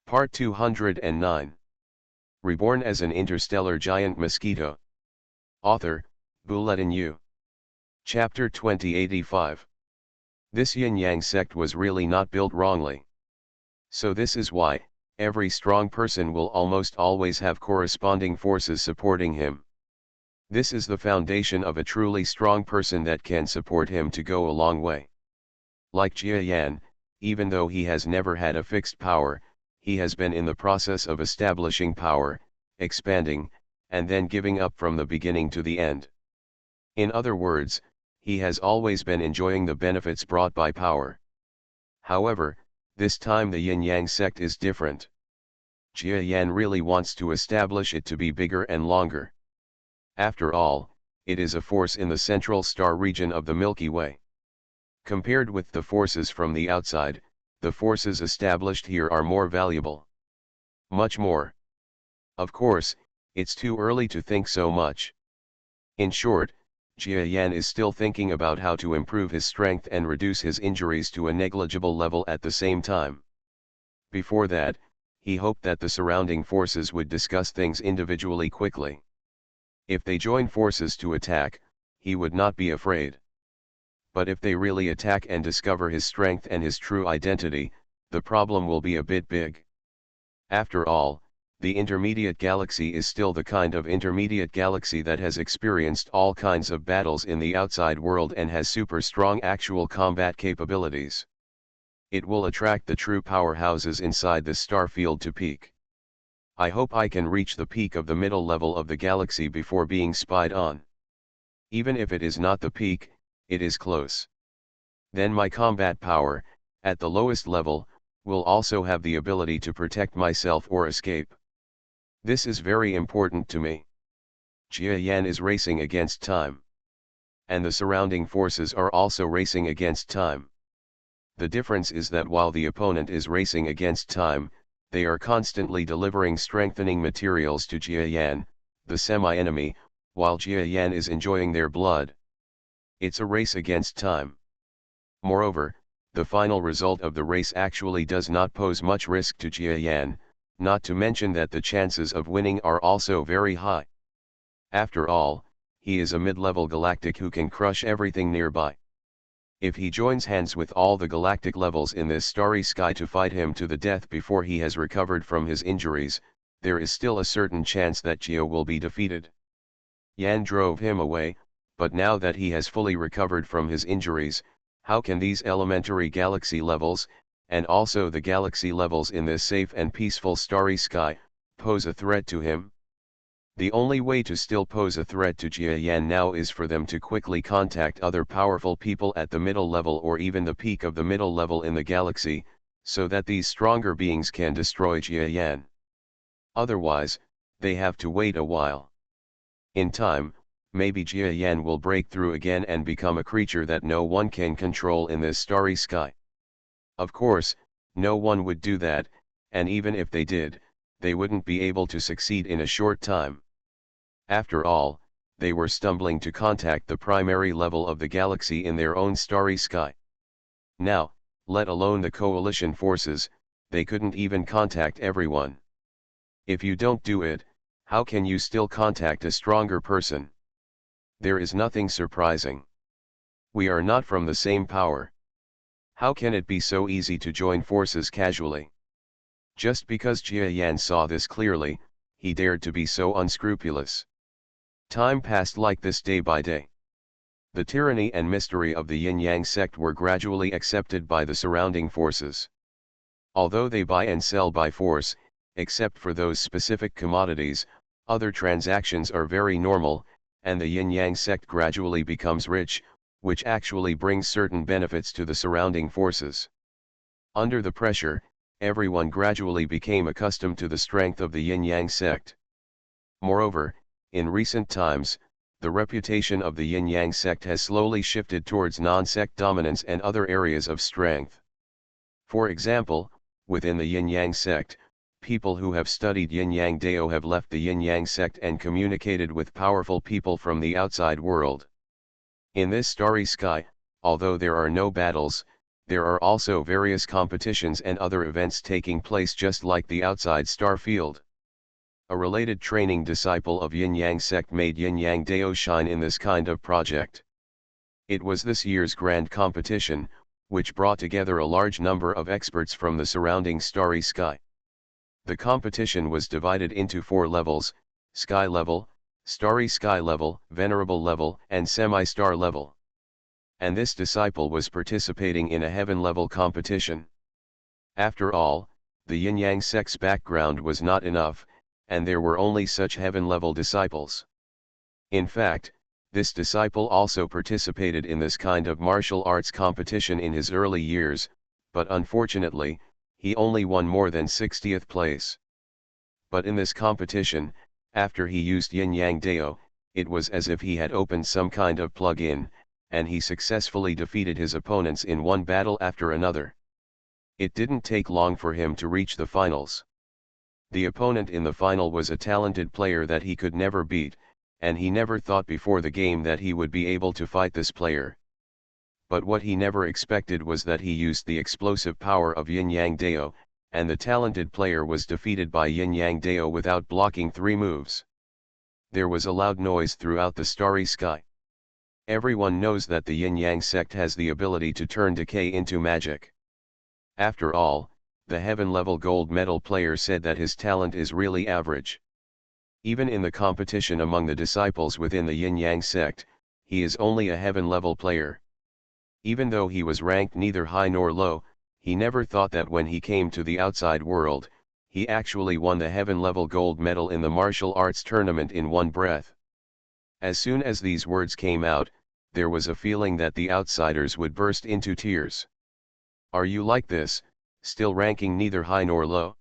Part 209. Reborn as an interstellar giant mosquito. Author, Bulletin U. Chapter 2085. This yin-yang sect was really not built wrongly. So this is why, every strong person will almost always have corresponding forces supporting him. This is the foundation of a truly strong person that can support him to go a long way. Like Jia Yan, even though he has never had a fixed power, he has been in the process of establishing power, expanding, and then giving up from the beginning to the end. In other words, he has always been enjoying the benefits brought by power. However, this time the yin-yang sect is different. Jia Yan really wants to establish it to be bigger and longer. After all, it is a force in the central star region of the Milky Way. Compared with the forces from the outside, the forces established here are more valuable. Much more. Of course, it's too early to think so much. In short, Jia Yan is still thinking about how to improve his strength and reduce his injuries to a negligible level at the same time. Before that, he hoped that the surrounding forces would discuss things individually quickly. If they join forces to attack, he would not be afraid. But if they really attack and discover his strength and his true identity, the problem will be a bit big. After all, the intermediate galaxy is still the kind of intermediate galaxy that has experienced all kinds of battles in the outside world and has super strong actual combat capabilities. It will attract the true powerhouses inside the star field to peak. I hope I can reach the peak of the middle level of the galaxy before being spied on. Even if it is not the peak, it is close. Then my combat power, at the lowest level, will also have the ability to protect myself or escape. This is very important to me. Jia Yan is racing against time. And the surrounding forces are also racing against time. The difference is that while the opponent is racing against time, they are constantly delivering strengthening materials to Jia Yan, the semi-enemy, while Jia Yan is enjoying their blood. It's a race against time. Moreover, the final result of the race actually does not pose much risk to Jia Yan, not to mention that the chances of winning are also very high. After all, he is a mid-level galactic who can crush everything nearby. If he joins hands with all the galactic levels in this starry sky to fight him to the death before he has recovered from his injuries, there is still a certain chance that Jia will be defeated. Yan drove him away, but now that he has fully recovered from his injuries, how can these elementary galaxy levels, and also the galaxy levels in this safe and peaceful starry sky, pose a threat to him? The only way to still pose a threat to Jia Yan now is for them to quickly contact other powerful people at the middle level or even the peak of the middle level in the galaxy, so that these stronger beings can destroy Jia Yan. Otherwise, they have to wait a while. In time, maybe Jia Yan will break through again and become a creature that no one can control in this starry sky. Of course, no one would do that, and even if they did, they wouldn't be able to succeed in a short time. After all, they were stumbling to contact the primary level of the galaxy in their own starry sky. Now, let alone the coalition forces, they couldn't even contact everyone. If you don't do it, how can you still contact a stronger person? There is nothing surprising. We are not from the same power. How can it be so easy to join forces casually? Just because Jia Yan saw this clearly, he dared to be so unscrupulous. Time passed like this day by day. The tyranny and mystery of the yin-yang sect were gradually accepted by the surrounding forces. Although they buy and sell by force, except for those specific commodities, other transactions are very normal, and the yin-yang sect gradually becomes rich, which actually brings certain benefits to the surrounding forces. Under the pressure, everyone gradually became accustomed to the strength of the yin-yang sect. Moreover, in recent times, the reputation of the yin-yang sect has slowly shifted towards non-sect dominance and other areas of strength. For example, within the yin-yang sect, people who have studied yin-yang Dao have left the yin-yang sect and communicated with powerful people from the outside world. In this starry sky, although there are no battles, There are also various competitions and other events taking place just like the outside star field. A related training disciple of Yin-Yang sect made Yin-Yang Dao shine in this kind of project. It was this year's grand competition, which brought together a large number of experts from the surrounding starry sky. The competition was divided into 4 levels: sky level, starry sky level, venerable level, and semi-star level. And this disciple was participating in a heaven level competition. After all, the Yin-Yang sect's background was not enough, and there were only such heaven level disciples. In fact, this disciple also participated in this kind of martial arts competition in his early years, but unfortunately, he only won more than 60th place. But in this competition, after he used Yin-Yang Dao, it was as if he had opened some kind of plug-in, and he successfully defeated his opponents in one battle after another. It didn't take long for him to reach the finals. The opponent in the final was a talented player that he could never beat, and he never thought before the game that he would be able to fight this player. But what he never expected was that he used the explosive power of Yin-Yang Dao, and the talented player was defeated by Yin-Yang Dao without blocking 3 moves. There was a loud noise throughout the starry sky. Everyone knows that the Yin-Yang sect has the ability to turn decay into magic. After all, the heaven-level gold medal player said that his talent is really average. Even in the competition among the disciples within the Yin-Yang sect, he is only a heaven-level player. Even though he was ranked neither high nor low, he never thought that when he came to the outside world, he actually won the heaven-level gold medal in the martial arts tournament in one breath. As soon as these words came out, there was a feeling that the outsiders would burst into tears. Are you like this, still ranking neither high nor low?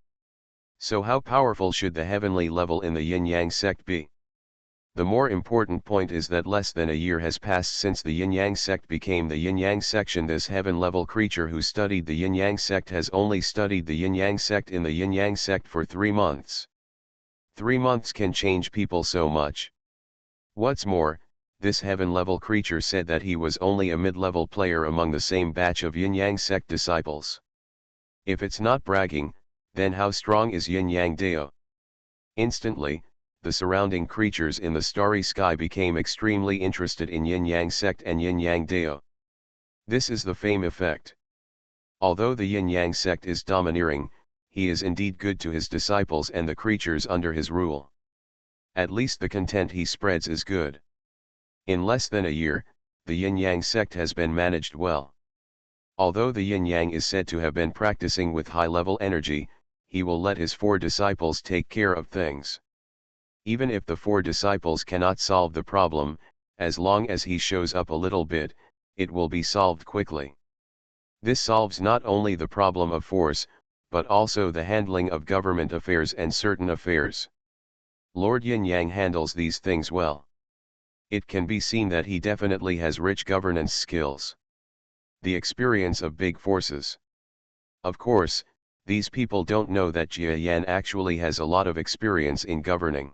So how powerful should the heavenly level in the Yin-Yang sect be? The more important point is that less than a year has passed since the Yin-Yang sect became the Yin-Yang section. This heaven-level creature who studied the Yin-Yang sect has only studied the Yin-Yang sect in the Yin-Yang sect for 3 months. 3 months can change people so much. What's more, this heaven-level creature said that he was only a mid-level player among the same batch of Yin-Yang sect disciples. If it's not bragging, then how strong is Yin-Yang Dao? Instantly, the surrounding creatures in the starry sky became extremely interested in Yin-Yang sect and Yin-Yang Dao. This is the fame effect. Although the Yin-Yang sect is domineering, he is indeed good to his disciples and the creatures under his rule. At least the content he spreads is good. In less than a year, the Yin-Yang sect has been managed well. Although the Yin-Yang is said to have been practicing with high-level energy, he will let his 4 disciples take care of things. Even if the 4 disciples cannot solve the problem, as long as he shows up a little bit, it will be solved quickly. This solves not only the problem of force, but also the handling of government affairs and certain affairs. Lord Yin-Yang handles these things well. It can be seen that he definitely has rich governance skills. The experience of big forces. Of course, these people don't know that Jia Yan actually has a lot of experience in governing.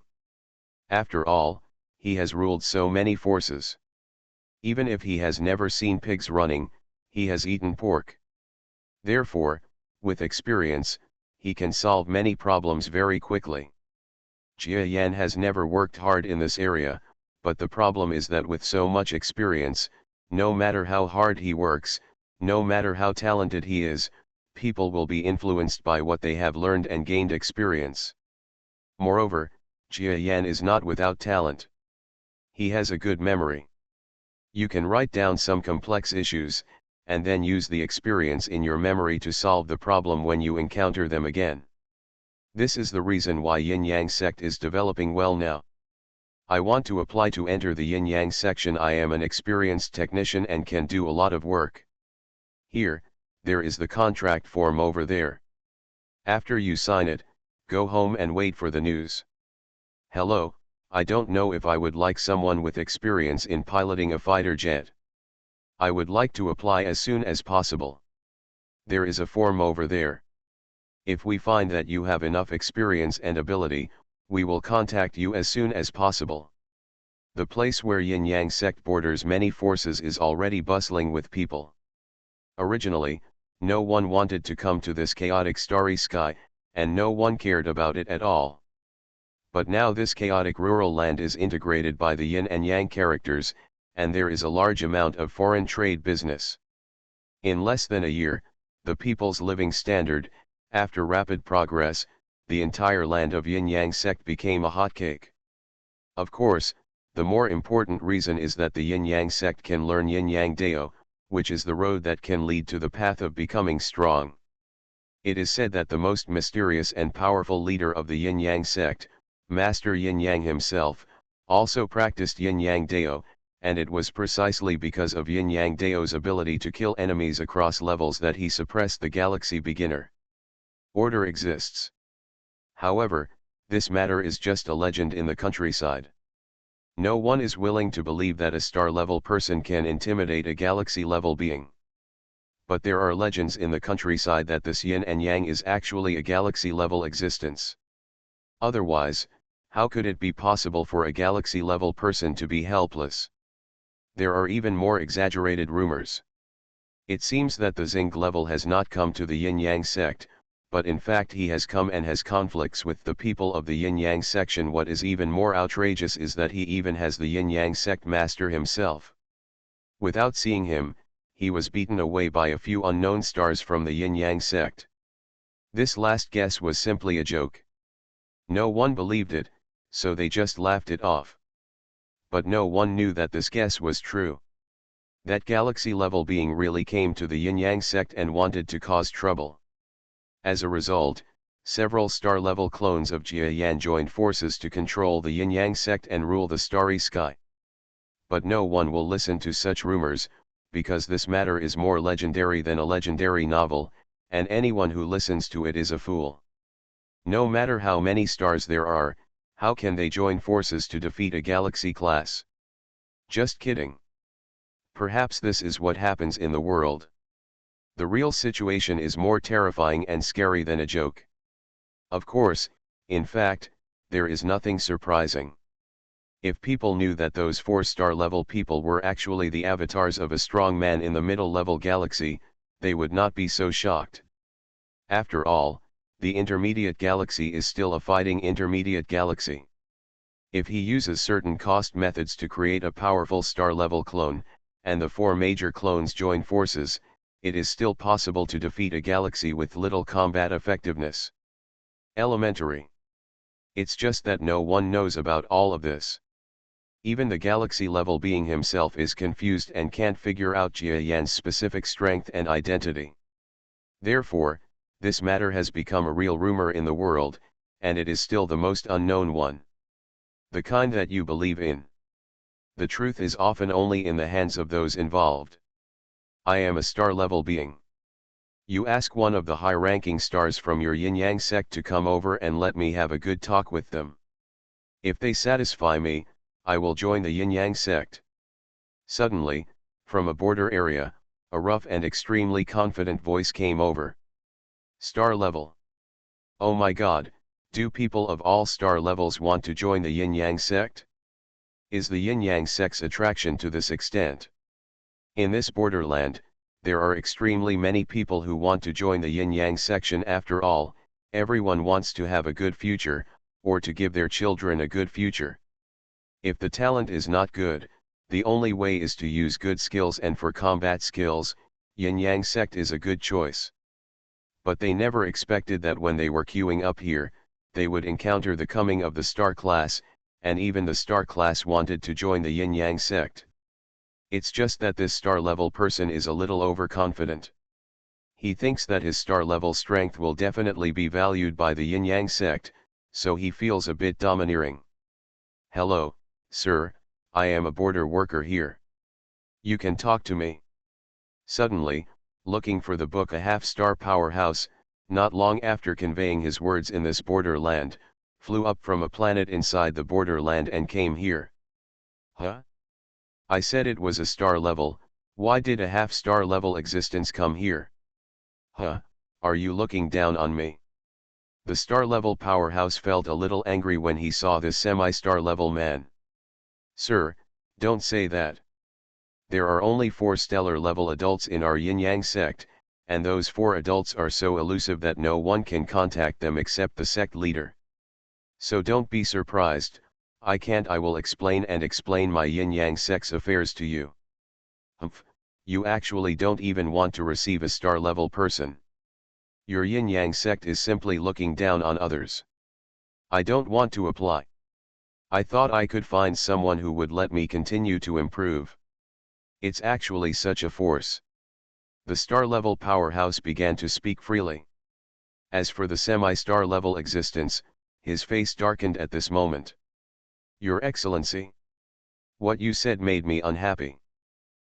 After all, he has ruled so many forces. Even if he has never seen pigs running, he has eaten pork. Therefore, with experience, he can solve many problems very quickly. Jia Yan has never worked hard in this area, but the problem is that with so much experience, no matter how hard he works, no matter how talented he is, people will be influenced by what they have learned and gained experience. Moreover, Jia Yan is not without talent. He has a good memory. You can write down some complex issues, and then use the experience in your memory to solve the problem when you encounter them again. This is the reason why Yin-Yang sect is developing well now. I want to apply to enter the Yin-Yang section. I am an experienced technician and can do a lot of work. Here, there is the contract form over there. After you sign it, go home and wait for the news. Hello, I don't know if I would like someone with experience in piloting a fighter jet. I would like to apply as soon as possible. There is a form over there. If we find that you have enough experience and ability, we will contact you as soon as possible. The place where Yin-Yang sect borders many forces is already bustling with people. Originally, no one wanted to come to this chaotic starry sky, and no one cared about it at all. But now this chaotic rural land is integrated by the yin and yang characters, and there is a large amount of foreign trade business. In less than a year, the people's living standard, after rapid progress, the entire land of yin-yang sect became a hotcake. Of course, the more important reason is that the yin-yang sect can learn yin-yang dao, which is the road that can lead to the path of becoming strong. It is said that the most mysterious and powerful leader of the yin-yang sect, Master Yin-yang himself, also practiced yin-yang dao, and it was precisely because of yin-yang dao's ability to kill enemies across levels that he suppressed the galaxy beginner. Order exists. However, this matter is just a legend in the countryside. No one is willing to believe that a star-level person can intimidate a galaxy-level being. But there are legends in the countryside that this yin and yang is actually a galaxy-level existence. Otherwise, how could it be possible for a galaxy-level person to be helpless? There are even more exaggerated rumors. It seems that the Xing level has not come to the yin-yang sect, but in fact he has come and has conflicts with the people of the yin-yang section. What is even more outrageous is that he even has the yin-yang sect master himself. Without seeing him, he was beaten away by a few unknown stars from the yin-yang sect. This last guess was simply a joke. No one believed it, so they just laughed it off. But no one knew that this guess was true. That galaxy-level being really came to the yin-yang sect and wanted to cause trouble. As a result, several star-level clones of Jia Yan joined forces to control the yin-yang sect and rule the starry sky. But no one will listen to such rumors, because this matter is more legendary than a legendary novel, and anyone who listens to it is a fool. No matter how many stars there are, how can they join forces to defeat a galaxy class? Just kidding. Perhaps this is what happens in the world. The real situation is more terrifying and scary than a joke. Of course, in fact, there is nothing surprising. If people knew that those 4-star level people were actually the avatars of a strong man in the middle level galaxy, they would not be so shocked. After all, the intermediate galaxy is still a fighting intermediate galaxy. If he uses certain cost methods to create a powerful star level clone, and the 4 major clones join forces, it is still possible to defeat a galaxy with little combat effectiveness. Elementary. It's just that no one knows about all of this. Even the galaxy-level being himself is confused and can't figure out Jia Yan's specific strength and identity. Therefore, this matter has become a real rumor in the world, and it is still the most unknown one. The kind that you believe in. The truth is often only in the hands of those involved. I am a star-level being. You ask one of the high-ranking stars from your yin-yang sect to come over and let me have a good talk with them. If they satisfy me, I will join the yin-yang sect. Suddenly, from a border area, a rough and extremely confident voice came over. Star level. Oh my God, do people of all star levels want to join the yin-yang sect? Is the yin-yang sect's attraction to this extent? In this borderland, there are extremely many people who want to join the yin-yang section. After all, everyone wants to have a good future, or to give their children a good future. If the talent is not good, the only way is to use good skills, and for combat skills, yin-yang sect is a good choice. But they never expected that when they were queuing up here, they would encounter the coming of the star class, and even the star class wanted to join the yin-yang sect. It's just that this star-level person is a little overconfident. He thinks that his star-level strength will definitely be valued by the yin-yang sect, so he feels a bit domineering. Hello, sir, I am a border worker here. You can talk to me. Suddenly, looking for the book A Half-Star Powerhouse, not long after conveying his words in this borderland, flew up from a planet inside the borderland and came here. Huh? I said it was a star level, why did a half-star level existence come here? Huh, are you looking down on me? The star-level powerhouse felt a little angry when he saw this semi-star level man. Sir, don't say that. There are only 4 stellar level adults in our yin-yang sect, and those 4 adults are so elusive that no one can contact them except the sect leader. So don't be surprised, I will explain my yin-yang sect's affairs to you. Humph, you actually don't even want to receive a star level person. Your yin-yang sect is simply looking down on others. I don't want to apply. I thought I could find someone who would let me continue to improve. It's actually such a force. The star-level powerhouse began to speak freely. As for the semi-star level existence, his face darkened at this moment. Your Excellency. What you said made me unhappy.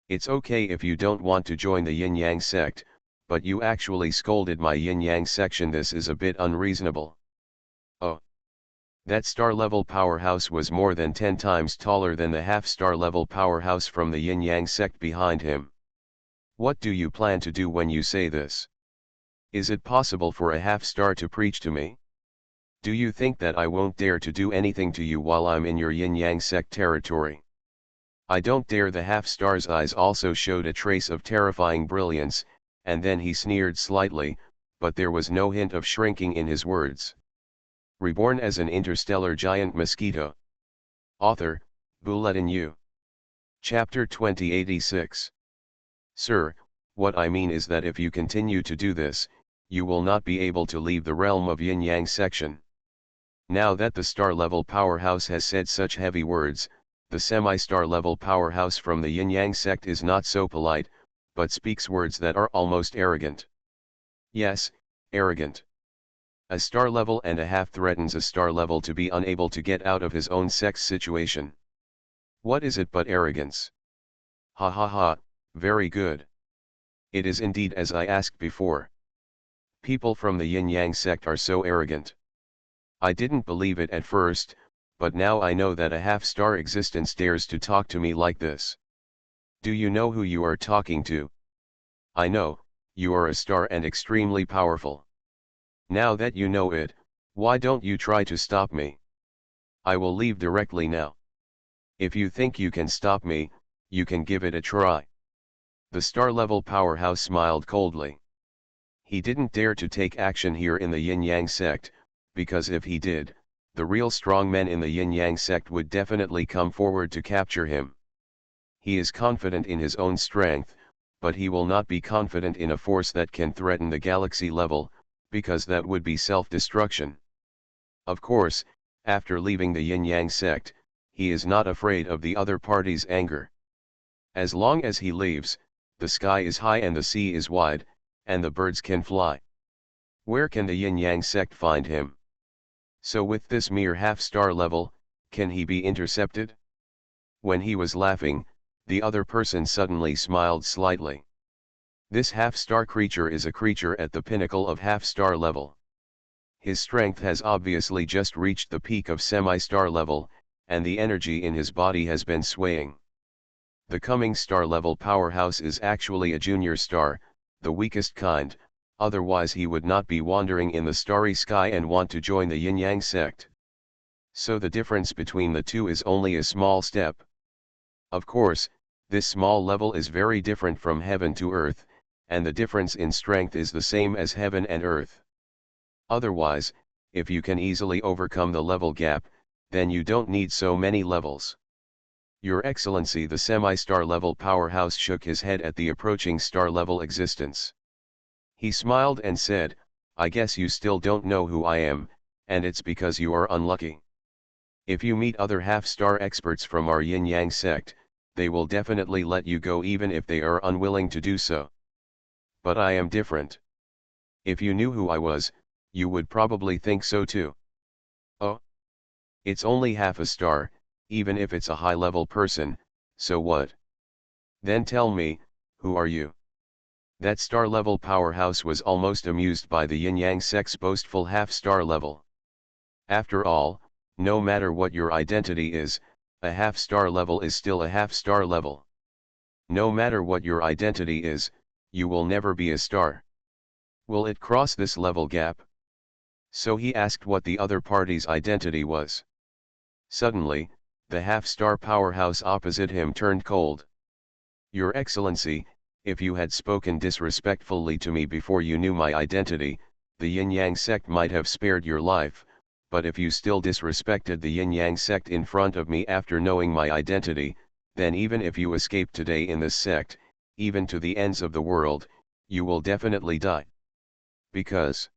It's okay if you don't want to join the yin-yang sect, but you actually scolded my yin-yang section. This is a bit unreasonable. Oh. That star-level powerhouse was more than 10 times taller than the half-star level powerhouse from the yin-yang sect behind him. What do you plan to do when you say this? Is it possible for a half-star to preach to me? Do you think that I won't dare to do anything to you while I'm in your yin-yang sect territory? I don't dare. The half-star's eyes also showed a trace of terrifying brilliance, and then he sneered slightly, but there was no hint of shrinking in his words. Reborn as an interstellar giant mosquito. Author, Bulletin U. Chapter 2086. Sir, what I mean is that if you continue to do this, you will not be able to leave the realm of yin-yang section. Now that the star-level powerhouse has said such heavy words, the semi-star level powerhouse from the yin-yang sect is not so polite, but speaks words that are almost arrogant. Yes, arrogant. A star level and a half threatens a star level to be unable to get out of his own sect's situation. What is it but arrogance? Ha ha ha, very good. It is indeed as I asked before. People from the yin-yang sect are so arrogant. I didn't believe it at first, but now I know that a half-star existence dares to talk to me like this. Do you know who you are talking to? I know, you are a star and extremely powerful. Now that you know it, why don't you try to stop me? I will leave directly now. If you think you can stop me, you can give it a try. The star-level powerhouse smiled coldly. He didn't dare to take action here in the yin-yang sect, because if he did, the real strong men in the yin-yang sect would definitely come forward to capture him. He is confident in his own strength, but he will not be confident in a force that can threaten the galaxy level, because that would be self-destruction. Of course, after leaving the yin-yang sect, he is not afraid of the other party's anger. As long as he leaves, the sky is high and the sea is wide, and the birds can fly. Where can the yin-yang sect find him? So with this mere half-star level, can he be intercepted? When he was laughing, the other person suddenly smiled slightly. This half-star creature is a creature at the pinnacle of half-star level. His strength has obviously just reached the peak of semi-star level, and the energy in his body has been swaying. The coming star-level powerhouse is actually a junior star, the weakest kind, otherwise he would not be wandering in the starry sky and want to join the yin-yang sect. So the difference between the two is only a small step. Of course, this small level is very different from heaven to earth, and the difference in strength is the same as heaven and earth. Otherwise, if you can easily overcome the level gap, then you don't need so many levels. Your Excellency, the semi-star level powerhouse shook his head at the approaching star level existence. He smiled and said, I guess you still don't know who I am, and it's because you are unlucky. If you meet other half-star experts from our yin-yang sect, they will definitely let you go even if they are unwilling to do so. But I am different. If you knew who I was, you would probably think so too. Oh? It's only half a star, even if it's a high-level person, so what? Then tell me, who are you? That star-level powerhouse was almost amused by the yin-yang sect's boastful half-star level. After all, no matter what your identity is, a half-star level is still a half-star level. No matter what your identity is, you will never be a star. Will it cross this level gap? So he asked what the other party's identity was. Suddenly, the half-star powerhouse opposite him turned cold. Your Excellency, if you had spoken disrespectfully to me before you knew my identity, the Yin-Yang sect might have spared your life, but if you still disrespected the Yin-Yang sect in front of me after knowing my identity, then even if you escape today in this sect, even to the ends of the world, you will definitely die. Because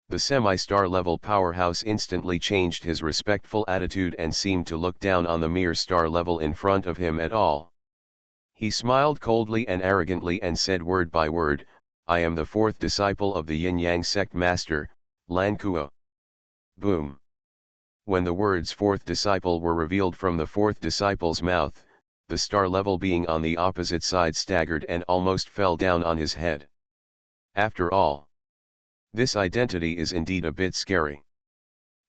the semi-star level powerhouse instantly changed his respectful attitude and seemed to look down on the mere star level in front of him at all. He smiled coldly and arrogantly and said word by word, I am the fourth disciple of the Yin-Yang sect master, Lan Kuo. Boom. When the words fourth disciple were revealed from the fourth disciple's mouth, the star level being on the opposite side staggered and almost fell down on his head. After all, this identity is indeed a bit scary.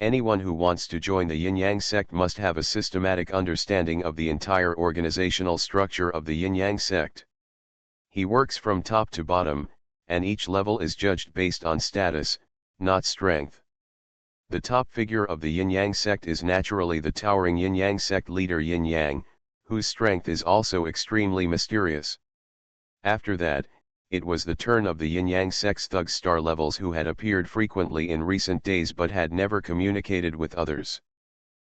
Anyone who wants to join the Yin-Yang sect must have a systematic understanding of the entire organizational structure of the Yin-Yang sect. He works from top to bottom, and each level is judged based on status, not strength. The top figure of the Yin-Yang sect is naturally the towering Yin-Yang sect leader Yin-Yang, whose strength is also extremely mysterious. After that, it was the turn of the Yin-Yang sect's thug star levels who had appeared frequently in recent days but had never communicated with others.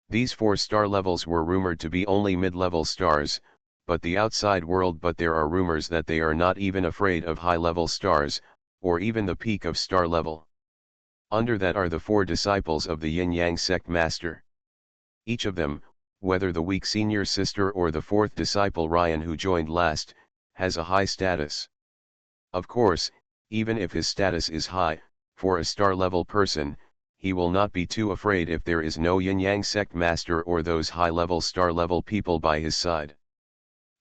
These 4 star levels were rumored to be only mid-level stars, but the outside world there are rumors that they are not even afraid of high-level stars, or even the peak of star level. Under that are the 4 disciples of the Yin-Yang sect master. Each of them, whether the weak senior sister or the 4th disciple Ryan who joined last, has a high status. Of course, even if his status is high, for a star-level person, he will not be too afraid if there is no Yin-Yang sect master or those high-level star-level people by his side.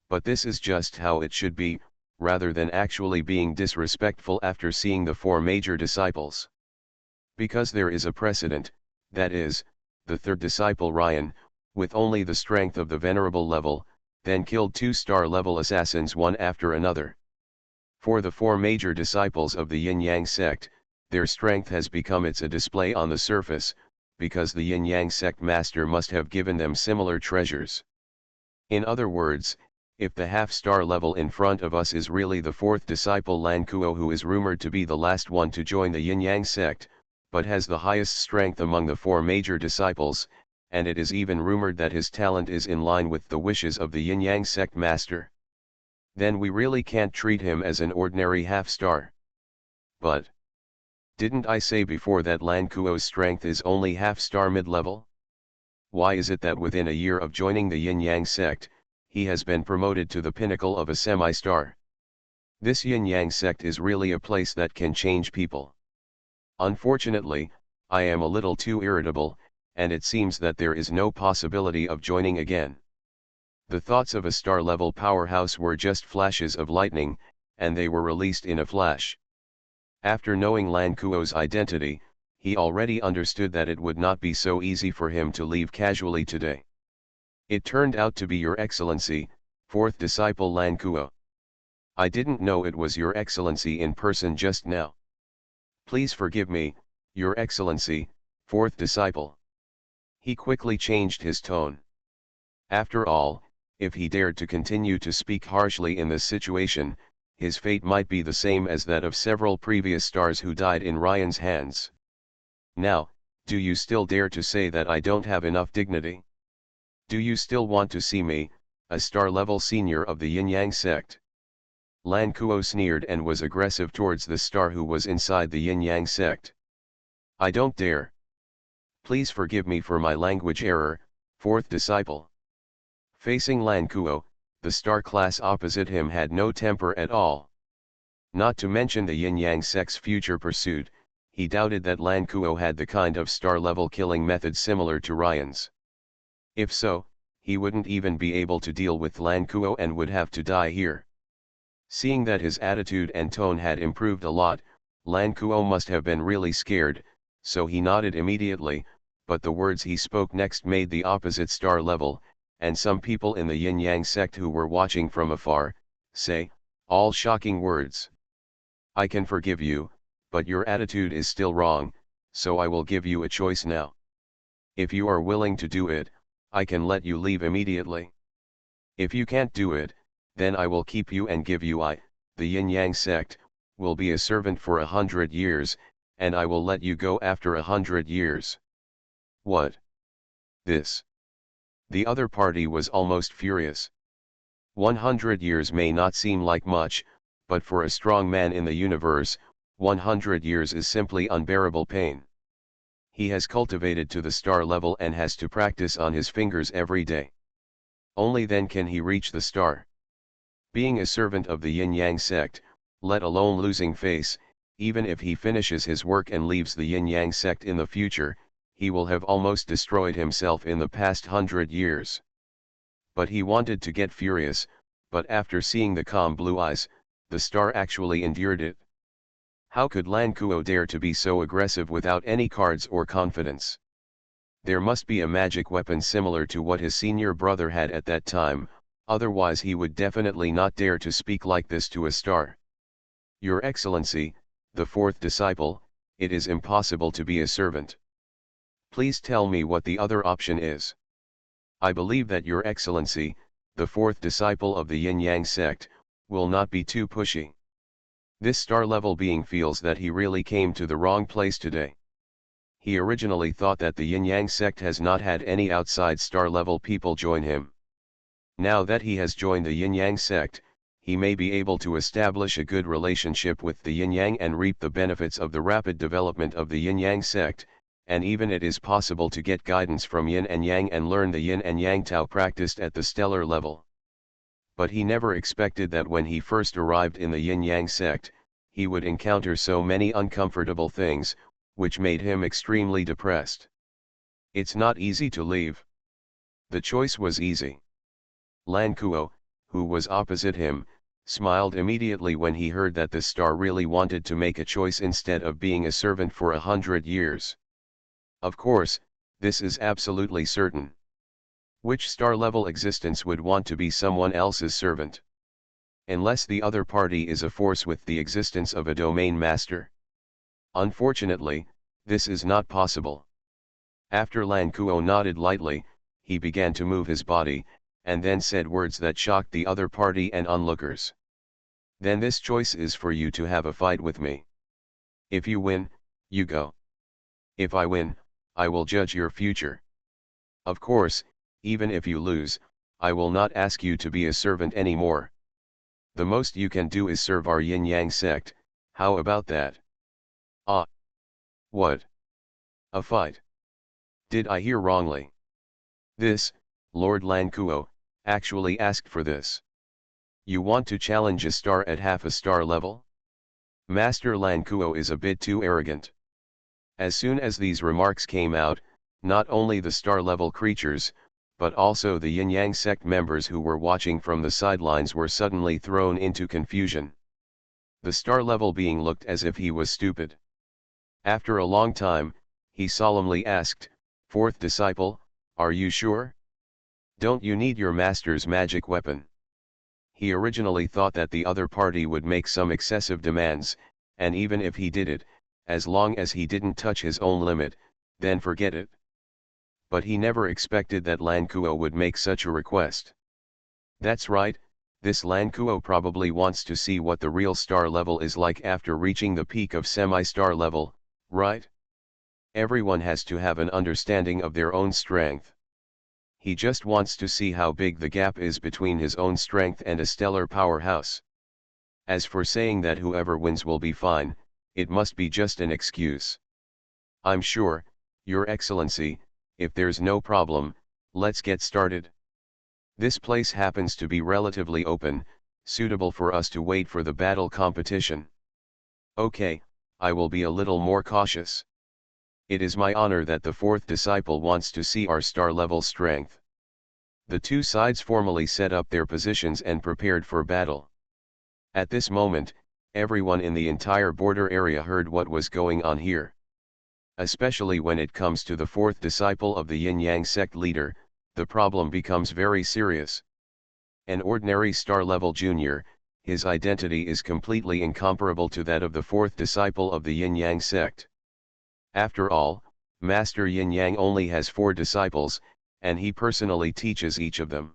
But this is just how it should be, rather than actually being disrespectful after seeing the 4 major disciples. Because there is a precedent, that is, the 3rd disciple Ryan, with only the strength of the venerable level, then killed 2 star-level assassins one after another. For the 4 major disciples of the Yin-Yang sect, their strength has become a display on the surface, because the Yin-Yang sect master must have given them similar treasures. In other words, if the half-star level in front of us is really the 4th disciple Lan Kuo who is rumored to be the last one to join the Yin-Yang sect, but has the highest strength among the 4 major disciples, and it is even rumored that his talent is in line with the wishes of the Yin-Yang sect master, then we really can't treat him as an ordinary half-star. But didn't I say before that Lan Kuo's strength is only half-star mid-level? Why is it that within a year of joining the Yin-Yang sect, he has been promoted to the pinnacle of a semi-star? This Yin-Yang sect is really a place that can change people. Unfortunately, I am a little too irritable, and it seems that there is no possibility of joining again. The thoughts of a star-level powerhouse were just flashes of lightning, and they were released in a flash. After knowing Lan Kuo's identity, he already understood that it would not be so easy for him to leave casually today. It turned out to be Your Excellency, 4th disciple Lan Kuo. I didn't know it was Your Excellency in person just now. Please forgive me, Your Excellency, 4th disciple. He quickly changed his tone. After all, if he dared to continue to speak harshly in this situation, his fate might be the same as that of several previous stars who died in Ryan's hands. Now, do you still dare to say that I don't have enough dignity? Do you still want to see me, a star-level senior of the Yin-Yang sect? Lan Kuo sneered and was aggressive towards the star who was inside the Yin-Yang sect. I don't dare. Please forgive me for my language error, 4th disciple. Facing Lan Kuo, the star class opposite him had no temper at all. Not to mention the Yin-Yang sect's future pursuit, he doubted that Lan Kuo had the kind of star-level killing method similar to Ryan's. If so, he wouldn't even be able to deal with Lan Kuo and would have to die here. Seeing that his attitude and tone had improved a lot, Lan Kuo must have been really scared, so he nodded immediately, but the words he spoke next made the opposite star level, and some people in the Yin-Yang sect who were watching from afar, say, all shocking words. I can forgive you, but your attitude is still wrong, so I will give you a choice now. If you are willing to do it, I can let you leave immediately. If you can't do it, then I will keep you and give you the yin-yang sect, will be a servant for 100 years, and I will let you go after 100 years. What? This? The other party was almost furious. 100 years may not seem like much, but for a strong man in the universe, 100 years is simply unbearable pain. He has cultivated to the star level and has to practice on his fingers every day. Only then can he reach the star. Being a servant of the yin-yang sect, let alone losing face, even if he finishes his work and leaves the yin-yang sect in the future, he will have almost destroyed himself in the past 100 years. But he wanted to get furious, but after seeing the calm blue eyes, the star actually endured it. How could Lan Kuo dare to be so aggressive without any cards or confidence? There must be a magic weapon similar to what his senior brother had at that time, otherwise he would definitely not dare to speak like this to a star. Your Excellency, the fourth disciple, it is impossible to be a servant. Please tell me what the other option is. I believe that Your Excellency, the fourth disciple of the yin-yang sect, will not be too pushy. This star-level being feels that he really came to the wrong place today. He originally thought that the yin-yang sect has not had any outside star-level people join him. Now that he has joined the yin-yang sect, he may be able to establish a good relationship with the yin-yang and reap the benefits of the rapid development of the yin-yang sect, and even it is possible to get guidance from yin and yang and learn the yin and yang Tao practiced at the stellar level. But he never expected that when he first arrived in the yin-yang sect, he would encounter so many uncomfortable things, which made him extremely depressed. It's not easy to leave. The choice was easy. Lan Kuo, who was opposite him, smiled immediately when he heard that the star really wanted to make a choice instead of being a servant for 100 years. Of course, this is absolutely certain. Which star-level existence would want to be someone else's servant? Unless the other party is a force with the existence of a domain master. Unfortunately, this is not possible. After Lan Kuo nodded lightly, he began to move his body, and then said words that shocked the other party and onlookers. Then this choice is for you to have a fight with me. If you win, you go. If I win, I will judge your future. Of course, even if you lose, I will not ask you to be a servant anymore. The most you can do is serve our yin-yang sect, how about that? Ah! What? A fight? Did I hear wrongly? This, Lord Lan Kuo, actually asked for this. You want to challenge a star at half a star level? Master Lan Kuo is a bit too arrogant. As soon as these remarks came out, not only the star-level creatures, but also the yin-yang sect members who were watching from the sidelines were suddenly thrown into confusion. The star-level being looked as if he was stupid. After a long time, he solemnly asked, "Fourth disciple, are you sure? Don't you need your master's magic weapon?" He originally thought that the other party would make some excessive demands, and even if he did it, as long as he didn't touch his own limit, then forget it. But he never expected that Lan Kuo would make such a request. That's right, this Lan Kuo probably wants to see what the real star level is like after reaching the peak of semi-star level, right? Everyone has to have an understanding of their own strength. He just wants to see how big the gap is between his own strength and a stellar powerhouse. As for saying that whoever wins will be fine, it must be just an excuse. I'm sure, Your Excellency, if there's no problem, let's get started. This place happens to be relatively open, suitable for us to wait for the battle competition. Okay, I will be a little more cautious. It is my honor that the fourth disciple wants to see our star-level strength. The two sides formally set up their positions and prepared for battle. At this moment, everyone in the entire border area heard what was going on here. Especially when it comes to the fourth disciple of the yin-yang sect leader, the problem becomes very serious. An ordinary star-level junior, his identity is completely incomparable to that of the fourth disciple of the yin-yang sect. After all, Master Yin-yang only has 4 disciples, and he personally teaches each of them.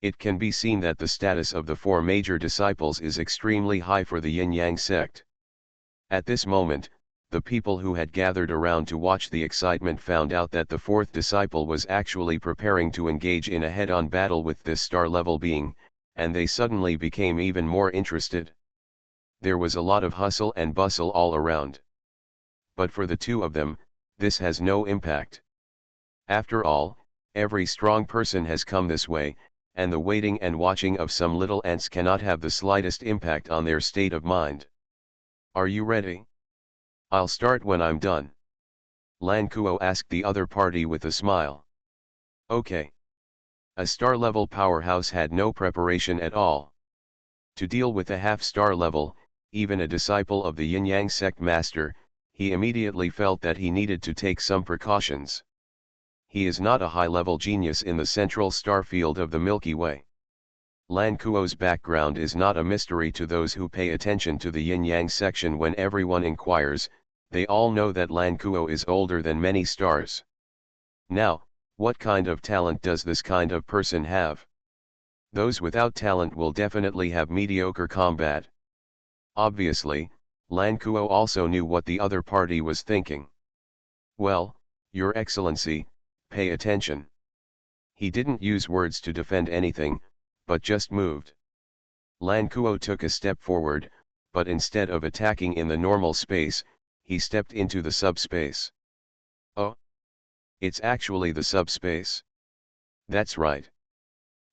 It can be seen that the status of the four major disciples is extremely high for the yin-yang sect. At this moment, the people who had gathered around to watch the excitement found out that the fourth disciple was actually preparing to engage in a head-on battle with this star-level being, and they suddenly became even more interested. There was a lot of hustle and bustle all around. But for the two of them, this has no impact. After all, every strong person has come this way, and the waiting and watching of some little ants cannot have the slightest impact on their state of mind. Are you ready? I'll start when I'm done. Lan Kuo asked the other party with a smile. Okay. A star-level powerhouse had no preparation at all. To deal with a half-star level, even a disciple of the yin-yang sect master, he immediately felt that he needed to take some precautions. He is not a high-level genius in the central star field of the Milky Way. Lan Kuo's background is not a mystery to those who pay attention to the yin-yang section. When everyone inquires, they all know that Lan Kuo is older than many stars. Now, what kind of talent does this kind of person have? Those without talent will definitely have mediocre combat. Obviously, Lan Kuo also knew what the other party was thinking. Well, Your Excellency, pay attention. He didn't use words to defend anything, but just moved. Lan Kuo took a step forward, but instead of attacking in the normal space, he stepped into the subspace. Oh! It's actually the subspace. That's right.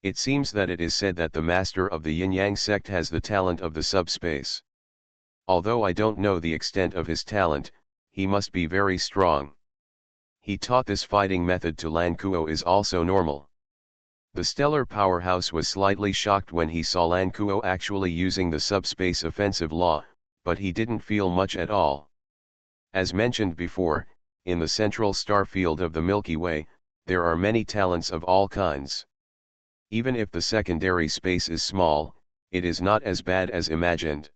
It seems that it is said that the master of the yin-yang sect has the talent of the subspace. Although I don't know the extent of his talent, he must be very strong. He taught this fighting method to Lan Kuo is also normal. The stellar powerhouse was slightly shocked when he saw Lan Kuo actually using the subspace offensive law, but he didn't feel much at all. As mentioned before, in the central star field of the Milky Way, there are many talents of all kinds. Even if the secondary space is small, it is not as bad as imagined.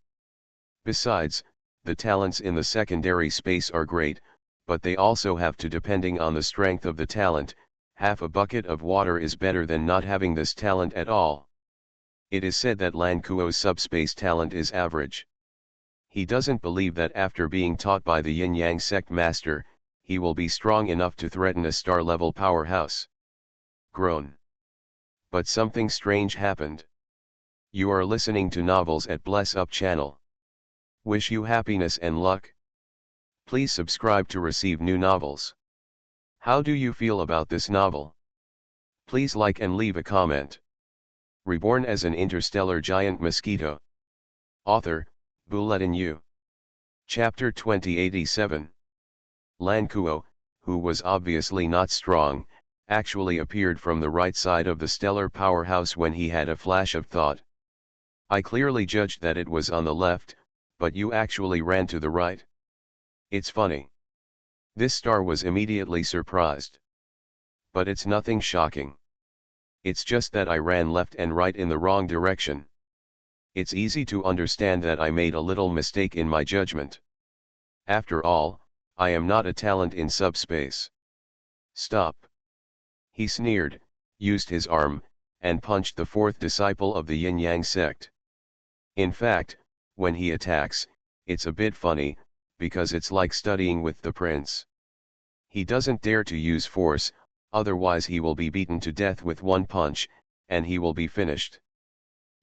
Besides, the talents in the secondary space are great, but they also have to depending on the strength of the talent. Half a bucket of water is better than not having this talent at all. It is said that Lan Kuo's subspace talent is average. He doesn't believe that after being taught by the yin-yang sect master, he will be strong enough to threaten a star-level powerhouse. Groan. But something strange happened. You are listening to Novels at Bless Up channel. Wish you happiness and luck. Please subscribe to receive new novels. How do you feel about this novel? Please like and leave a comment. Reborn as an interstellar giant mosquito. Author, Bulletin U. Chapter 2087. Lan Kuo, who was obviously not strong, actually appeared from the right side of the stellar powerhouse when he had a flash of thought. I clearly judged that it was on the left, but you actually ran to the right. It's funny. This star was immediately surprised. But it's nothing shocking. It's just that I ran left and right in the wrong direction. It's easy to understand that I made a little mistake in my judgment. After all, I am not a talent in subspace. Stop. He sneered, used his arm, and punched the fourth disciple of the yin-yang sect. In fact, when he attacks, it's a bit funny, because it's like studying with the prince. He doesn't dare to use force, otherwise he will be beaten to death with one punch, and he will be finished.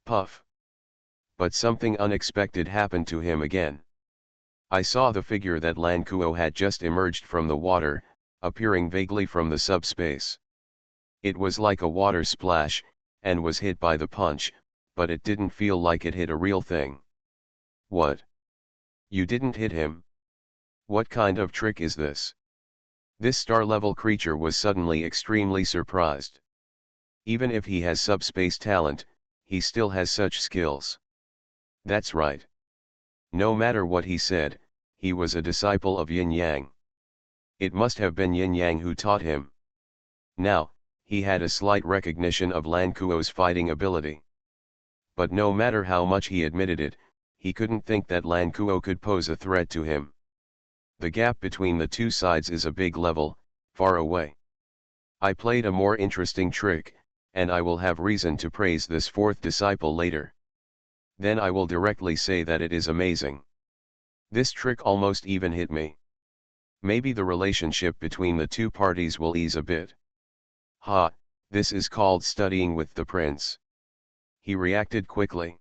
Puff. But something unexpected happened to him again. I saw the figure that Lan Kuo had just emerged from the water, appearing vaguely from the subspace. It was like a water splash, and was hit by the punch, but it didn't feel like it hit a real thing. What? You didn't hit him? What kind of trick is this? This star-level creature was suddenly extremely surprised. Even if he has subspace talent, he still has such skills. That's right. No matter what he said, he was a disciple of Yin-Yang. It must have been Yin-Yang who taught him. Now, he had a slight recognition of Lan Kuo's fighting ability. But no matter how much he admitted it, he couldn't think that Lan Kuo could pose a threat to him. The gap between the two sides is a big level, far away. I played a more interesting trick, and I will have reason to praise this fourth disciple later. Then I will directly say that it is amazing. This trick almost even hit me. Maybe the relationship between the two parties will ease a bit. Ha, this is called studying with the prince. He reacted quickly.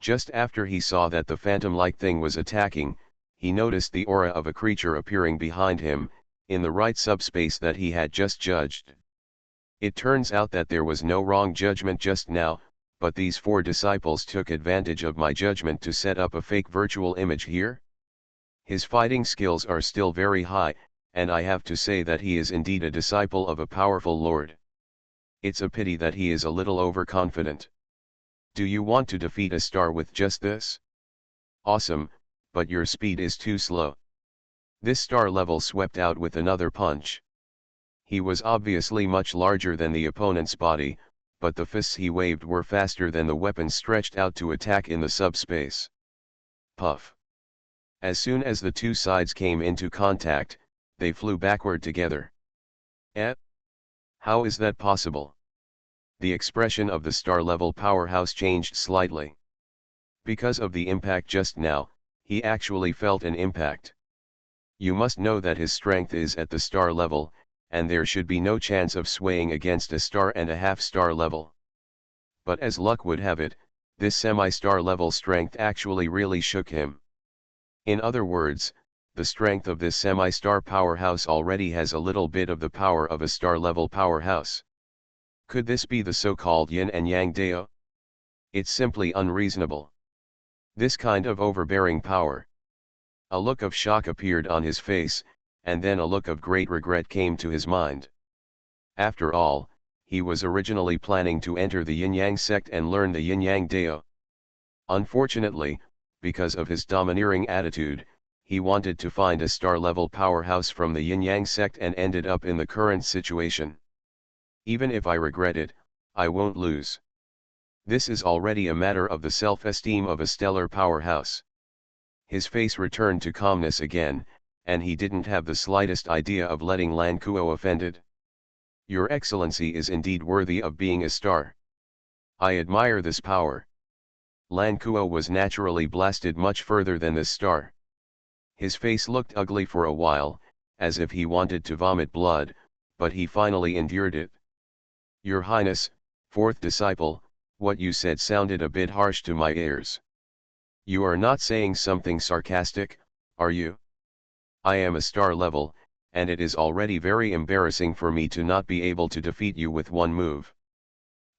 Just after he saw that the phantom-like thing was attacking, he noticed the aura of a creature appearing behind him, in the right subspace that he had just judged. It turns out that there was no wrong judgment just now, but these four disciples took advantage of my judgment to set up a fake virtual image here. His fighting skills are still very high, and I have to say that he is indeed a disciple of a powerful lord. It's a pity that he is a little overconfident. Do you want to defeat a star with just this? Awesome, but your speed is too slow. This star level swept out with another punch. He was obviously much larger than the opponent's body, but the fists he waved were faster than the weapons stretched out to attack in the subspace. Puff. As soon as the two sides came into contact, they flew backward together. How is that possible? The expression of the star-level powerhouse changed slightly. Because of the impact just now, he actually felt an impact. You must know that his strength is at the star level, and there should be no chance of swaying against a star and a half-star level. But as luck would have it, this semi-star level strength actually really shook him. In other words, the strength of this semi-star powerhouse already has a little bit of the power of a star-level powerhouse. Could this be the so-called yin and yang dao? It's simply unreasonable. This kind of overbearing power. A look of shock appeared on his face, and then a look of great regret came to his mind. After all, he was originally planning to enter the yin-yang sect and learn the yin-yang dao. Unfortunately, because of his domineering attitude, he wanted to find a star-level powerhouse from the yin-yang sect and ended up in the current situation. Even if I regret it, I won't lose. This is already a matter of the self-esteem of a stellar powerhouse. His face returned to calmness again, and he didn't have the slightest idea of letting Lan Kuo offended. Your Excellency is indeed worthy of being a star. I admire this power. Lan Kuo was naturally blasted much further than this star. His face looked ugly for a while, as if he wanted to vomit blood, but he finally endured it. Your Highness, fourth disciple, what you said sounded a bit harsh to my ears. You are not saying something sarcastic, are you? I am a star level, and it is already very embarrassing for me to not be able to defeat you with one move.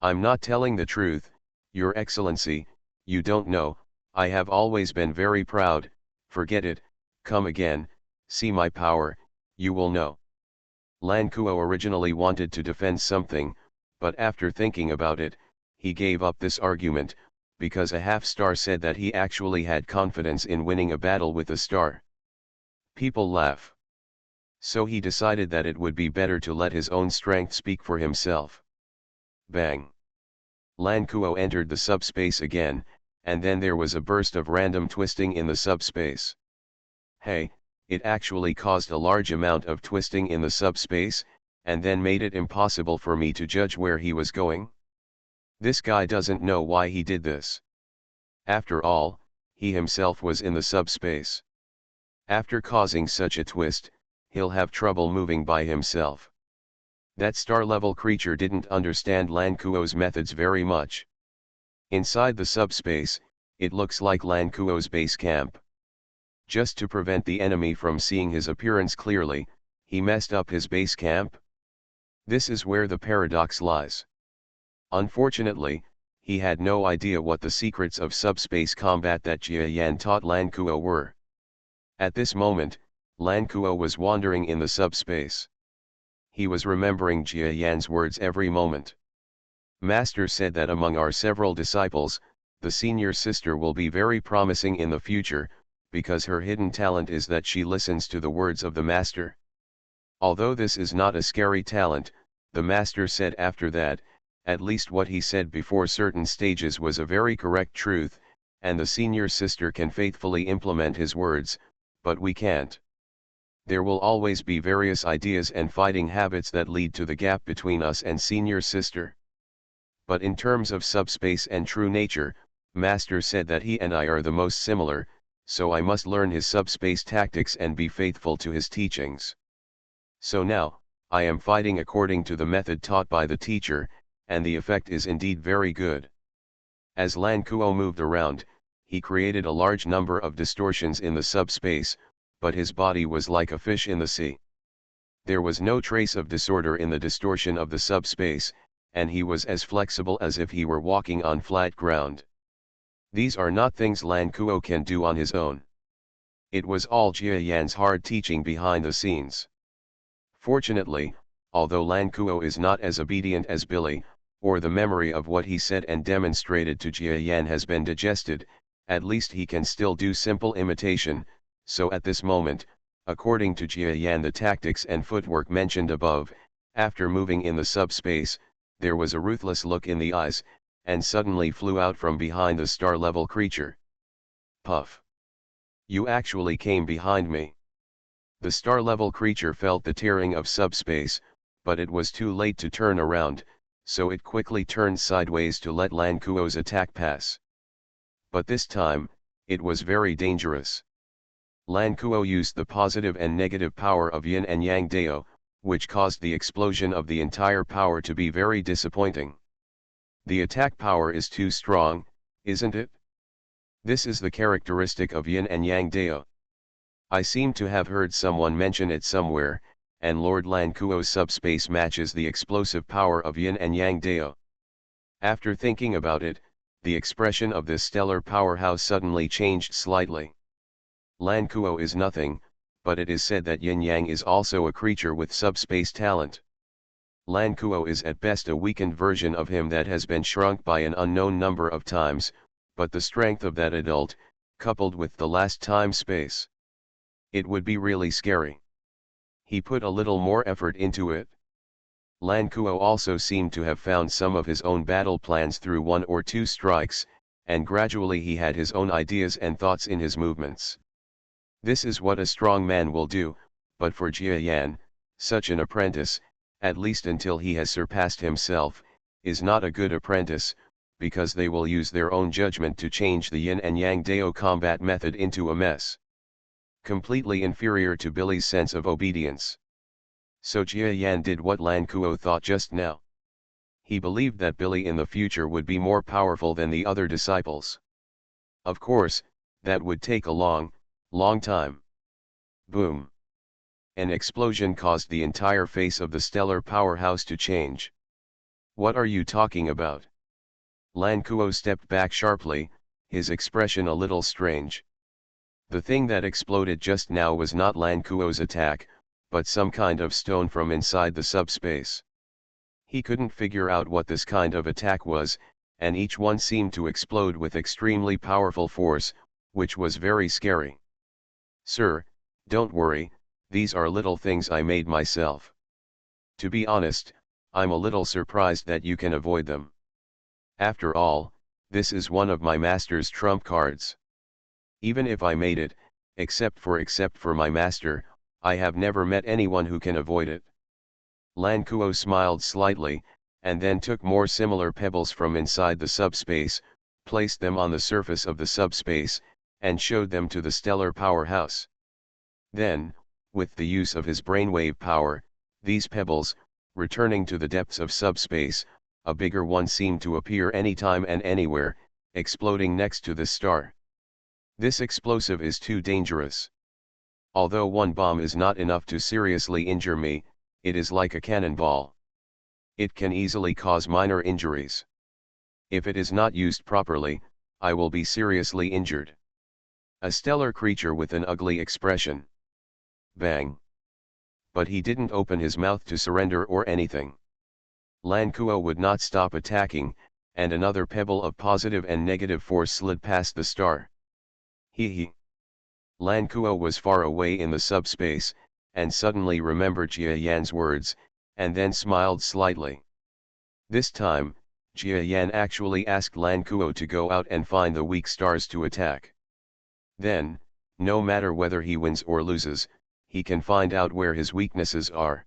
I'm not telling the truth, Your Excellency, you don't know, I have always been very proud. Forget it, come again, see my power, you will know. Lan Kuo originally wanted to defend something, but after thinking about it, he gave up this argument, because a half-star said that he actually had confidence in winning a battle with a star. People laugh. So he decided that it would be better to let his own strength speak for himself. Bang! Lan Kuo entered the subspace again, and then there was a burst of random twisting in the subspace. Hey, it actually caused a large amount of twisting in the subspace, and then made it impossible for me to judge where he was going. This guy doesn't know why he did this. After all, he himself was in the subspace. After causing such a twist, he'll have trouble moving by himself. That star-level creature didn't understand Lan Kuo's methods very much. Inside the subspace, it looks like Lan Kuo's base camp. Just to prevent the enemy from seeing his appearance clearly, he messed up his base camp. This is where the paradox lies. Unfortunately, he had no idea what the secrets of subspace combat that Jia Yan taught Lan Kuo were. At this moment, Lan Kuo was wandering in the subspace. He was remembering Jia Yan's words every moment. Master said that among our several disciples, the senior sister will be very promising in the future, because her hidden talent is that she listens to the words of the master. Although this is not a scary talent, the master said after that, at least what he said before certain stages was a very correct truth, and the senior sister can faithfully implement his words, but we can't. There will always be various ideas and fighting habits that lead to the gap between us and senior sister. But in terms of subspace and true nature, Master said that he and I are the most similar, so I must learn his subspace tactics and be faithful to his teachings. So now, I am fighting according to the method taught by the teacher, and the effect is indeed very good. As Lan Kuo moved around, he created a large number of distortions in the subspace, but his body was like a fish in the sea. There was no trace of disorder in the distortion of the subspace, and he was as flexible as if he were walking on flat ground. These are not things Lan Kuo can do on his own. It was all Jia Yan's hard teaching behind the scenes. Fortunately, although Lan Kuo is not as obedient as Billy, or the memory of what he said and demonstrated to Jia Yan has been digested, at least he can still do simple imitation, so at this moment, according to Jia Yan, the tactics and footwork mentioned above, after moving in the subspace, there was a ruthless look in the eyes, and suddenly flew out from behind the star-level creature. Puff! You actually came behind me. The star-level creature felt the tearing of subspace, but it was too late to turn around, so it quickly turned sideways to let Lan Kuo's attack pass. But this time, it was very dangerous. Lan Kuo used the positive and negative power of Yin and Yang Dao, which caused the explosion of the entire power to be very disappointing. The attack power is too strong, isn't it? This is the characteristic of Yin and Yang Dao. I seem to have heard someone mention it somewhere, and Lord Lan Kuo's subspace matches the explosive power of Yin and Yang Dao. After thinking about it, the expression of this stellar powerhouse suddenly changed slightly. Lan Kuo is nothing, but it is said that Yin Yang is also a creature with subspace talent. Lan Kuo is at best a weakened version of him that has been shrunk by an unknown number of times, but the strength of that adult, coupled with the last time-space. It would be really scary. He put a little more effort into it. Lan Kuo also seemed to have found some of his own battle plans through one or two strikes, and gradually he had his own ideas and thoughts in his movements. This is what a strong man will do, but for Jia Yan, such an apprentice, at least until he has surpassed himself, is not a good apprentice, because they will use their own judgment to change the Yin and Yang Dao combat method into a mess. Completely inferior to Billy's sense of obedience. So Jia Yan did what Lan Kuo thought just now. He believed that Billy in the future would be more powerful than the other disciples. Of course, that would take a long time. Boom! An explosion caused the entire face of the stellar powerhouse to change. What are you talking about? Lan Kuo stepped back sharply, his expression a little strange. The thing that exploded just now was not Lan Kuo's attack, but some kind of stone from inside the subspace. He couldn't figure out what this kind of attack was, and each one seemed to explode with extremely powerful force, which was very scary. Sir, don't worry, these are little things I made myself. To be honest, I'm a little surprised that you can avoid them. After all, this is one of my master's trump cards. Even if I made it, except for my master, I have never met anyone who can avoid it. Lan Kuo smiled slightly, and then took more similar pebbles from inside the subspace, placed them on the surface of the subspace, and showed them to the stellar powerhouse. Then, with the use of his brainwave power, these pebbles, returning to the depths of subspace, a bigger one seemed to appear anytime and anywhere, exploding next to the star. This explosive is too dangerous. Although one bomb is not enough to seriously injure me, it is like a cannonball. It can easily cause minor injuries. If it is not used properly, I will be seriously injured. A stellar creature with an ugly expression. Bang! But he didn't open his mouth to surrender or anything. Lan Kuo would not stop attacking, and another pebble of positive and negative force slid past the star. He. Lan Kuo was far away in the subspace, and suddenly remembered Jia Yan's words, and then smiled slightly. This time, Jia Yan actually asked Lan Kuo to go out and find the weak stars to attack. Then, no matter whether he wins or loses, he can find out where his weaknesses are.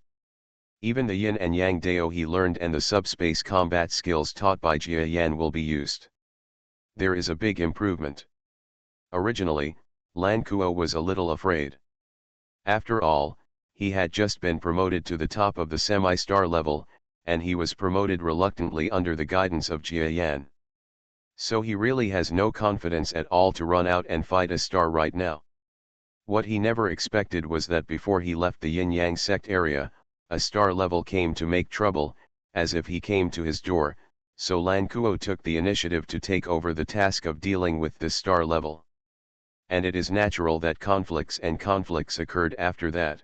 Even the yin and yang dao he learned and the subspace combat skills taught by Jia Yan will be used. There is a big improvement. Originally, Lan Kuo was a little afraid. After all, he had just been promoted to the top of the semi-star level, and he was promoted reluctantly under the guidance of Jia Yan. So he really has no confidence at all to run out and fight a star right now. What he never expected was that before he left the yin-yang sect area, a star level came to make trouble, as if he came to his door, so Lan Kuo took the initiative to take over the task of dealing with this star level. And it is natural that conflicts occurred after that.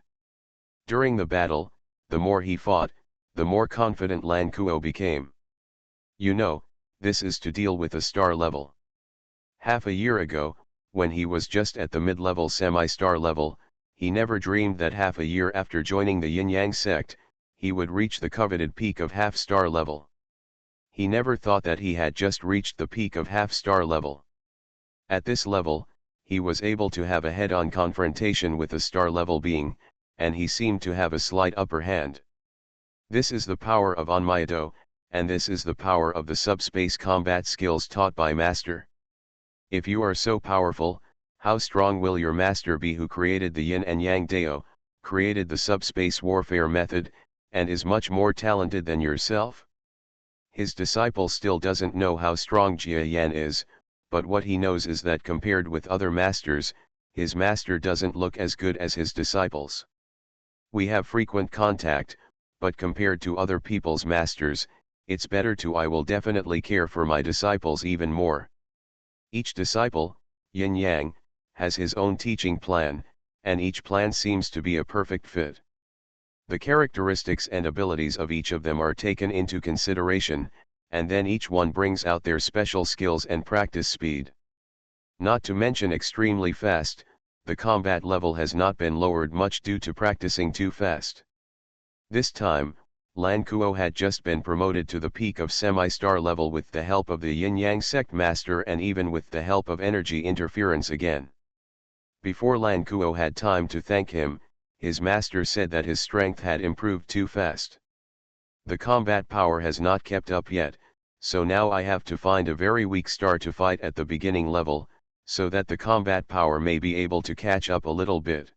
During the battle, the more he fought, the more confident Lan Kuo became. You know, this is to deal with a star level. Half a year ago, when he was just at the mid-level semi-star level, he never dreamed that half a year after joining the yin-yang sect, he would reach the coveted peak of half-star level. He never thought that he had just reached the peak of half-star level. At this level, he was able to have a head-on confrontation with a star-level being, and he seemed to have a slight upper hand. This is the power of Onmyeto, and this is the power of the subspace combat skills taught by Master. If you are so powerful, how strong will your master be who created the yin and yang dao, created the subspace warfare method, and is much more talented than yourself? His disciple still doesn't know how strong Jia Yan is, but what he knows is that compared with other masters, his master doesn't look as good as his disciples. We have frequent contact, but compared to other people's masters, it's better to I will definitely care for my disciples even more. Each disciple, yin-yang, has his own teaching plan, and each plan seems to be a perfect fit. The characteristics and abilities of each of them are taken into consideration, and then each one brings out their special skills and practice speed. Not to mention extremely fast, the combat level has not been lowered much due to practicing too fast. This time, Lan Kuo had just been promoted to the peak of semi-star level with the help of the yin-yang sect master and even with the help of energy interference again. Before Lan Kuo had time to thank him, his master said that his strength had improved too fast. The combat power has not kept up yet, so now I have to find a very weak star to fight at the beginning level, so that the combat power may be able to catch up a little bit.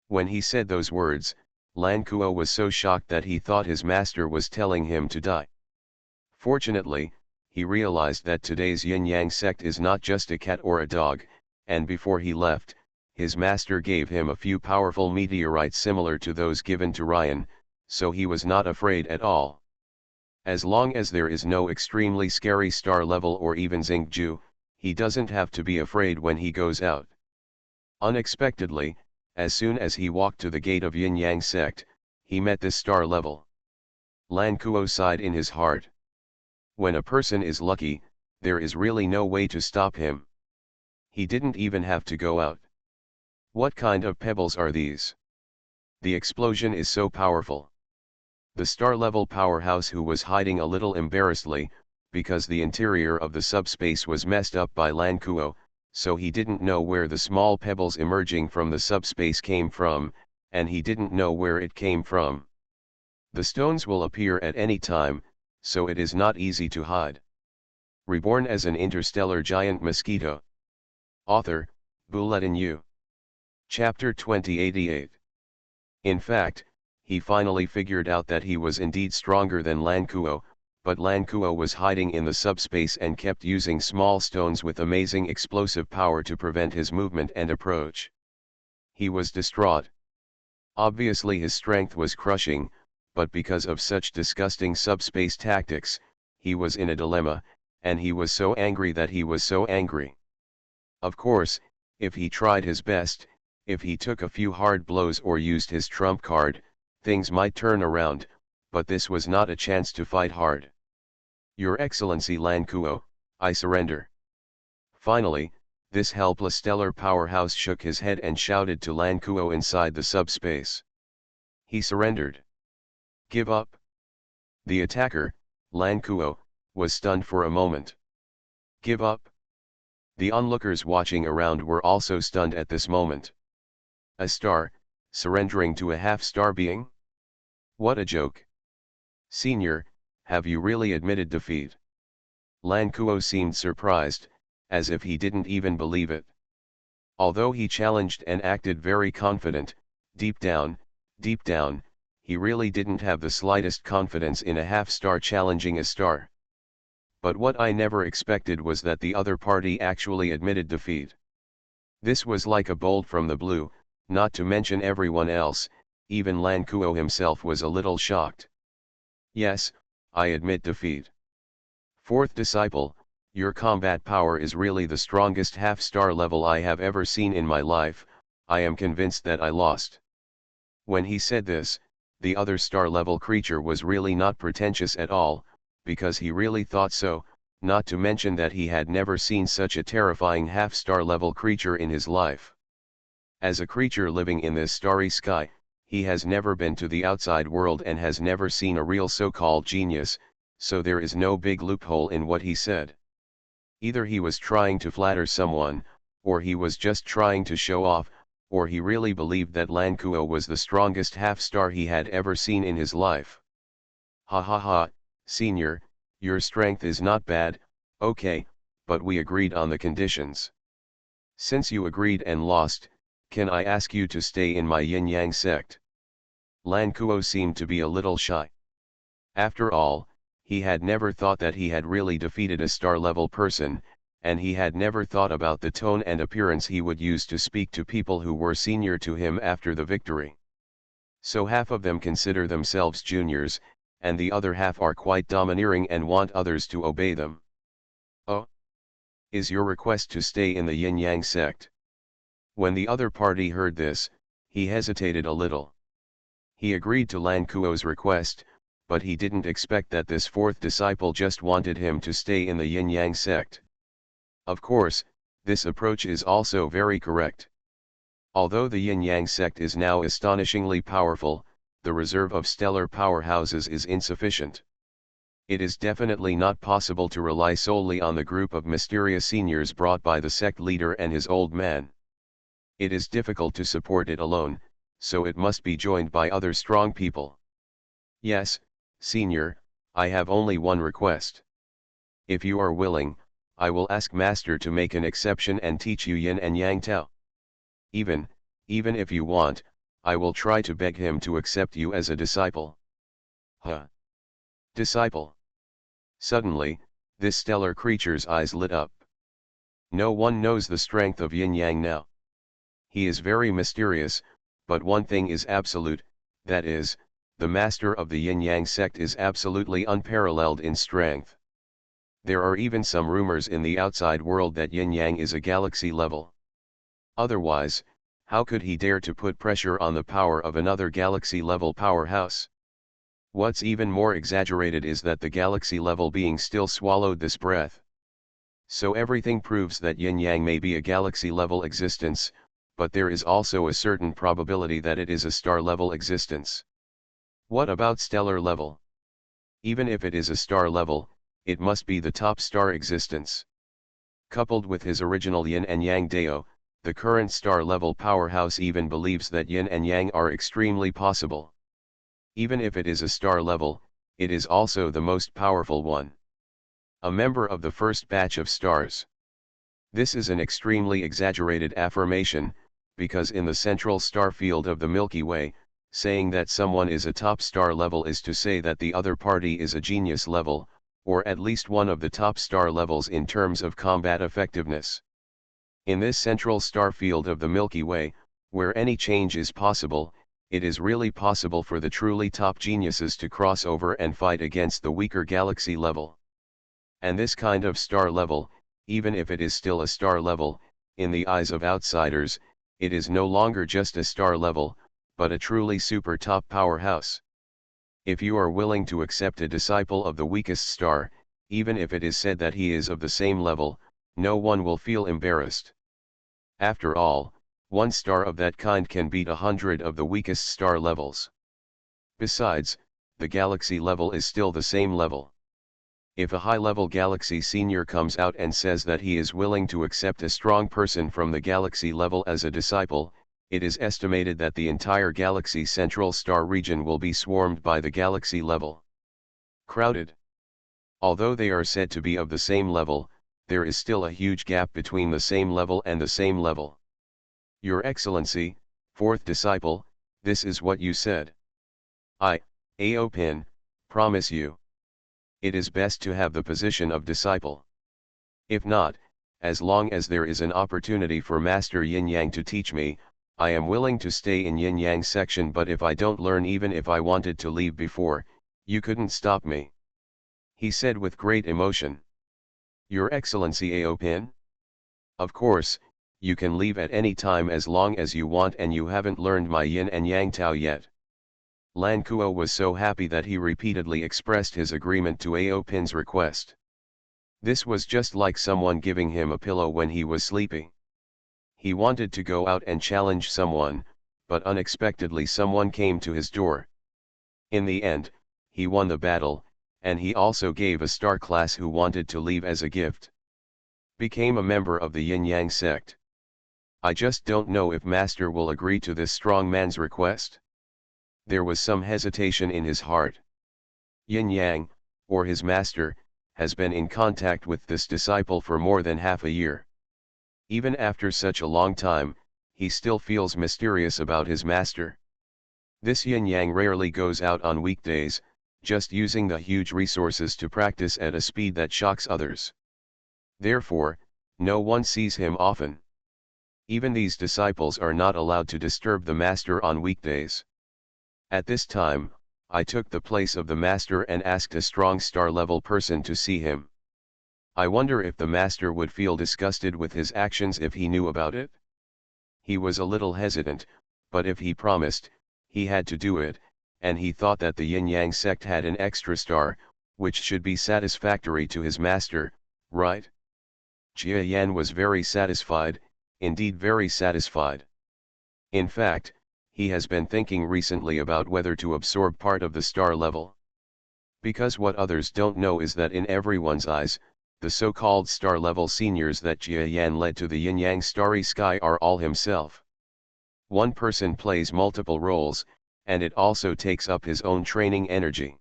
When he said those words, Lan Kuo was so shocked that he thought his master was telling him to die. Fortunately, he realized that today's yin-yang sect is not just a cat or a dog, and before he left, his master gave him a few powerful meteorites similar to those given to Ryan, so he was not afraid at all. As long as there is no extremely scary star level or even Xingju, he doesn't have to be afraid when he goes out. Unexpectedly, as soon as he walked to the gate of yin-yang sect, he met this star level. Lan Kuo sighed in his heart. When a person is lucky, there is really no way to stop him. He didn't even have to go out. What kind of pebbles are these? The explosion is so powerful. The star-level powerhouse who was hiding a little embarrassedly, because the interior of the subspace was messed up by Lan Kuo, so he didn't know where the small pebbles emerging from the subspace came from, and he didn't know where it came from. The stones will appear at any time, so it is not easy to hide. Reborn as an interstellar giant mosquito. Author, Bulletin U. Chapter 2088. In fact, he finally figured out that he was indeed stronger than Lan Kuo, but Lan Kuo was hiding in the subspace and kept using small stones with amazing explosive power to prevent his movement and approach. He was distraught. Obviously his strength was crushing, but because of such disgusting subspace tactics, he was in a dilemma, and he was so angry that he was so angry. Of course, if he tried his best, if he took a few hard blows or used his trump card, things might turn around, but this was not a chance to fight hard. Your Excellency Lan Kuo, I surrender. Finally, this helpless stellar powerhouse shook his head and shouted to Lan Kuo inside the subspace. He surrendered. Give up. The attacker, Lan Kuo, was stunned for a moment. Give up. The onlookers watching around were also stunned at this moment. A star, surrendering to a half-star being? What a joke. Senior, have you really admitted defeat? Lan Kuo seemed surprised, as if he didn't even believe it. Although he challenged and acted very confident, deep down, he really didn't have the slightest confidence in a half-star challenging a star. But what I never expected was that the other party actually admitted defeat. This was like a bolt from the blue, not to mention everyone else, even Lan Kuo himself was a little shocked. Yes, I admit defeat. Fourth disciple, your combat power is really the strongest half-star level I have ever seen in my life. I am convinced that I lost. When he said this, the other star-level creature was really not pretentious at all, because he really thought so, not to mention that he had never seen such a terrifying half-star level creature in his life. As a creature living in this starry sky, he has never been to the outside world and has never seen a real so-called genius, so there is no big loophole in what he said. Either he was trying to flatter someone, or he was just trying to show off, or he really believed that Lan Kuo was the strongest half-star he had ever seen in his life. Ha ha ha, Senior, your strength is not bad, okay, but we agreed on the conditions. Since you agreed and lost, can I ask you to stay in my yin-yang sect? Lan Kuo seemed to be a little shy. After all, he had never thought that he had really defeated a star-level person, and he had never thought about the tone and appearance he would use to speak to people who were senior to him after the victory. So half of them consider themselves juniors, and the other half are quite domineering and want others to obey them. Oh? Is your request to stay in the yin-yang sect? When the other party heard this, he hesitated a little. He agreed to Lan Kuo's request, but he didn't expect that this fourth disciple just wanted him to stay in the yin-yang sect. Of course, this approach is also very correct. Although the yin-yang sect is now astonishingly powerful, the reserve of stellar powerhouses is insufficient. It is definitely not possible to rely solely on the group of mysterious seniors brought by the sect leader and his old man. It is difficult to support it alone, so it must be joined by other strong people. Yes, Senior, I have only one request. If you are willing, I will ask Master to make an exception and teach you Yin and Yang Tao. Even if you want, I will try to beg him to accept you as a disciple. Huh? Disciple? Suddenly, this stellar creature's eyes lit up. No one knows the strength of Yin Yang now. He is very mysterious, but one thing is absolute, that is, the master of the Yin Yang sect is absolutely unparalleled in strength. There are even some rumors in the outside world that Yin Yang is a galaxy level. Otherwise, how could he dare to put pressure on the power of another galaxy level powerhouse? What's even more exaggerated is that the galaxy level being still swallowed this breath. So everything proves that Yin Yang may be a galaxy level existence, but there is also a certain probability that it is a star level existence. What about stellar level? Even if it is a star level, it must be the top star existence. Coupled with his original Yin and Yang Dao, the current star level powerhouse even believes that Yin and Yang are extremely possible. Even if it is a star level, it is also the most powerful one. A member of the first batch of stars. This is an extremely exaggerated affirmation, because in the central star field of the Milky Way, saying that someone is a top star level is to say that the other party is a genius level, or at least one of the top star levels in terms of combat effectiveness. In this central star field of the Milky Way, where any change is possible, it is really possible for the truly top geniuses to cross over and fight against the weaker galaxy level. And this kind of star level, even if it is still a star level, in the eyes of outsiders, it is no longer just a star level, but a truly super top powerhouse. If you are willing to accept a disciple of the weakest star, even if it is said that he is of the same level, no one will feel embarrassed. After all, one star of that kind can beat 100 of the weakest star levels. Besides, the galaxy level is still the same level. If a high-level galaxy senior comes out and says that he is willing to accept a strong person from the galaxy level as a disciple, it is estimated that the entire galaxy central star region will be swarmed by the galaxy level. Crowded. Although they are said to be of the same level, there is still a huge gap between the same level and the same level. Your Excellency, fourth disciple, this is what you said. I, Aopin, promise you. It is best to have the position of disciple. If not, as long as there is an opportunity for Master Yin Yang to teach me, I am willing to stay in Yin Yang section, but if I don't learn, even if I wanted to leave before, you couldn't stop me. He said with great emotion. Your Excellency Aopin? Of course, you can leave at any time as long as you want, and you haven't learned my Yin and Yang Tao yet. Lan Kuo was so happy that he repeatedly expressed his agreement to Aopin's request. This was just like someone giving him a pillow when he was sleepy. He wanted to go out and challenge someone, but unexpectedly someone came to his door. In the end, he won the battle, and he also gave a star class who wanted to leave as a gift. Became a member of the Yin-Yang sect. I just don't know if Master will agree to this strong man's request. There was some hesitation in his heart. Yin-Yang, or his master, has been in contact with this disciple for more than half a year. Even after such a long time, he still feels mysterious about his master. This Yin-Yang rarely goes out on weekdays, just using the huge resources to practice at a speed that shocks others. Therefore, no one sees him often. Even these disciples are not allowed to disturb the master on weekdays. At this time, I took the place of the master and asked a strong star-level person to see him. I wonder if the master would feel disgusted with his actions if he knew about it? He was a little hesitant, but if he promised, he had to do it, and he thought that the Yin-Yang sect had an extra star, which should be satisfactory to his master, right? Jia Yan was very satisfied, indeed very satisfied. In fact, he has been thinking recently about whether to absorb part of the star level. Because what others don't know is that in everyone's eyes, the so-called star-level seniors that Jia Yan led to the Yin-Yang starry sky are all himself. One person plays multiple roles, and it also takes up his own training energy.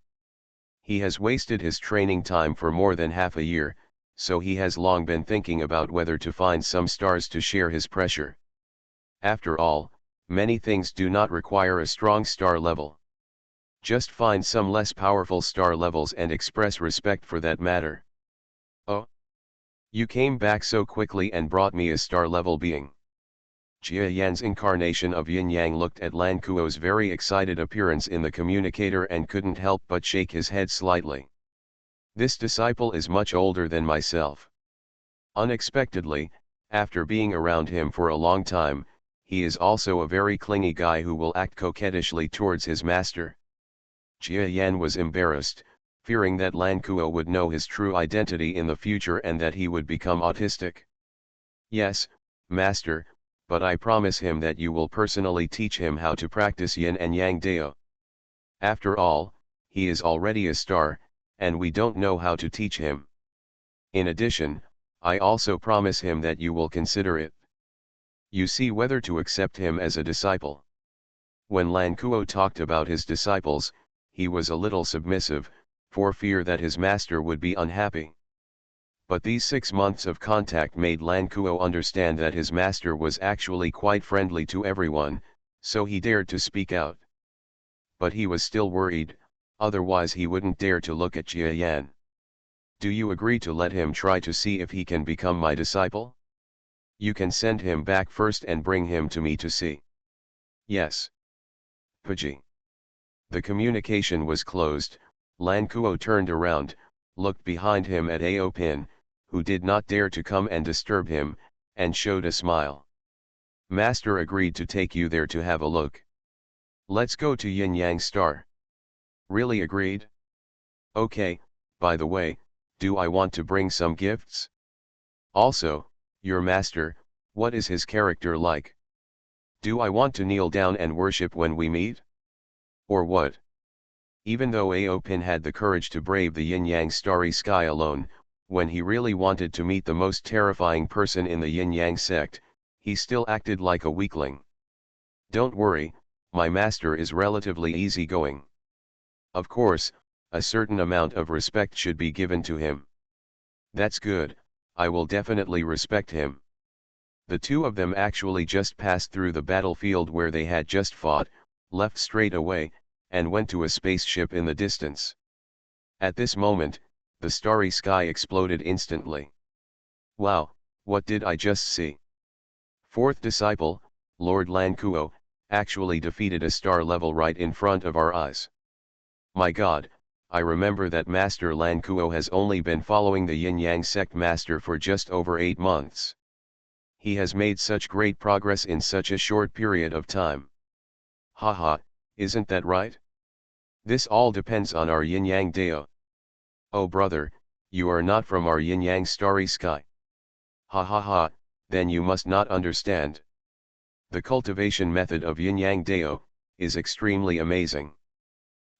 He has wasted his training time for more than half a year, so he has long been thinking about whether to find some stars to share his pressure. After all, many things do not require a strong star level. Just find some less powerful star levels and express respect for that matter. Oh! You came back so quickly and brought me a star-level being. Jia Yan's incarnation of Yin-Yang looked at Lan Kuo's very excited appearance in the communicator and couldn't help but shake his head slightly. This disciple is much older than myself. Unexpectedly, after being around him for a long time, he is also a very clingy guy who will act coquettishly towards his master. Jia Yan was embarrassed, fearing that Lan Kuo would know his true identity in the future and that he would become autistic. Yes, master, but I promise him that you will personally teach him how to practice Yin and Yang Dao. After all, he is already a star, and we don't know how to teach him. In addition, I also promise him that you will consider it. You see whether to accept him as a disciple. When Lan Kuo talked about his disciples, he was a little submissive, for fear that his master would be unhappy. But these 6 months of contact made Lan Kuo understand that his master was actually quite friendly to everyone, so he dared to speak out. But he was still worried, otherwise he wouldn't dare to look at Jia Yan. Do you agree to let him try to see if he can become my disciple? You can send him back first and bring him to me to see. Yes. Puji. The communication was closed. Lan Kuo turned around, looked behind him at Aopin, who did not dare to come and disturb him, and showed a smile. Master agreed to take you there to have a look. Let's go to Yin Yang Star. Really agreed? Okay, by the way, do I want to bring some gifts? Also, your master, what is his character like? Do I want to kneel down and worship when we meet? Or what? Even though Aopin had the courage to brave the Yin-Yang starry sky alone, when he really wanted to meet the most terrifying person in the Yin-Yang sect, he still acted like a weakling. Don't worry, my master is relatively easygoing. Of course, a certain amount of respect should be given to him. That's good, I will definitely respect him. The two of them actually just passed through the battlefield where they had just fought, left straight away, and went to a spaceship in the distance. At this moment, the starry sky exploded instantly. Wow, what did I just see? Fourth disciple, Lord Lankuo, actually defeated a star level right in front of our eyes. My God, I remember that Master Lankuo has only been following the Yin-Yang sect master for just over 8 months. He has made such great progress in such a short period of time. Haha, isn't that right? This all depends on our Yin-Yang Dao. Oh brother, you are not from our Yin-Yang starry sky. Ha ha ha, then you must not understand. The cultivation method of Yin-Yang Dao is extremely amazing.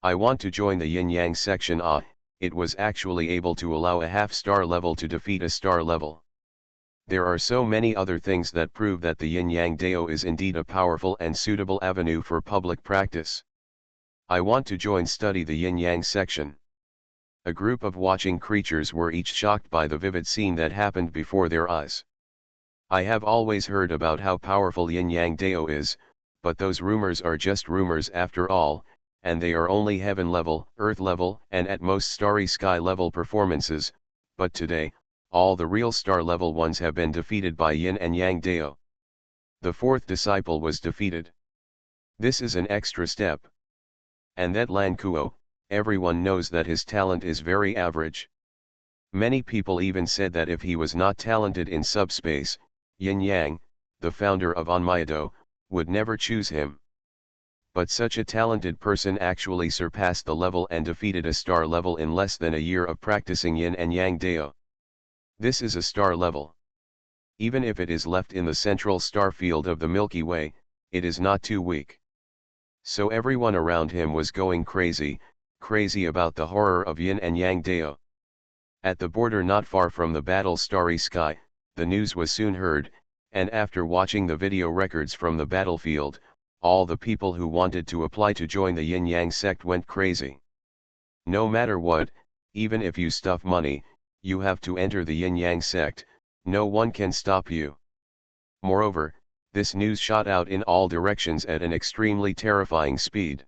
I want to join the Yin-Yang section. It was actually able to allow a half-star level to defeat a star level. There are so many other things that prove that the Yin-Yang Dao is indeed a powerful and suitable avenue for public practice. I want to study the Yin-Yang section. A group of watching creatures were each shocked by the vivid scene that happened before their eyes. I have always heard about how powerful Yin-Yang Dao is, but those rumors are just rumors after all, and they are only heaven level, earth level, and at most starry sky level performances, but today, all the real star level ones have been defeated by Yin and Yang Dao. The fourth disciple was defeated. This is an extra step. And that Lankuo, everyone knows that his talent is very average. Many people even said that if he was not talented in subspace, Yin Yang, the founder of Onmyedo, would never choose him. But such a talented person actually surpassed the level and defeated a star level in less than a year of practicing Yin and Yang Dao. This is a star level. Even if it is left in the central star field of the Milky Way, it is not too weak. So everyone around him was going crazy about the horror of Yin and Yang Dao. At the border not far from the battle starry sky, the news was soon heard, and after watching the video records from the battlefield, all the people who wanted to apply to join the Yin-Yang sect went crazy. No matter what, even if you stuff money, you have to enter the Yin-Yang sect, no one can stop you. Moreover, this news shot out in all directions at an extremely terrifying speed.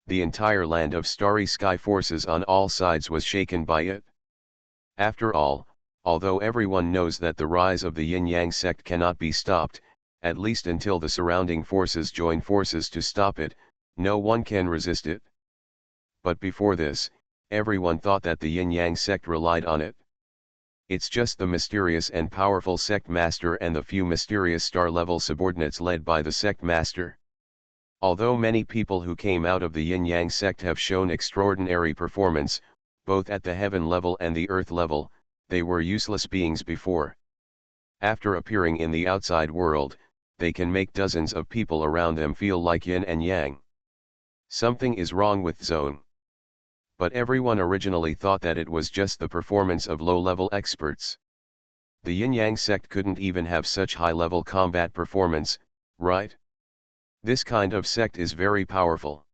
The entire land of starry sky forces on all sides was shaken by it. After all, although everyone knows that the rise of the Yin-Yang sect cannot be stopped, at least until the surrounding forces join forces to stop it, no one can resist it. But before this, everyone thought that the Yin-Yang sect relied on it. It's just the mysterious and powerful sect master and the few mysterious star-level subordinates led by the sect master. Although many people who came out of the Yin-Yang sect have shown extraordinary performance, both at the heaven level and the earth level, they were useless beings before. After appearing in the outside world, they can make dozens of people around them feel like Yin and Yang. Something is wrong with Zone. But everyone originally thought that it was just the performance of low-level experts. The Yin-Yang sect couldn't even have such high-level combat performance, right? This kind of sect is very powerful.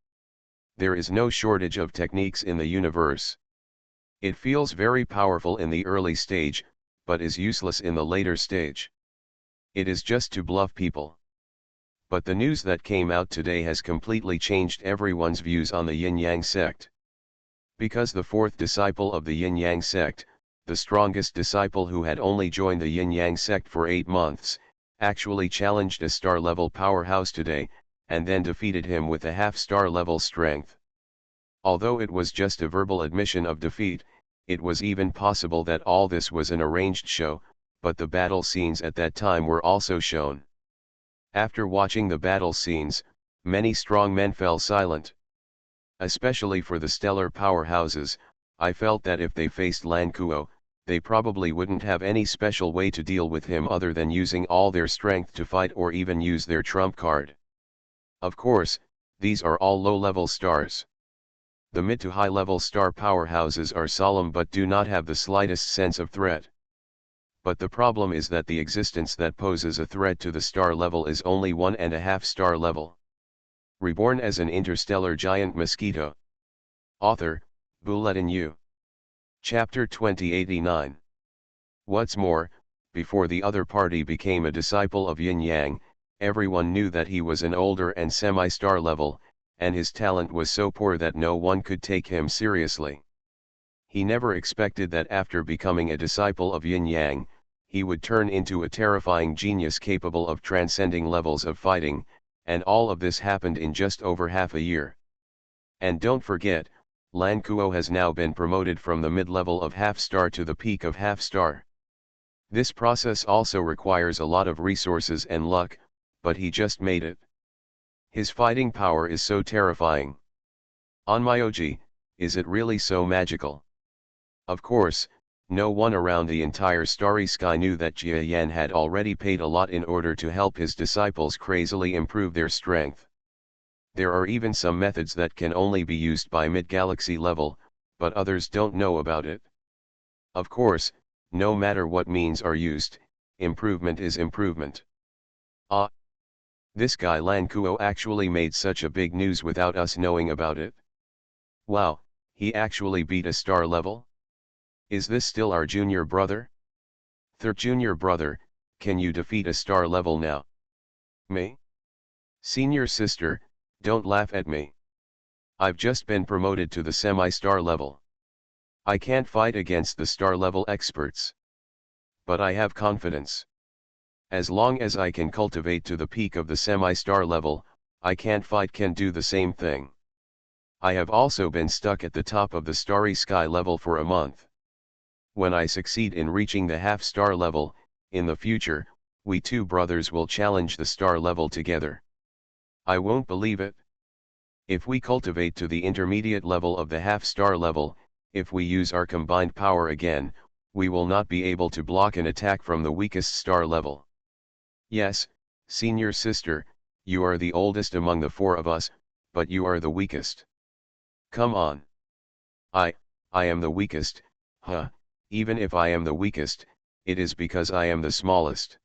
There is no shortage of techniques in the universe. It feels very powerful in the early stage, but is useless in the later stage. It is just to bluff people. But the news that came out today has completely changed everyone's views on the Yin-Yang sect. Because the fourth disciple of the Yin-Yang sect, the strongest disciple who had only joined the Yin-Yang sect for 8 months, actually challenged a star-level powerhouse today, and then defeated him with a half-star level strength. Although it was just a verbal admission of defeat, it was even possible that all this was an arranged show, but the battle scenes at that time were also shown. After watching the battle scenes, many strong men fell silent. Especially for the stellar powerhouses, I felt that if they faced Lankuo, they probably wouldn't have any special way to deal with him other than using all their strength to fight or even use their trump card. Of course, these are all low-level stars. The mid to high-level star powerhouses are solemn but do not have the slightest sense of threat. But the problem is that the existence that poses a threat to the star level is only 1.5 star level. Reborn as an interstellar giant mosquito. Author, Bulletin U. Chapter 2089. What's more, before the other party became a disciple of Yin Yang, everyone knew that he was an older and semi-star level, and his talent was so poor that no one could take him seriously. He never expected that after becoming a disciple of Yin Yang, he would turn into a terrifying genius capable of transcending levels of fighting, and all of this happened in just over half a year. And don't forget, Lan Kuo has now been promoted from the mid-level of half-star to the peak of half-star. This process also requires a lot of resources and luck, but he just made it. His fighting power is so terrifying. Onmyoji, is it really so magical? Of course, no one around the entire starry sky knew that Jia Yan had already paid a lot in order to help his disciples crazily improve their strength. There are even some methods that can only be used by mid-galaxy level, but others don't know about it. Of course, no matter what means are used, improvement is improvement. This guy Lan Kuo actually made such a big news without us knowing about it. Wow, he actually beat a star level? Is this still our junior brother? Third junior brother, can you defeat a star level now? Me? Senior sister, don't laugh at me. I've just been promoted to the semi-star level. I can't fight against the star level experts. But I have confidence. As long as I can cultivate to the peak of the semi-star level, I can't fight can do the same thing. I have also been stuck at the top of the starry sky level for a month. When I succeed in reaching the half-star level, in the future, we two brothers will challenge the star level together. I won't believe it. If we cultivate to the intermediate level of the half-star level, if we use our combined power again, we will not be able to block an attack from the weakest star level. Yes, senior sister, you are the oldest among the four of us, but you are the weakest. Come on. I am the weakest, huh? Even if I am the weakest, it is because I am the smallest.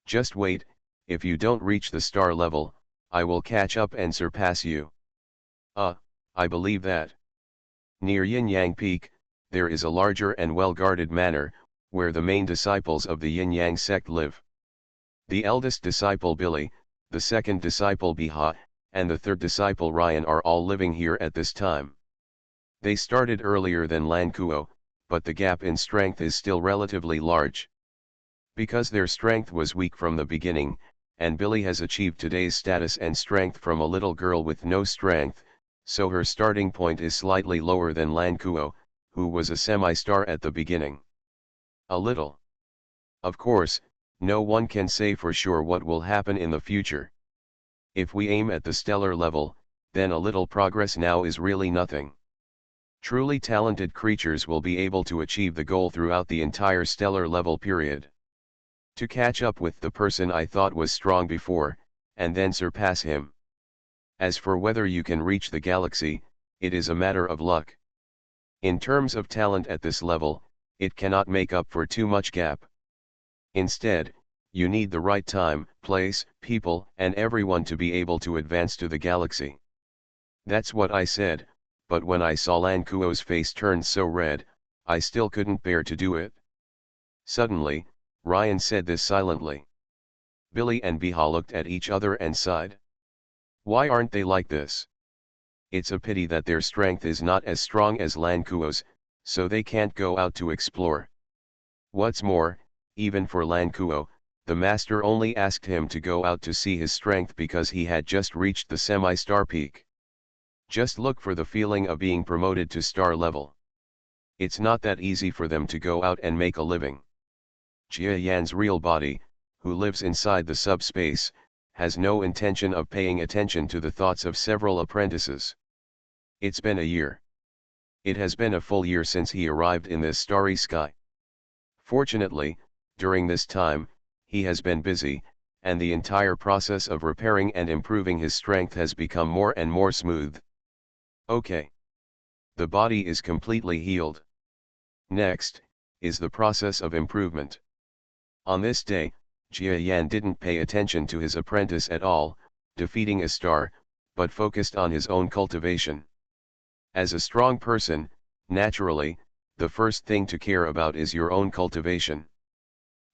Just wait, if you don't reach the star level, I will catch up and surpass you. I believe that. Near Yin Yang Peak, there is a larger and well-guarded manor, where the main disciples of the Yin Yang sect live. The eldest disciple Billy, the second disciple Biha, and the third disciple Ryan are all living here at this time. They started earlier than Lan Kuo, but the gap in strength is still relatively large. Because their strength was weak from the beginning, and Billy has achieved today's status and strength from a little girl with no strength, so her starting point is slightly lower than Lan Kuo, who was a semi-star at the beginning. A little. Of course, no one can say for sure what will happen in the future. If we aim at the stellar level, then a little progress now is really nothing. Truly talented creatures will be able to achieve the goal throughout the entire stellar level period. To catch up with the person I thought was strong before, and then surpass him. As for whether you can reach the galaxy, it is a matter of luck. In terms of talent at this level, it cannot make up for too much gap. Instead, you need the right time, place, people, and everyone to be able to advance to the galaxy. That's what I said, but when I saw Lan Kuo's face turn so red, I still couldn't bear to do it. Suddenly, Ryan said this silently. Billy and Biha looked at each other and sighed. Why aren't they like this? It's a pity that their strength is not as strong as Lan Kuo's, so they can't go out to explore. What's more, even for Lan Kuo, the master only asked him to go out to see his strength because he had just reached the semi-star peak. Just look for the feeling of being promoted to star level. It's not that easy for them to go out and make a living. Jia Yan's real body, who lives inside the subspace, has no intention of paying attention to the thoughts of several apprentices. It's been a year. It has been a full year since he arrived in this starry sky. Fortunately, during this time, he has been busy, and the entire process of repairing and improving his strength has become more and more smooth. Okay. The body is completely healed. Next, is the process of improvement. On this day, Jia Yan didn't pay attention to his apprentice at all, defeating a star, but focused on his own cultivation. As a strong person, naturally, the first thing to care about is your own cultivation.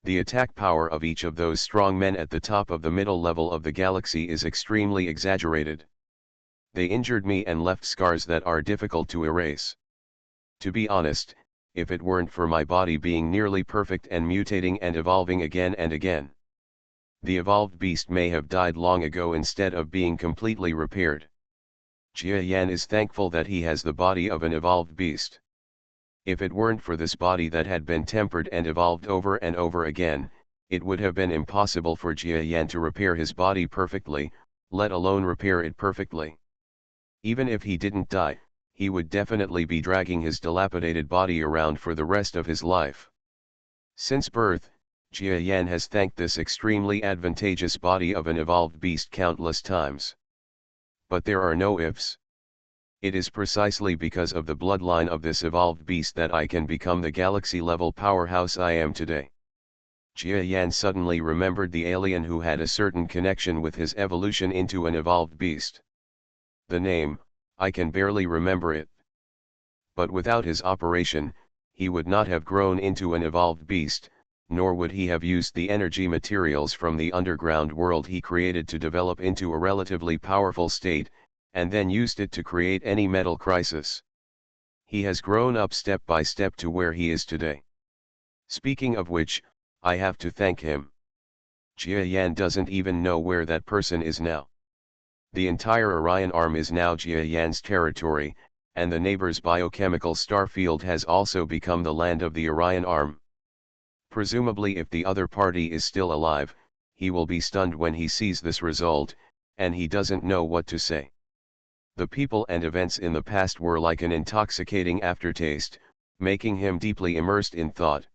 The attack power of each of those strong men at the top of the middle level of the galaxy is extremely exaggerated. They injured me and left scars that are difficult to erase. To be honest, if it weren't for my body being nearly perfect and mutating and evolving again and again, the evolved beast may have died long ago instead of being completely repaired. Jia Yan is thankful that he has the body of an evolved beast. If it weren't for this body that had been tempered and evolved over and over again, it would have been impossible for Jia Yan to repair his body perfectly, let alone repair it perfectly. Even if he didn't die, he would definitely be dragging his dilapidated body around for the rest of his life. Since birth, Jia Yan has thanked this extremely advantageous body of an evolved beast countless times. But there are no ifs. It is precisely because of the bloodline of this evolved beast that I can become the galaxy-level powerhouse I am today. Jia Yan suddenly remembered the alien who had a certain connection with his evolution into an evolved beast. The name, I can barely remember it. But without his operation, he would not have grown into an evolved beast, nor would he have used the energy materials from the underground world he created to develop into a relatively powerful state, and then used it to create any metal crisis. He has grown up step by step to where he is today. Speaking of which, I have to thank him. Jia Yan doesn't even know where that person is now. The entire Orion arm is now Jia Yan's territory, and the neighbor's biochemical star field has also become the land of the Orion arm. Presumably if the other party is still alive, he will be stunned when he sees this result, and he doesn't know what to say. The people and events in the past were like an intoxicating aftertaste, making him deeply immersed in thought.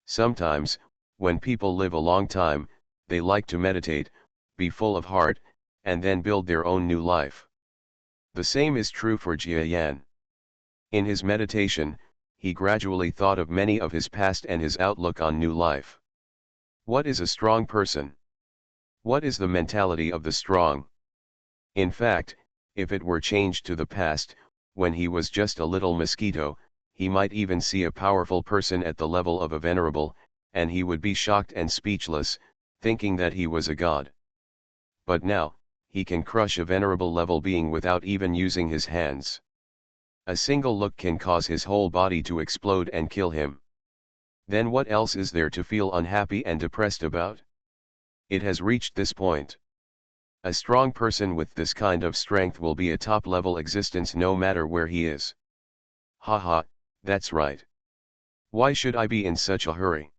Sometimes, when people live a long time, they like to meditate, be full of heart, and then build their own new life. The same is true for Jia Yan. In his meditation, he gradually thought of many of his past and his outlook on new life. What is a strong person? What is the mentality of the strong? In fact, if it were changed to the past, when he was just a little mosquito, he might even see a powerful person at the level of a venerable, and he would be shocked and speechless, thinking that he was a god. But now, he can crush a venerable level being without even using his hands. A single look can cause his whole body to explode and kill him. Then what else is there to feel unhappy and depressed about? It has reached this point. A strong person with this kind of strength will be a top-level existence no matter where he is. Haha, that's right. Why should I be in such a hurry?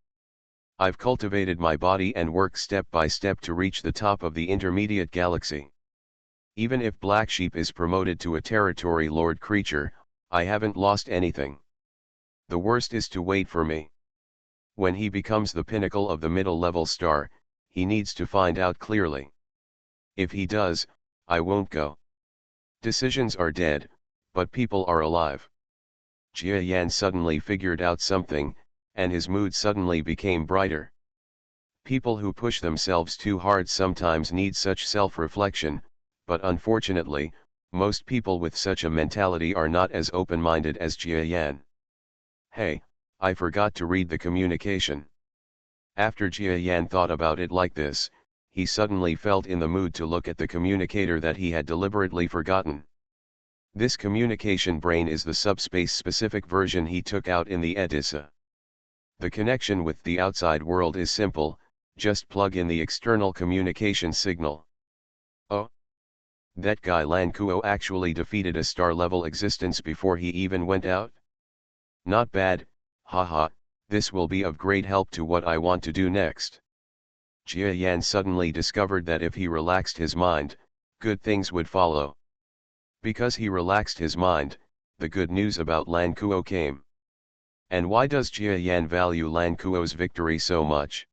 I've cultivated my body and work step by step to reach the top of the intermediate galaxy. Even if Black Sheep is promoted to a territory lord creature, I haven't lost anything. The worst is to wait for me. When he becomes the pinnacle of the middle-level star, he needs to find out clearly. If he does, I won't go. Decisions are dead, but people are alive. Jia Yan suddenly figured out something, and his mood suddenly became brighter. People who push themselves too hard sometimes need such self-reflection, but unfortunately, most people with such a mentality are not as open-minded as Jia Yan. Hey, I forgot to read the communication. After Jia Yan thought about it like this, he suddenly felt in the mood to look at the communicator that he had deliberately forgotten. This communication brain is the subspace-specific version he took out in the Edissa. The connection with the outside world is simple, just plug in the external communication signal. Oh! That guy Lan Kuo actually defeated a star-level existence before he even went out? Not bad, haha, this will be of great help to what I want to do next. Jia Yan suddenly discovered that if he relaxed his mind, good things would follow. Because he relaxed his mind, the good news about Lan Kuo came. And why does Jia Yan value Lan Kuo's victory so much?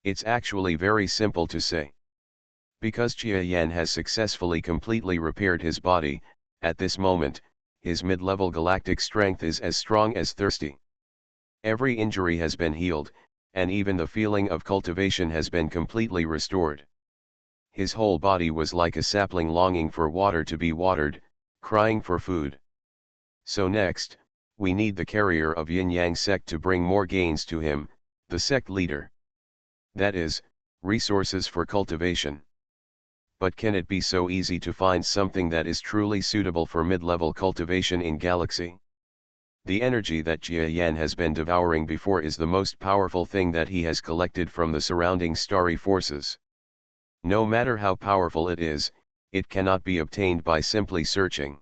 It's actually very simple to say. Because Jia Yan has successfully completely repaired his body, at this moment, his mid-level galactic strength is as strong as thirsty. Every injury has been healed, and even the feeling of cultivation has been completely restored. His whole body was like a sapling longing for water to be watered, crying for food. So next, we need the carrier of yin-yang sect to bring more gains to him, the sect leader. That is, resources for cultivation. But can it be so easy to find something that is truly suitable for mid-level cultivation in Galaxy? The energy that Jia Yan has been devouring before is the most powerful thing that he has collected from the surrounding starry forces. No matter how powerful it is, it cannot be obtained by simply searching.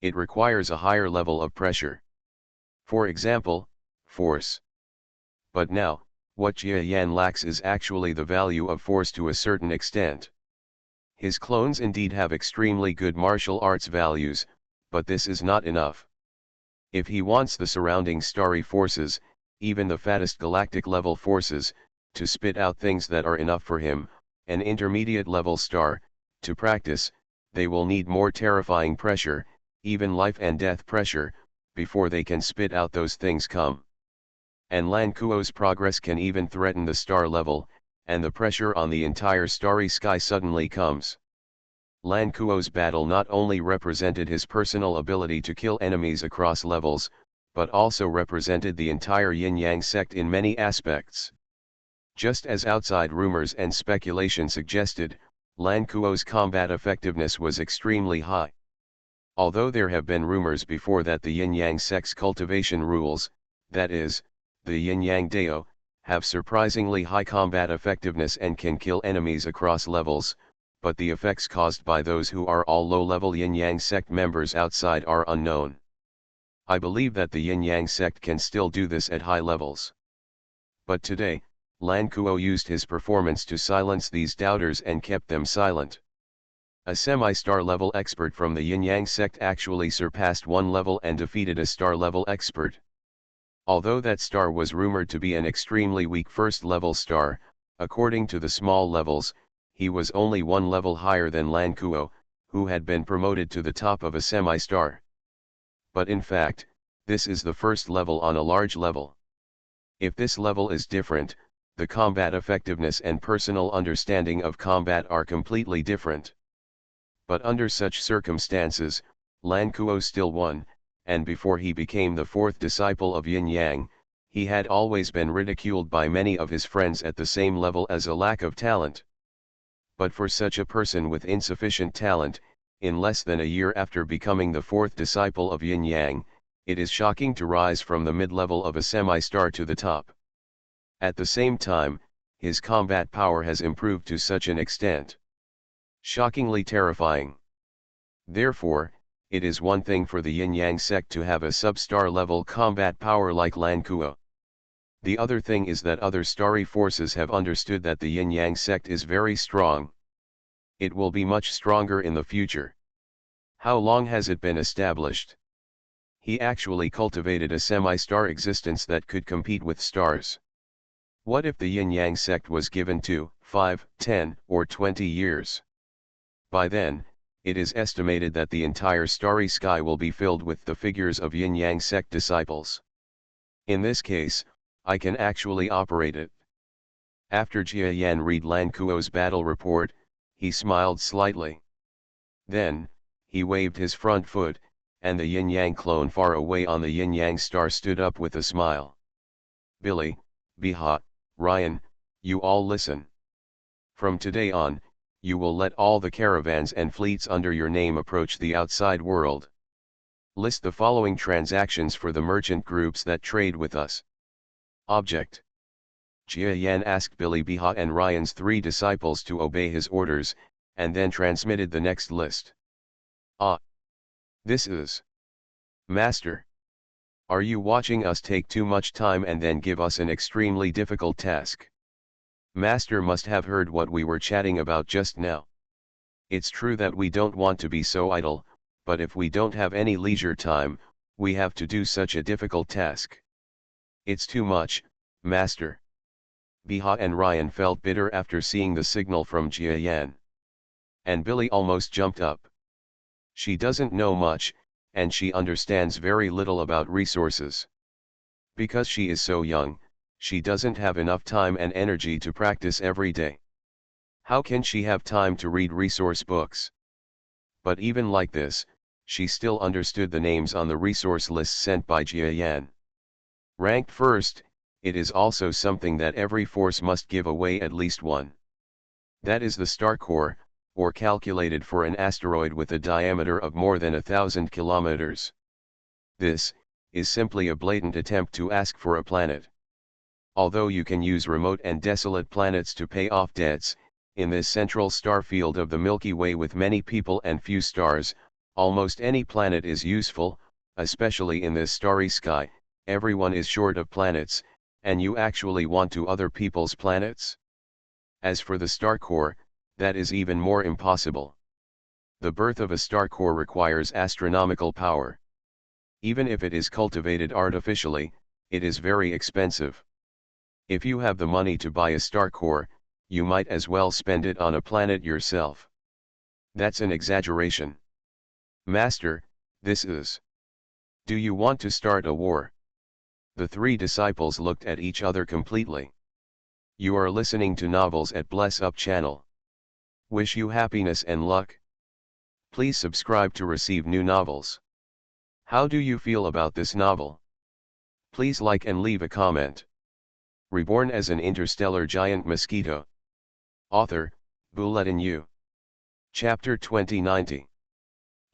It requires a higher level of pressure. For example, force. But now, what Jia Yan lacks is actually the value of force to a certain extent. His clones indeed have extremely good martial arts values, but this is not enough. If he wants the surrounding starry forces, even the fattest galactic level forces, to spit out things that are enough for him, an intermediate level star, to practice, they will need more terrifying pressure, even life and death pressure, before they can spit out those things come. And Lan Kuo's progress can even threaten the star level, and the pressure on the entire starry sky suddenly comes. Lan Kuo's battle not only represented his personal ability to kill enemies across levels, but also represented the entire yin-yang sect in many aspects. Just as outside rumors and speculation suggested, Lan Kuo's combat effectiveness was extremely high. Although there have been rumors before that the yin-yang sect's cultivation rules, that is, the yin-yang dao, have surprisingly high combat effectiveness and can kill enemies across levels, but the effects caused by those who are all low-level yin-yang sect members outside are unknown. I believe that the yin-yang sect can still do this at high levels. But today, Lan Kuo used his performance to silence these doubters and kept them silent. A semi-star level expert from the yin-yang sect actually surpassed one level and defeated a star level expert. Although that star was rumored to be an extremely weak first level star, according to the small levels, he was only one level higher than Lan Kuo, who had been promoted to the top of a semi-star. But in fact, this is the first level on a large level. If this level is different, the combat effectiveness and personal understanding of combat are completely different. But under such circumstances, Lan Kuo still won, and before he became the fourth disciple of Yin Yang, he had always been ridiculed by many of his friends at the same level as a lack of talent. But for such a person with insufficient talent, in less than a year after becoming the fourth disciple of Yin Yang, it is shocking to rise from the mid-level of a semi-star to the top. At the same time, his combat power has improved to such an extent. Shockingly terrifying. Therefore, it is one thing for the Yin-Yang sect to have a sub-star level combat power like Lan Kuo. The other thing is that other starry forces have understood that the Yin-Yang sect is very strong. It will be much stronger in the future. How long has it been established? He actually cultivated a semi-star existence that could compete with stars. What if the Yin-Yang sect was given 2, 5, 10, or 20 years? By then, it is estimated that the entire starry sky will be filled with the figures of Yin-Yang sect disciples. In this case, I can actually operate it. After Jia Yan read Lan Kuo's battle report, he smiled slightly. Then, he waved his front foot, and the Yin-Yang clone far away on the Yin-Yang star stood up with a smile. Billy, Biha, Ryan, you all listen. From today on, you will let all the caravans and fleets under your name approach the outside world. List the following transactions for the merchant groups that trade with us. Object. Jia Yan asked Billy Biha and Ryan's 3 disciples to obey his orders, and then transmitted the next list. Ah! This is... Master. Are you watching us take too much time and then give us an extremely difficult task? Master must have heard what we were chatting about just now. It's true that we don't want to be so idle, but if we don't have any leisure time, we have to do such a difficult task. It's too much, Master. Biha and Ryan felt bitter after seeing the signal from Jia Yan. And Billy almost jumped up. She doesn't know much, and she understands very little about resources. Because she is so young, she doesn't have enough time and energy to practice every day. How can she have time to read resource books? But even like this, she still understood the names on the resource lists sent by Jia Yan. Ranked first, it is also something that every force must give away at least one. That is the star core, or calculated for an asteroid with a diameter of more than 1,000 kilometers. This is simply a blatant attempt to ask for a planet. Although you can use remote and desolate planets to pay off debts, in this central star field of the Milky Way with many people and few stars, almost any planet is useful, especially in this starry sky. Everyone is short of planets, and you actually want to other people's planets? As for the star core, that is even more impossible. The birth of a star core requires astronomical power. Even if it is cultivated artificially, it is very expensive. If you have the money to buy a star core, you might as well spend it on a planet yourself. That's an exaggeration. Master, this is. Do you want to start a war? The three disciples looked at each other completely. You are listening to novels at Bless Up channel. Wish you happiness and luck. Please subscribe to receive new novels. How do you feel about this novel? Please like and leave a comment. Reborn as an interstellar giant mosquito. Author, Bulletin U. Chapter 2090.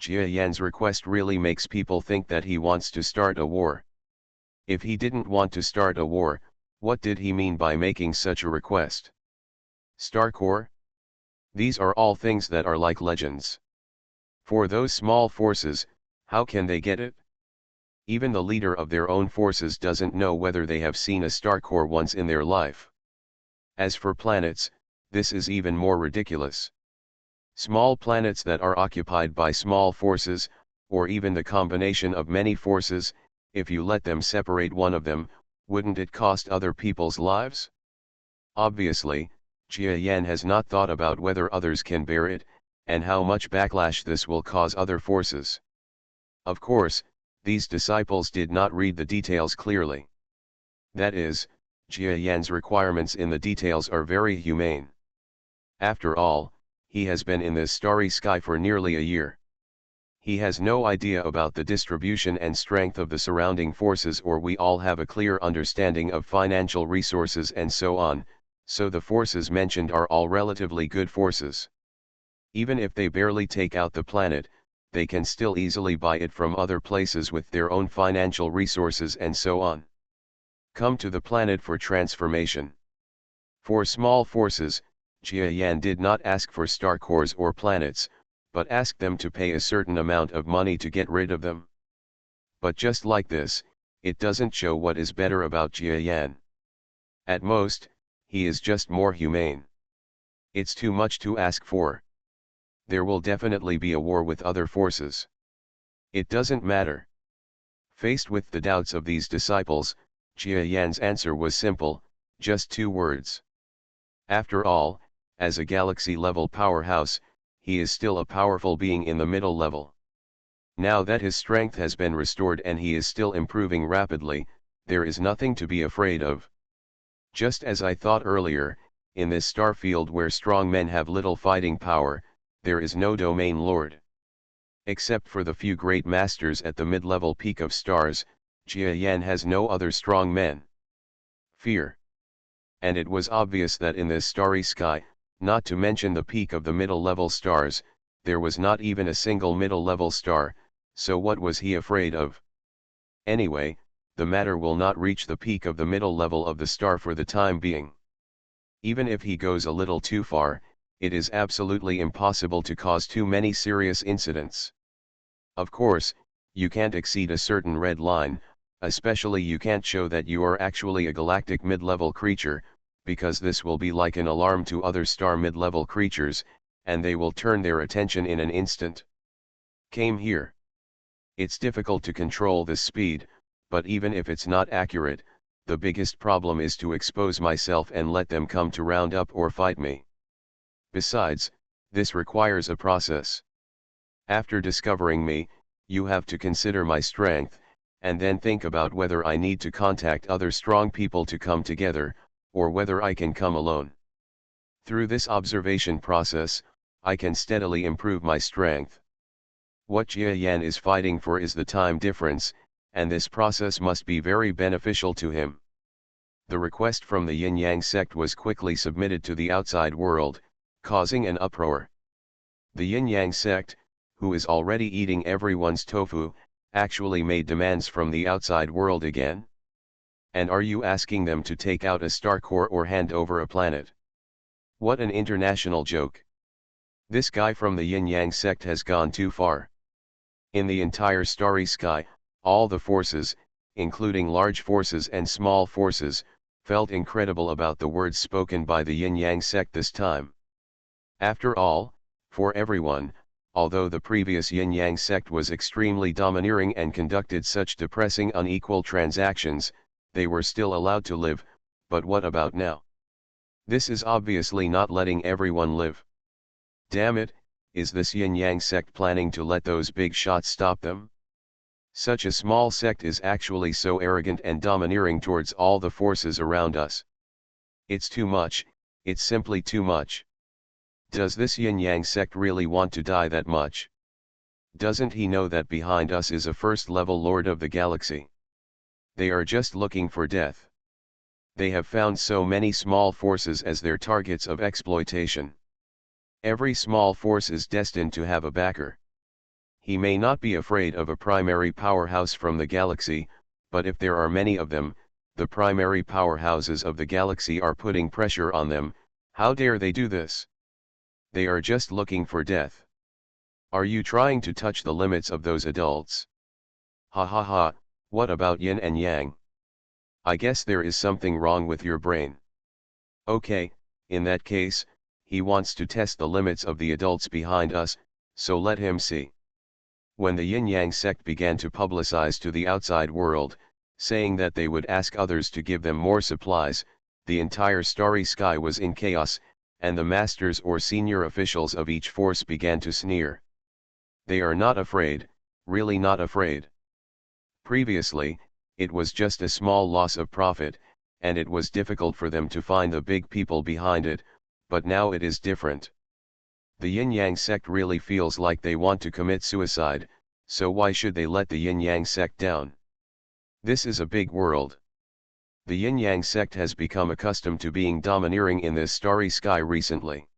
Jia Yan's request really makes people think that he wants to start a war. If he didn't want to start a war, what did he mean by making such a request? Star core? These are all things that are like legends. For those small forces, how can they get it? Even the leader of their own forces doesn't know whether they have seen a star core once in their life. As for planets, this is even more ridiculous. Small planets that are occupied by small forces, or even the combination of many forces, if you let them separate one of them, wouldn't it cost other people's lives? Obviously, Jia Yan has not thought about whether others can bear it, and how much backlash this will cause other forces. Of course, these disciples did not read the details clearly. That is, Jia Yan's requirements in the details are very humane. After all, he has been in this starry sky for nearly a year. He has no idea about the distribution and strength of the surrounding forces, or we all have a clear understanding of financial resources and so on, so the forces mentioned are all relatively good forces. Even if they barely take out the planet, they can still easily buy it from other places with their own financial resources and so on. Come to the planet for transformation. For small forces, Jia Yan did not ask for star cores or planets, but asked them to pay a certain amount of money to get rid of them. But just like this, it doesn't show what is better about Jia Yan. At most, he is just more humane. It's too much to ask for. There will definitely be a war with other forces. It doesn't matter. Faced with the doubts of these disciples, Jia Yan's answer was simple, just 2 words. After all, as a galaxy-level powerhouse, he is still a powerful being in the middle level. Now that his strength has been restored and he is still improving rapidly, there is nothing to be afraid of. Just as I thought earlier, in this star field where strong men have little fighting power, there is no domain lord. Except for the few great masters at the mid-level peak of stars, Jia Yan has no other strong men. Fear. And it was obvious that in this starry sky, not to mention the peak of the middle-level stars, there was not even a single middle-level star, so what was he afraid of? Anyway, the matter will not reach the peak of the middle level of the star for the time being. Even if he goes a little too far, it is absolutely impossible to cause too many serious incidents. Of course, you can't exceed a certain red line, especially you can't show that you are actually a galactic mid-level creature, because this will be like an alarm to other star mid-level creatures, and they will turn their attention in an instant. Came here. It's difficult to control this speed, but even if it's not accurate, the biggest problem is to expose myself and let them come to round up or fight me. Besides, this requires a process. After discovering me, you have to consider my strength, and then think about whether I need to contact other strong people to come together, or whether I can come alone. Through this observation process, I can steadily improve my strength. What Jia Yan is fighting for is the time difference, and this process must be very beneficial to him. The request from the Yin-Yang sect was quickly submitted to the outside world, causing an uproar. The Yin-Yang sect, who is already eating everyone's tofu, actually made demands from the outside world again. And are you asking them to take out a star core or hand over a planet? What an international joke. This guy from the Yin-Yang sect has gone too far. In the entire starry sky, all the forces, including large forces and small forces, felt incredible about the words spoken by the Yin-Yang sect this time. After all, for everyone, although the previous Yin-Yang sect was extremely domineering and conducted such depressing unequal transactions, they were still allowed to live, but what about now? This is obviously not letting everyone live. Damn it, is this Yin-Yang sect planning to let those big shots stop them? Such a small sect is actually so arrogant and domineering towards all the forces around us. It's too much, it's simply too much. Does this Yin-Yang sect really want to die that much? Doesn't he know that behind us is a first-level Lord of the Galaxy? They are just looking for death. They have found so many small forces as their targets of exploitation. Every small force is destined to have a backer. He may not be afraid of a primary powerhouse from the galaxy, but if there are many of them, the primary powerhouses of the galaxy are putting pressure on them. How dare they do this? They are just looking for death. Are you trying to touch the limits of those adults? Ha ha ha, what about yin and yang? I guess there is something wrong with your brain. Okay, in that case, he wants to test the limits of the adults behind us, so let him see. When the Yin-Yang sect began to publicize to the outside world, saying that they would ask others to give them more supplies, the entire starry sky was in chaos, and the masters or senior officials of each force began to sneer. They are not afraid, really not afraid. Previously, it was just a small loss of profit, and it was difficult for them to find the big people behind it, but now it is different. The Yin-Yang sect really feels like they want to commit suicide, so why should they let the Yin-Yang sect down? This is a big world. The Yin-Yang sect has become accustomed to being domineering in this starry sky recently.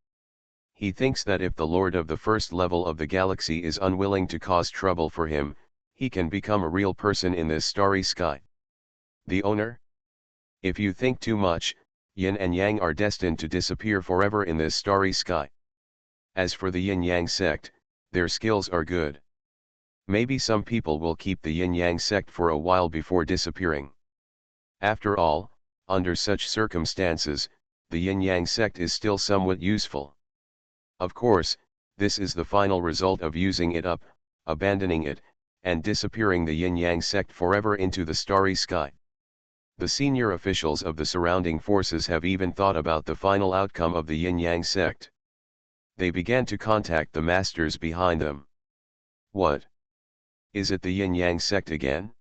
He thinks that if the Lord of the first level of the galaxy is unwilling to cause trouble for him, he can become a real person in this starry sky. The owner? If you think too much, Yin and Yang are destined to disappear forever in this starry sky. As for the Yin-Yang sect, their skills are good. Maybe some people will keep the Yin-Yang sect for a while before disappearing. After all, under such circumstances, the Yin-Yang sect is still somewhat useful. Of course, this is the final result of using it up, abandoning it, and disappearing the Yin-Yang sect forever into the starry sky. The senior officials of the surrounding forces have even thought about the final outcome of the Yin-Yang sect. They began to contact the masters behind them. What? Is it the Yin-Yang sect again?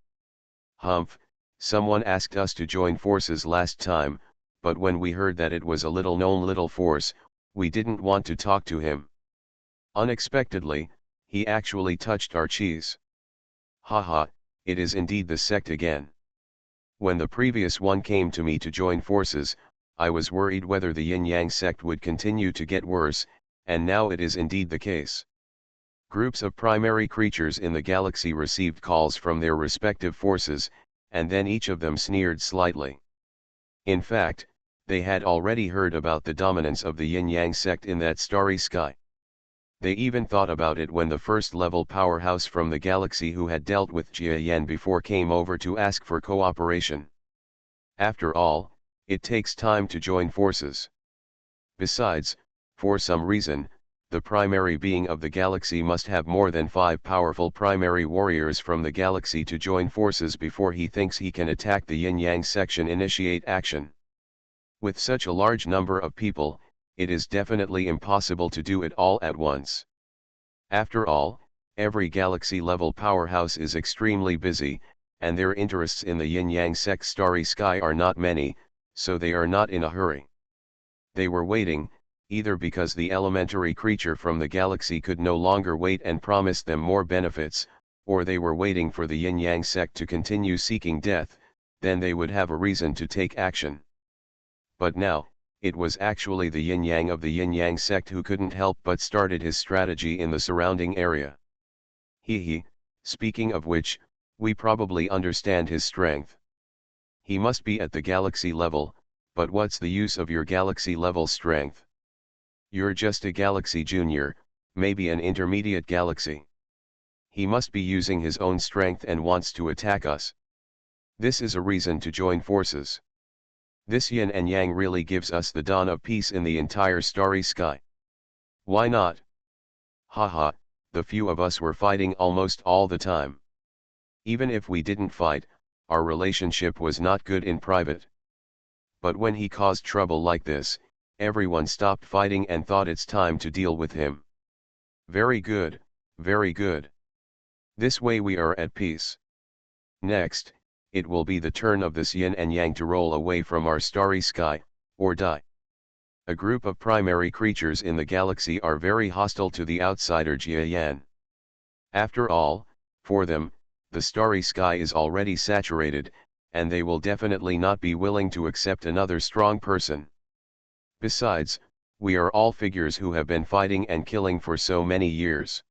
Humph, someone asked us to join forces last time, but when we heard that it was a little-known little force, we didn't want to talk to him. Unexpectedly, he actually touched our cheese. Haha, it is indeed the sect again. When the previous one came to me to join forces, I was worried whether the Yin-Yang sect would continue to get worse, and now it is indeed the case. Groups of primary creatures in the galaxy received calls from their respective forces, and then each of them sneered slightly. In fact, they had already heard about the dominance of the Yin-Yang sect in that starry sky. They even thought about it when the first-level powerhouse from the galaxy who had dealt with Jia Yan before came over to ask for cooperation. After all, it takes time to join forces. Besides, for some reason, the primary being of the galaxy must have more than 5 powerful primary warriors from the galaxy to join forces before he thinks he can attack the Yin-Yang section initiate action. With such a large number of people, it is definitely impossible to do it all at once. After all, every galaxy-level powerhouse is extremely busy, and their interests in the yin-yang sect starry sky are not many, so they are not in a hurry. They were waiting, either because the elementary creature from the galaxy could no longer wait and promised them more benefits, or they were waiting for the yin-yang sect to continue seeking death, then they would have a reason to take action. But now, it was actually the yin-yang of the yin-yang sect who couldn't help but started his strategy in the surrounding area. Speaking of which, we probably understand his strength. He must be at the galaxy level, but what's the use of your galaxy level strength? You're just a galaxy junior, maybe an intermediate galaxy. He must be using his own strength and wants to attack us. This is a reason to join forces. This yin and yang really gives us the dawn of peace in the entire starry sky. Why not? Haha, the few of us were fighting almost all the time. Even if we didn't fight, our relationship was not good in private. But when he caused trouble like this, everyone stopped fighting and thought it's time to deal with him. Very good, very good. This way we are at peace. Next, it will be the turn of this yin and yang to roll away from our starry sky, or die. A group of primary creatures in the galaxy are very hostile to the outsider Jia-yan. After all, for them, the starry sky is already saturated, and they will definitely not be willing to accept another strong person. Besides, we are all figures who have been fighting and killing for so many years.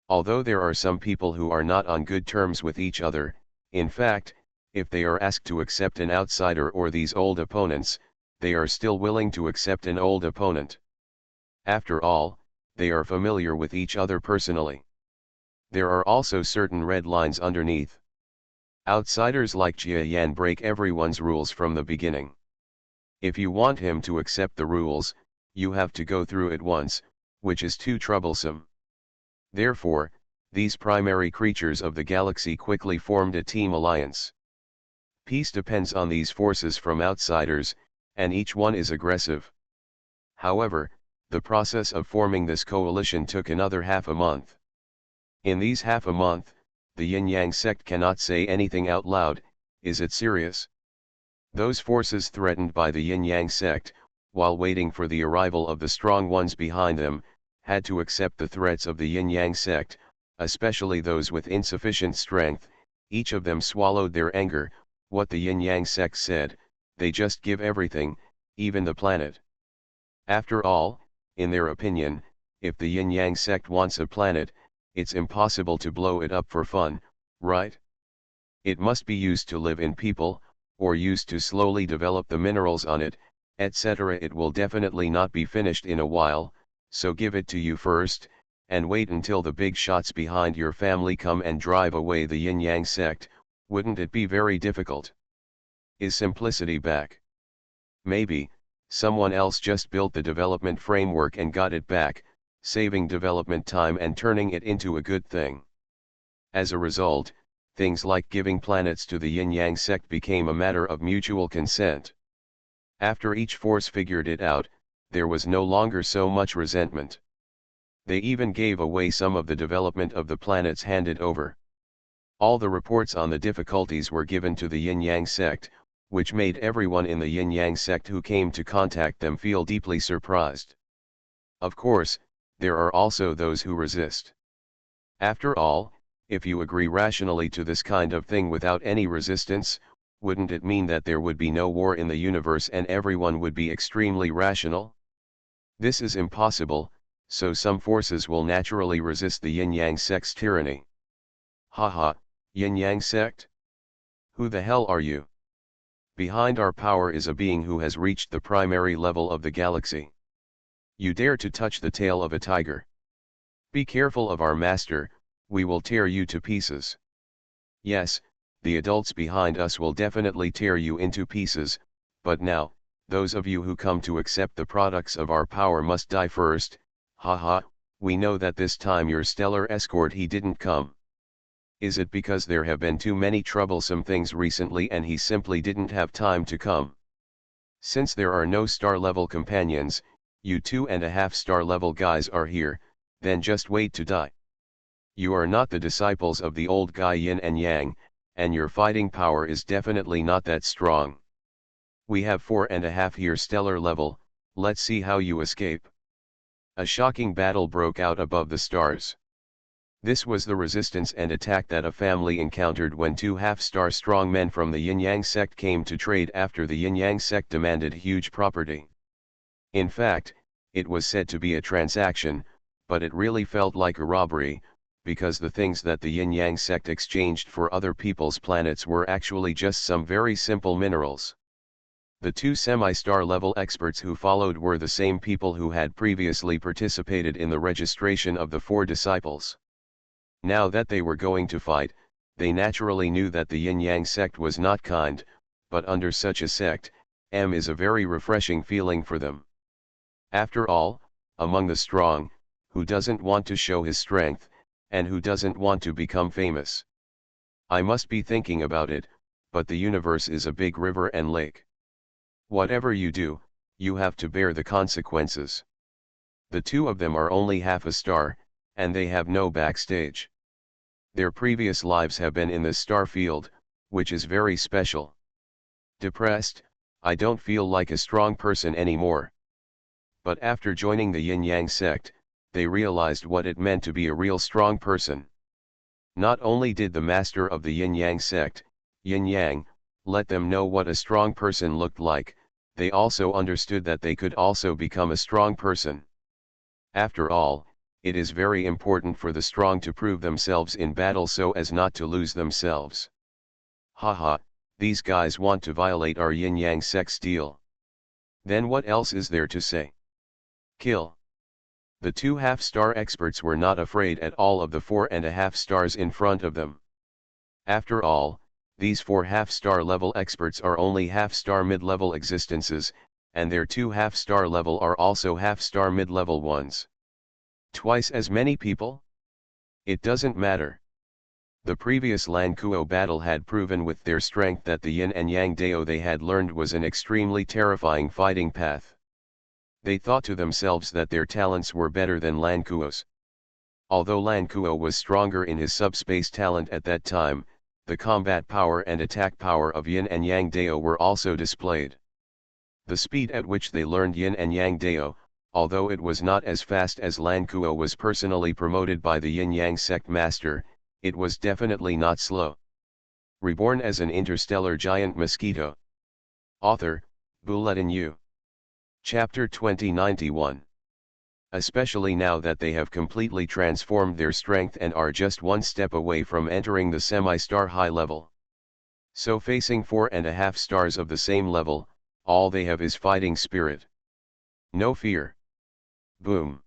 Although there are some people who are not on good terms with each other, in fact, if they are asked to accept an outsider or these old opponents, they are still willing to accept an old opponent. After all, they are familiar with each other personally. There are also certain red lines underneath. Outsiders like Jia-yan break everyone's rules from the beginning. If you want him to accept the rules, you have to go through it once, which is too troublesome. Therefore, these primary creatures of the galaxy quickly formed a team alliance. Peace depends on these forces from outsiders, and each one is aggressive. However, the process of forming this coalition took another half a month. In these half a month, the yin-yang sect cannot say anything out loud. Is it serious? Those forces threatened by the yin-yang sect, while waiting for the arrival of the strong ones behind them, had to accept the threats of the yin-yang sect, especially those with insufficient strength. Each of them swallowed their anger. What the yin-yang sect said, they just give everything, even the planet. After all, in their opinion, if the yin-yang sect wants a planet, it's impossible to blow it up for fun, right? It must be used to live in people, or used to slowly develop the minerals on it, etc. It will definitely not be finished in a while, so give it to you first, and wait until the big shots behind your family come and drive away the yin-yang sect. Wouldn't it be very difficult? Is simplicity back? Maybe, someone else just built the development framework and got it back, saving development time and turning it into a good thing. As a result, things like giving planets to the yin-yang sect became a matter of mutual consent. After each force figured it out, there was no longer so much resentment. They even gave away some of the development of the planets handed over. All the reports on the difficulties were given to the yin-yang sect, which made everyone in the yin-yang sect who came to contact them feel deeply surprised. Of course, there are also those who resist. After all, if you agree rationally to this kind of thing without any resistance, wouldn't it mean that there would be no war in the universe and everyone would be extremely rational? This is impossible, so some forces will naturally resist the yin-yang sect's tyranny. Haha, yin-yang sect? Who the hell are you? Behind our power is a being who has reached the primary level of the galaxy. You dare to touch the tail of a tiger? Be careful of our master, we will tear you to pieces. Yes, the adults behind us will definitely tear you into pieces, but now, those of you who come to accept the products of our power must die first. Haha, we know that this time your stellar escort he didn't come. Is it because there have been too many troublesome things recently and he simply didn't have time to come? Since there are no star-level companions, you 2.5 star-level guys are here, then just wait to die. You are not the disciples of the old guy yin and yang, and your fighting power is definitely not that strong. We have 4.5 year stellar level, let's see how you escape. A shocking battle broke out above the stars. This was the resistance and attack that a family encountered when two half-star strong men from the Yin-Yang sect came to trade after the Yin-Yang sect demanded huge property. In fact, it was said to be a transaction, but it really felt like a robbery, because the things that the Yin-Yang sect exchanged for other people's planets were actually just some very simple minerals. The two semi-star level experts who followed were the same people who had previously participated in the registration of the four disciples. Now that they were going to fight, they naturally knew that the Yin-Yang sect was not kind, but under such a sect, is a very refreshing feeling for them. After all, among the strong, who doesn't want to show his strength, and who doesn't want to become famous? I must be thinking about it, but the universe is a big river and lake. Whatever you do, you have to bear the consequences. The two of them are only half a star, and they have no backstage. Their previous lives have been in the star field, which is very special. Depressed, I don't feel like a strong person anymore. But after joining the Yin-Yang sect, they realized what it meant to be a real strong person. Not only did the master of the Yin-Yang sect, Yin-Yang, let them know what a strong person looked like, they also understood that they could also become a strong person. After all, it is very important for the strong to prove themselves in battle so as not to lose themselves. Haha, these guys want to violate our Yin-Yang sect's deal. Then what else is there to say? Kill. The two half-star experts were not afraid at all of the 4.5 stars in front of them. After all, these four half-star level experts are only half-star mid-level existences, and their two half-star level are also half-star mid-level ones. Twice as many people? It doesn't matter. The previous Lankuo battle had proven with their strength that the Yin and Yang Dao they had learned was an extremely terrifying fighting path. They thought to themselves that their talents were better than Lankuo's. Although Lankuo was stronger in his subspace talent at that time, the combat power and attack power of Yin and Yang Dao were also displayed. The speed at which they learned Yin and Yang Dao, although it was not as fast as Lankuo was personally promoted by the Yin-Yang sect master, it was definitely not slow. Reborn as an interstellar giant mosquito. Author, Bulletin U. Chapter 2091. Especially now that they have completely transformed their strength and are just one step away from entering the semi-star high level. So facing 4.5 stars of the same level, all they have is fighting spirit. No fear. Boom.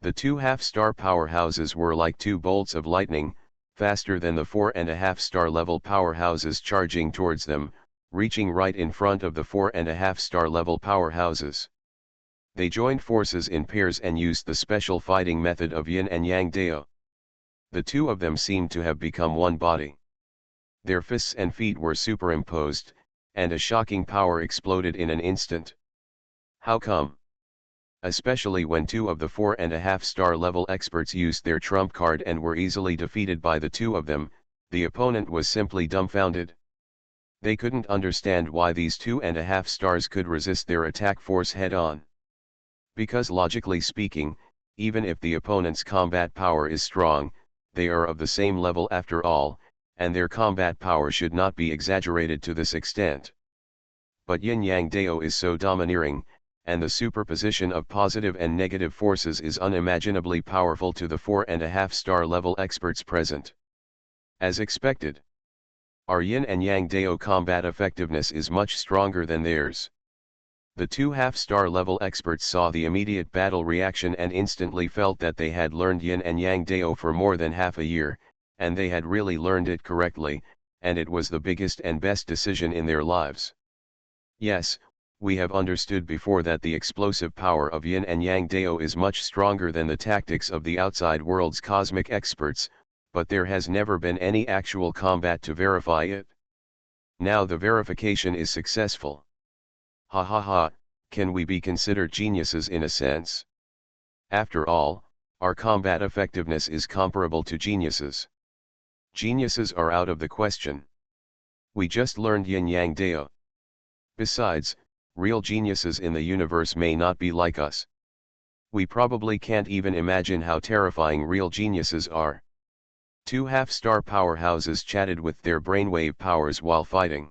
The two half-star powerhouses were like two bolts of lightning, faster than the 4.5 star level powerhouses charging towards them, reaching right in front of the 4.5 star level powerhouses. They joined forces in pairs and used the special fighting method of Yin and Yang Dao. The two of them seemed to have become one body. Their fists and feet were superimposed, and a shocking power exploded in an instant. How come? Especially when two of the 4.5 star level experts used their trump card and were easily defeated by the two of them, the opponent was simply dumbfounded. They couldn't understand why these 2.5 stars could resist their attack force head-on. Because logically speaking, even if the opponent's combat power is strong, they are of the same level after all, and their combat power should not be exaggerated to this extent. But Yin-Yang Dao is so domineering, and the superposition of positive and negative forces is unimaginably powerful to the 4.5 star level experts present. As expected, our Yin and Yang Dao combat effectiveness is much stronger than theirs. The two half-star level experts saw the immediate battle reaction and instantly felt that they had learned Yin and Yang Dao for more than half a year, and they had really learned it correctly, and it was the biggest and best decision in their lives. Yes, we have understood before that the explosive power of Yin and Yang Dao is much stronger than the tactics of the outside world's cosmic experts, but there has never been any actual combat to verify it. Now the verification is successful. Ha ha ha, can we be considered geniuses in a sense? After all, our combat effectiveness is comparable to geniuses. Geniuses are out of the question. We just learned yin yang dao. Besides, real geniuses in the universe may not be like us. We probably can't even imagine how terrifying real geniuses are. Two half-star powerhouses chatted with their brainwave powers while fighting.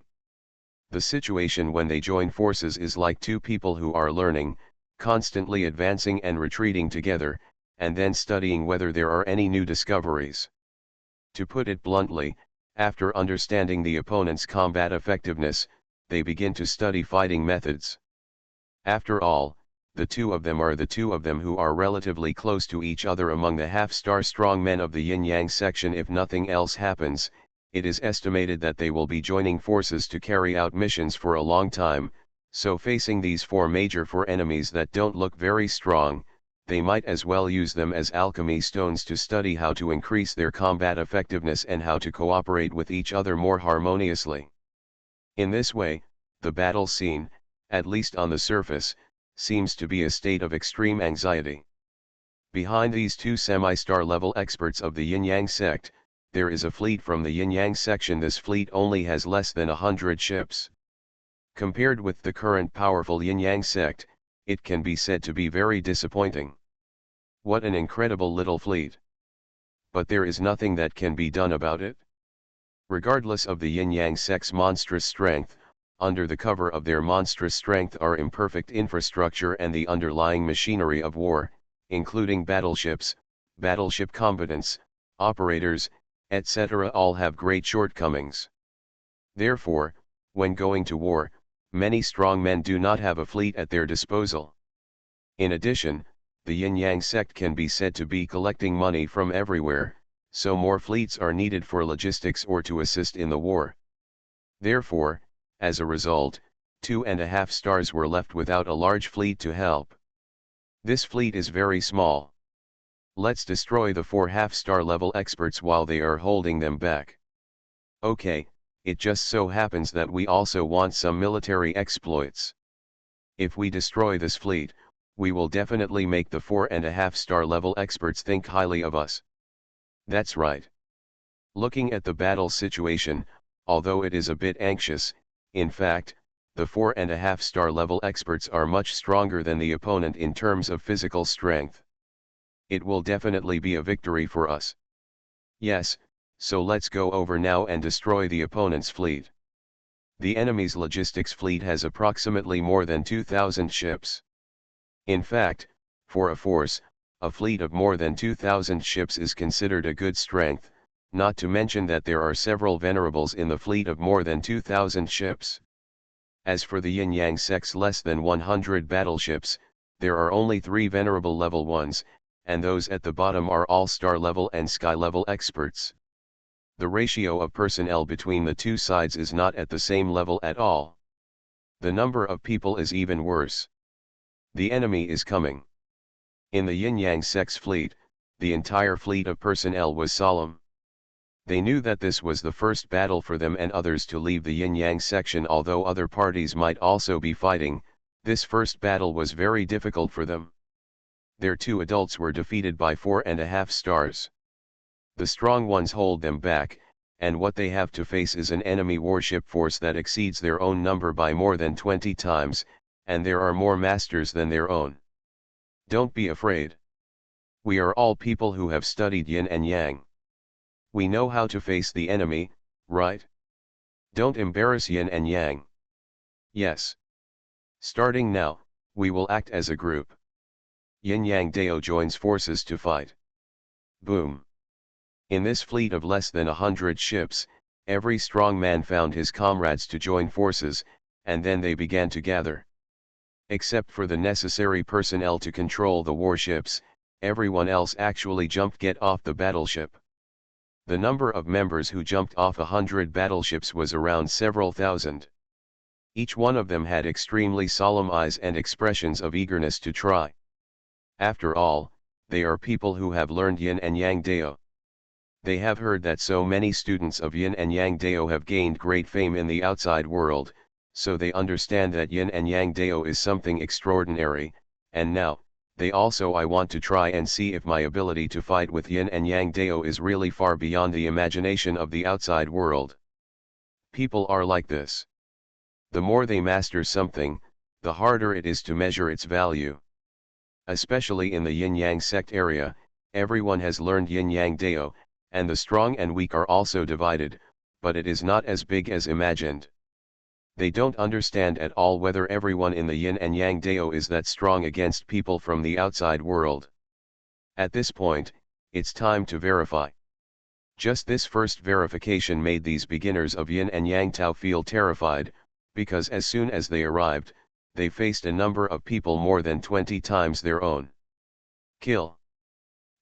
The situation when they join forces is like two people who are learning, constantly advancing and retreating together, and then studying whether there are any new discoveries. To put it bluntly, after understanding the opponent's combat effectiveness, they begin to study fighting methods. After all, the two of them are the two of them who are relatively close to each other among the half-star strong men of the yin-yang section. If nothing else happens, it is estimated that they will be joining forces to carry out missions for a long time, so facing these four enemies that don't look very strong, they might as well use them as alchemy stones to study how to increase their combat effectiveness and how to cooperate with each other more harmoniously. In this way, the battle scene, at least on the surface, seems to be a state of extreme anxiety. Behind these two semi-star level experts of the yin-yang sect, there is a fleet from the yin-yang section. This fleet only has less than 100 ships. Compared with the current powerful yin-yang sect, it can be said to be very disappointing. What an incredible little fleet. But there is nothing that can be done about it. Regardless of the yin-yang sect's monstrous strength, under the cover of their monstrous strength are imperfect infrastructure and the underlying machinery of war, including battleships, battleship combatants, operators, etc. all have great shortcomings. Therefore, when going to war, many strong men do not have a fleet at their disposal. In addition, the yin-yang sect can be said to be collecting money from everywhere, so more fleets are needed for logistics or to assist in the war. Therefore, as a result, 2.5 stars were left without a large fleet to help. This fleet is very small. Let's destroy the 4 half-star level experts while they are holding them back. Okay, it just so happens that we also want some military exploits. If we destroy this fleet, we will definitely make the 4.5-star level experts think highly of us. That's right. Looking at the battle situation, although it is a bit anxious, in fact, the 4.5-star level experts are much stronger than the opponent in terms of physical strength. It will definitely be a victory for us. Yes, so let's go over now and destroy the opponent's fleet. The enemy's logistics fleet has approximately more than 2,000 ships. In fact, for a fleet of more than 2,000 ships is considered a good strength, not to mention that there are several venerables in the fleet of more than 2,000 ships. As for the yin-yang sect's less than 100 battleships, there are only 3 venerable level ones, and those at the bottom are all star level and sky level experts. The ratio of personnel between the two sides is not at the same level at all. The number of people is even worse. The enemy is coming. In the yin-yang sect's fleet, the entire fleet of personnel was solemn. They knew that this was the first battle for them and others to leave the yin-yang section. Although other parties might also be fighting, this first battle was very difficult for them. Their 2 adults were defeated by 4.5 stars. The strong ones hold them back, and what they have to face is an enemy warship force that exceeds their own number by more than 20 times, and there are more masters than their own. Don't be afraid. We are all people who have studied yin and yang. We know how to face the enemy, right? Don't embarrass yin and yang. Yes. Starting now, we will act as a group. Yin-yang Dao joins forces to fight. Boom. In this fleet of less than 100 ships, every strong man found his comrades to join forces, and then they began to gather. Except for the necessary personnel to control the warships, everyone else actually jumped get off the battleship. The number of members who jumped off 100 battleships was around several thousand. Each one of them had extremely solemn eyes and expressions of eagerness to try. After all, they are people who have learned yin and yang Dao. They have heard that so many students of yin and yang Dao have gained great fame in the outside world, so they understand that yin and yang Dao is something extraordinary, and now, they also I want to try and see if my ability to fight with yin and yang dao is really far beyond the imagination of the outside world. People are like this. The more they master something, the harder it is to measure its value. Especially in the yin-yang sect area, everyone has learned yin-yang dao, and the strong and weak are also divided, but it is not as big as imagined. They don't understand at all whether everyone in the yin and yang dao is that strong against people from the outside world. At this point, it's time to verify. Just this first verification made these beginners of yin and yang tao feel terrified, because as soon as they arrived, they faced a number of people more than 20 times their own. Kill.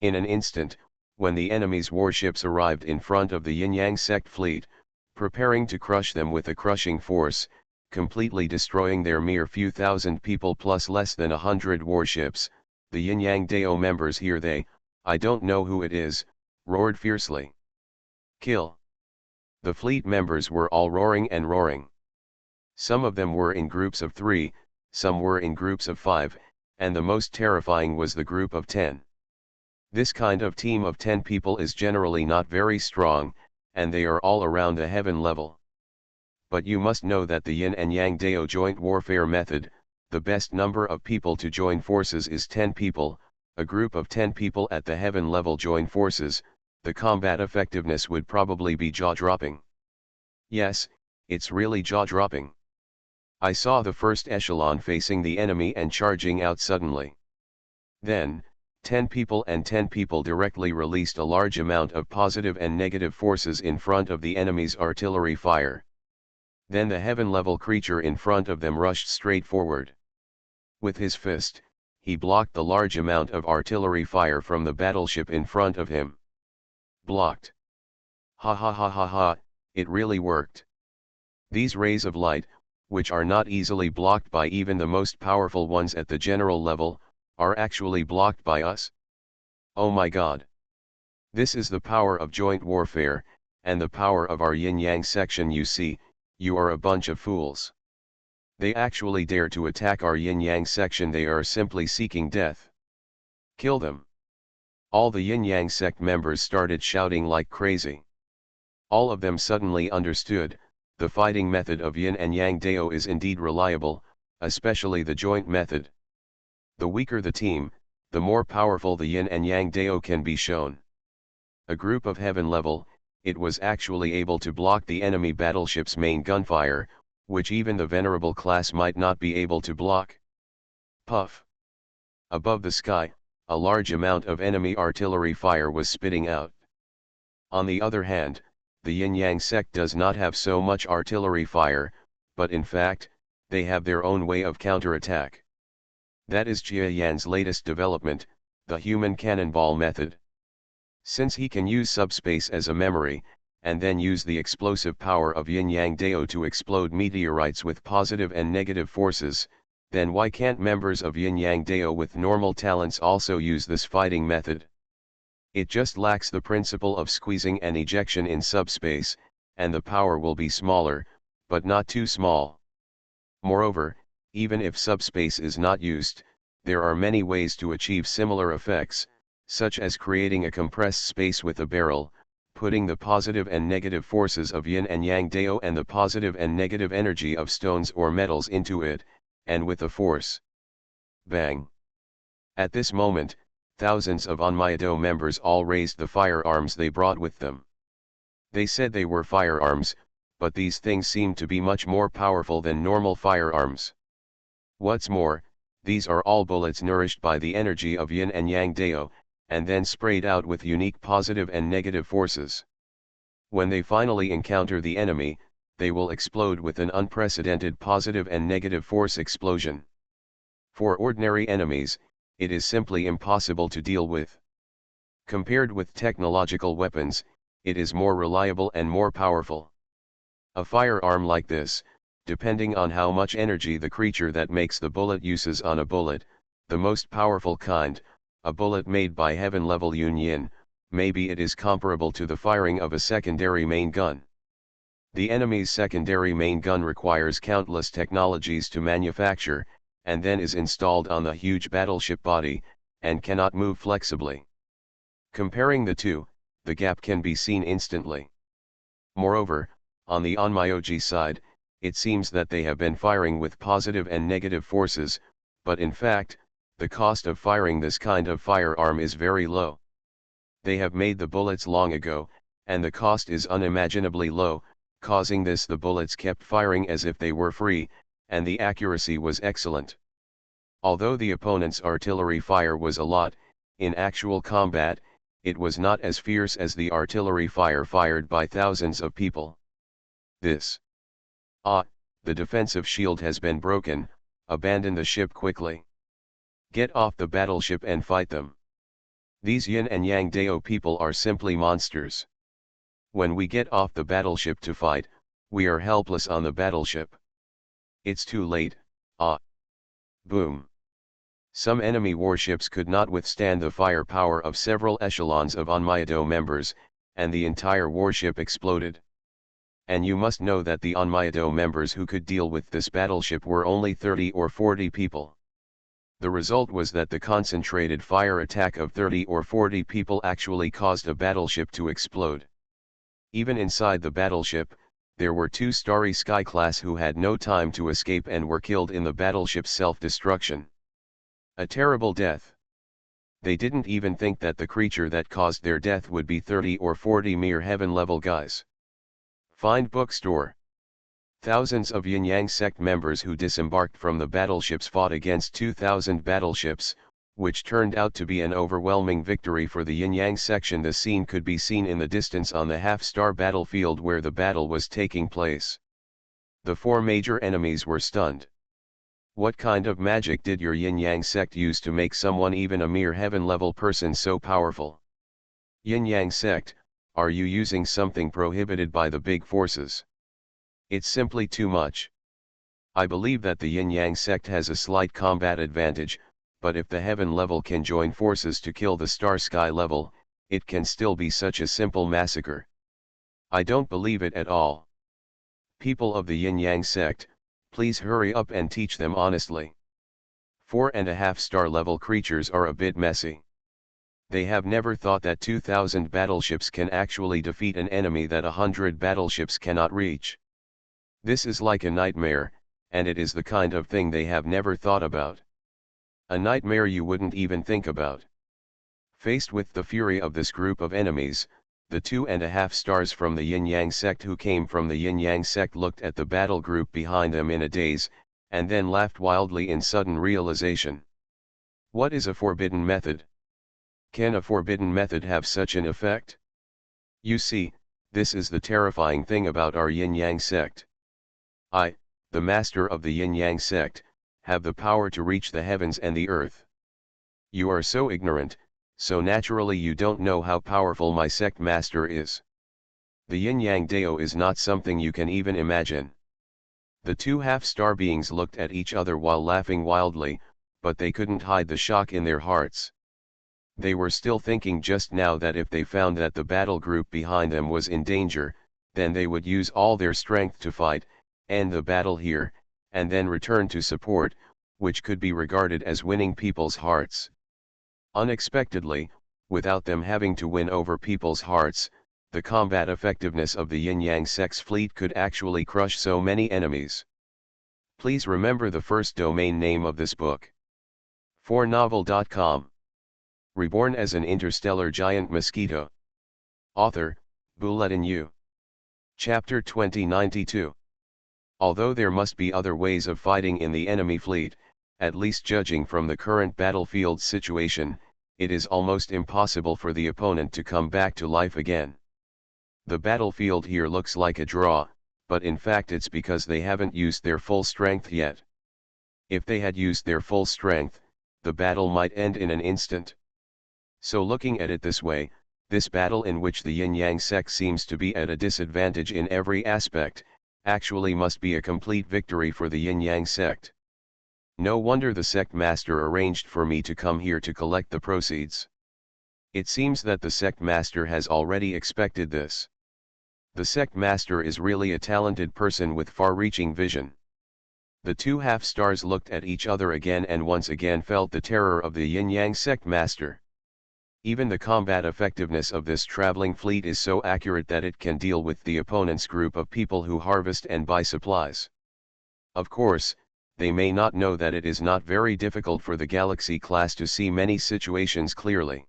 In an instant, when the enemy's warships arrived in front of the yin-yang sect fleet, preparing to crush them with a crushing force, completely destroying their mere few thousand people plus less than 100 warships, the yin-yang dao members here I don't know who it is, roared fiercely. Kill. The fleet members were all roaring and roaring. Some of them were in groups of 3, some were in groups of 5, and the most terrifying was the group of 10. This kind of team of 10 people is generally not very strong, and they are all around the heaven level. But you must know that the yin and yang dao joint warfare method, the best number of people to join forces is 10 people, a group of 10 people at the heaven level join forces, the combat effectiveness would probably be jaw-dropping. Yes, it's really jaw-dropping. I saw the first echelon facing the enemy and charging out suddenly. Then, 10 people and 10 people directly released a large amount of positive and negative forces in front of the enemy's artillery fire. Then the heaven-level creature in front of them rushed straight forward. With his fist, he blocked the large amount of artillery fire from the battleship in front of him. Blocked. Ha ha ha ha ha, it really worked. These rays of light, which are not easily blocked by even the most powerful ones at the general level, are actually blocked by us. Oh my God. This is the power of joint warfare, and the power of our yin-yang section. You see, you are a bunch of fools. They actually dare to attack our yin-yang section. They are simply seeking death. Kill them. All the yin-yang sect members started shouting like crazy. All of them suddenly understood, the fighting method of yin and yang dao is indeed reliable, especially the joint method. The weaker the team, the more powerful the yin and yang dao can be shown. A group of heaven level, it was actually able to block the enemy battleship's main gunfire, which even the venerable class might not be able to block. Puff. Above the sky, a large amount of enemy artillery fire was spitting out. On the other hand, the yin-yang sect does not have so much artillery fire, but in fact, they have their own way of counterattack. That is Jia Yan's latest development, the human cannonball method. Since he can use subspace as a memory, and then use the explosive power of yin-yang dao to explode meteorites with positive and negative forces, then why can't members of yin-yang dao with normal talents also use this fighting method? It just lacks the principle of squeezing and ejection in subspace, and the power will be smaller, but not too small. Moreover, even if subspace is not used, there are many ways to achieve similar effects, such as creating a compressed space with a barrel, putting the positive and negative forces of yin and yang dao and the positive and negative energy of stones or metals into it, and with a force. Bang! At this moment, thousands of Onmyado members all raised the firearms they brought with them. They said they were firearms, but these things seemed to be much more powerful than normal firearms. What's more, these are all bullets nourished by the energy of yin and yang dao, and then sprayed out with unique positive and negative forces. When they finally encounter the enemy, they will explode with an unprecedented positive and negative force explosion. For ordinary enemies, it is simply impossible to deal with. Compared with technological weapons, it is more reliable and more powerful. A firearm like this, depending on how much energy the creature that makes the bullet uses on a bullet, the most powerful kind, a bullet made by heaven-level Yin, maybe it is comparable to the firing of a secondary main gun. The enemy's secondary main gun requires countless technologies to manufacture, and then is installed on the huge battleship body, and cannot move flexibly. Comparing the two, the gap can be seen instantly. Moreover, on the Onmyoji side, it seems that they have been firing with positive and negative forces, but in fact, the cost of firing this kind of firearm is very low. They have made the bullets long ago, and the cost is unimaginably low, causing this the bullets kept firing as if they were free, and the accuracy was excellent. Although the opponent's artillery fire was a lot, in actual combat, it was not as fierce as the artillery fire fired by thousands of people. This. The defensive shield has been broken, abandon the ship quickly. Get off the battleship and fight them. These Yin and Yang Dao people are simply monsters. When we get off the battleship to fight, we are helpless on the battleship. It's too late, Boom. Some enemy warships could not withstand the firepower of several echelons of Onmyodo members, and the entire warship exploded. And you must know that the Onmyodo members who could deal with this battleship were only 30 or 40 people. The result was that the concentrated fire attack of 30 or 40 people actually caused a battleship to explode. Even inside the battleship, there were 2 Starry Sky class who had no time to escape and were killed in the battleship's self-destruction. A terrible death. They didn't even think that the creature that caused their death would be 30 or 40 mere heaven-level guys. Find bookstore. Thousands of Yin-Yang sect members who disembarked from the battleships fought against 2,000 battleships, which turned out to be an overwhelming victory for the Yin-Yang section. The scene could be seen in the distance on the half-star battlefield where the battle was taking place. The 4 major enemies were stunned. What kind of magic did your Yin-Yang sect use to make someone, even a mere heaven-level person, so powerful? Yin-Yang sect, are you using something prohibited by the big forces? It's simply too much. I believe that the Yin-Yang sect has a slight combat advantage, but if the heaven level can join forces to kill the star sky level, it can still be such a simple massacre. I don't believe it at all. People of the Yin-Yang sect, please hurry up and teach them honestly. 4.5-star level creatures are a bit messy. They have never thought that 2,000 battleships can actually defeat an enemy that 100 battleships cannot reach. This is like a nightmare, and it is the kind of thing they have never thought about. A nightmare you wouldn't even think about. Faced with the fury of this group of enemies, the 2.5 stars from the Yin-Yang sect who came from the Yin-Yang sect looked at the battle group behind them in a daze, and then laughed wildly in sudden realization. What is a forbidden method? Can a forbidden method have such an effect? You see, this is the terrifying thing about our Yin-Yang sect. I, the master of the Yin-Yang sect, have the power to reach the heavens and the earth. You are so ignorant, so naturally you don't know how powerful my sect master is. The Yin-Yang Dao is not something you can even imagine. The 2 half-star beings looked at each other while laughing wildly, but they couldn't hide the shock in their hearts. They were still thinking just now that if they found that the battle group behind them was in danger, then they would use all their strength to fight, end the battle here, and then return to support, which could be regarded as winning people's hearts. Unexpectedly, without them having to win over people's hearts, the combat effectiveness of the Yin-Yang sect's fleet could actually crush so many enemies. Please remember the first domain name of this book. 4novel.com. Reborn as an Interstellar Giant Mosquito. Author, Bulletin U. Chapter 2092. Although there must be other ways of fighting in the enemy fleet, at least judging from the current battlefield situation, it is almost impossible for the opponent to come back to life again. The battlefield here looks like a draw, but in fact it's because they haven't used their full strength yet. If they had used their full strength, the battle might end in an instant. So looking at it this way, this battle in which the Yin-Yang sect seems to be at a disadvantage in every aspect, actually must be a complete victory for the Yin-Yang sect. No wonder the sect master arranged for me to come here to collect the proceeds. It seems that the sect master has already expected this. The sect master is really a talented person with far-reaching vision. The two half-stars looked at each other again and once again felt the terror of the yin-yang sect master. Even the combat effectiveness of this traveling fleet is so accurate that it can deal with the opponent's group of people who harvest and buy supplies. Of course, they may not know that it is not very difficult for the Galaxy class to see many situations clearly.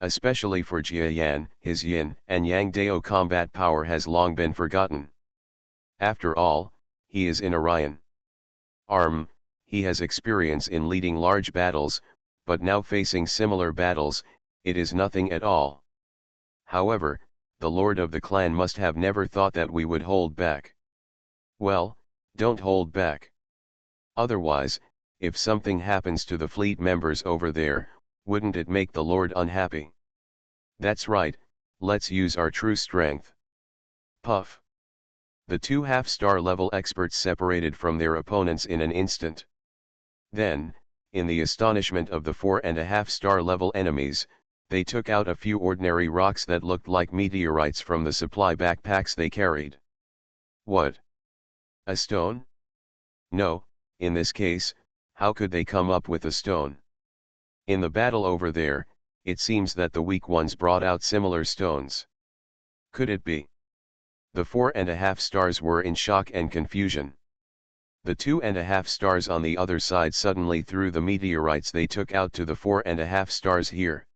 Especially for Jia Yan, his yin and yang Dao combat power has long been forgotten. After all, he is in Orion. He has experience in leading large battles, but now facing similar battles, it is nothing at all. However, the lord of the clan must have never thought that we would hold back. Well, don't hold back. Otherwise, if something happens to the fleet members over there, wouldn't it make the lord unhappy? That's right, let's use our true strength. Puff. The two half-star level experts separated from their opponents in an instant. Then, in the astonishment of the 4.5-star level enemies, they took out a few ordinary rocks that looked like meteorites from the supply backpacks they carried. What? A stone? No, in this case, how could they come up with a stone? In the battle over there, it seems that the weak ones brought out similar stones. Could it be? The 4.5 stars were in shock and confusion. The 2.5 stars on the other side suddenly threw the meteorites they took out to the 4.5 stars here.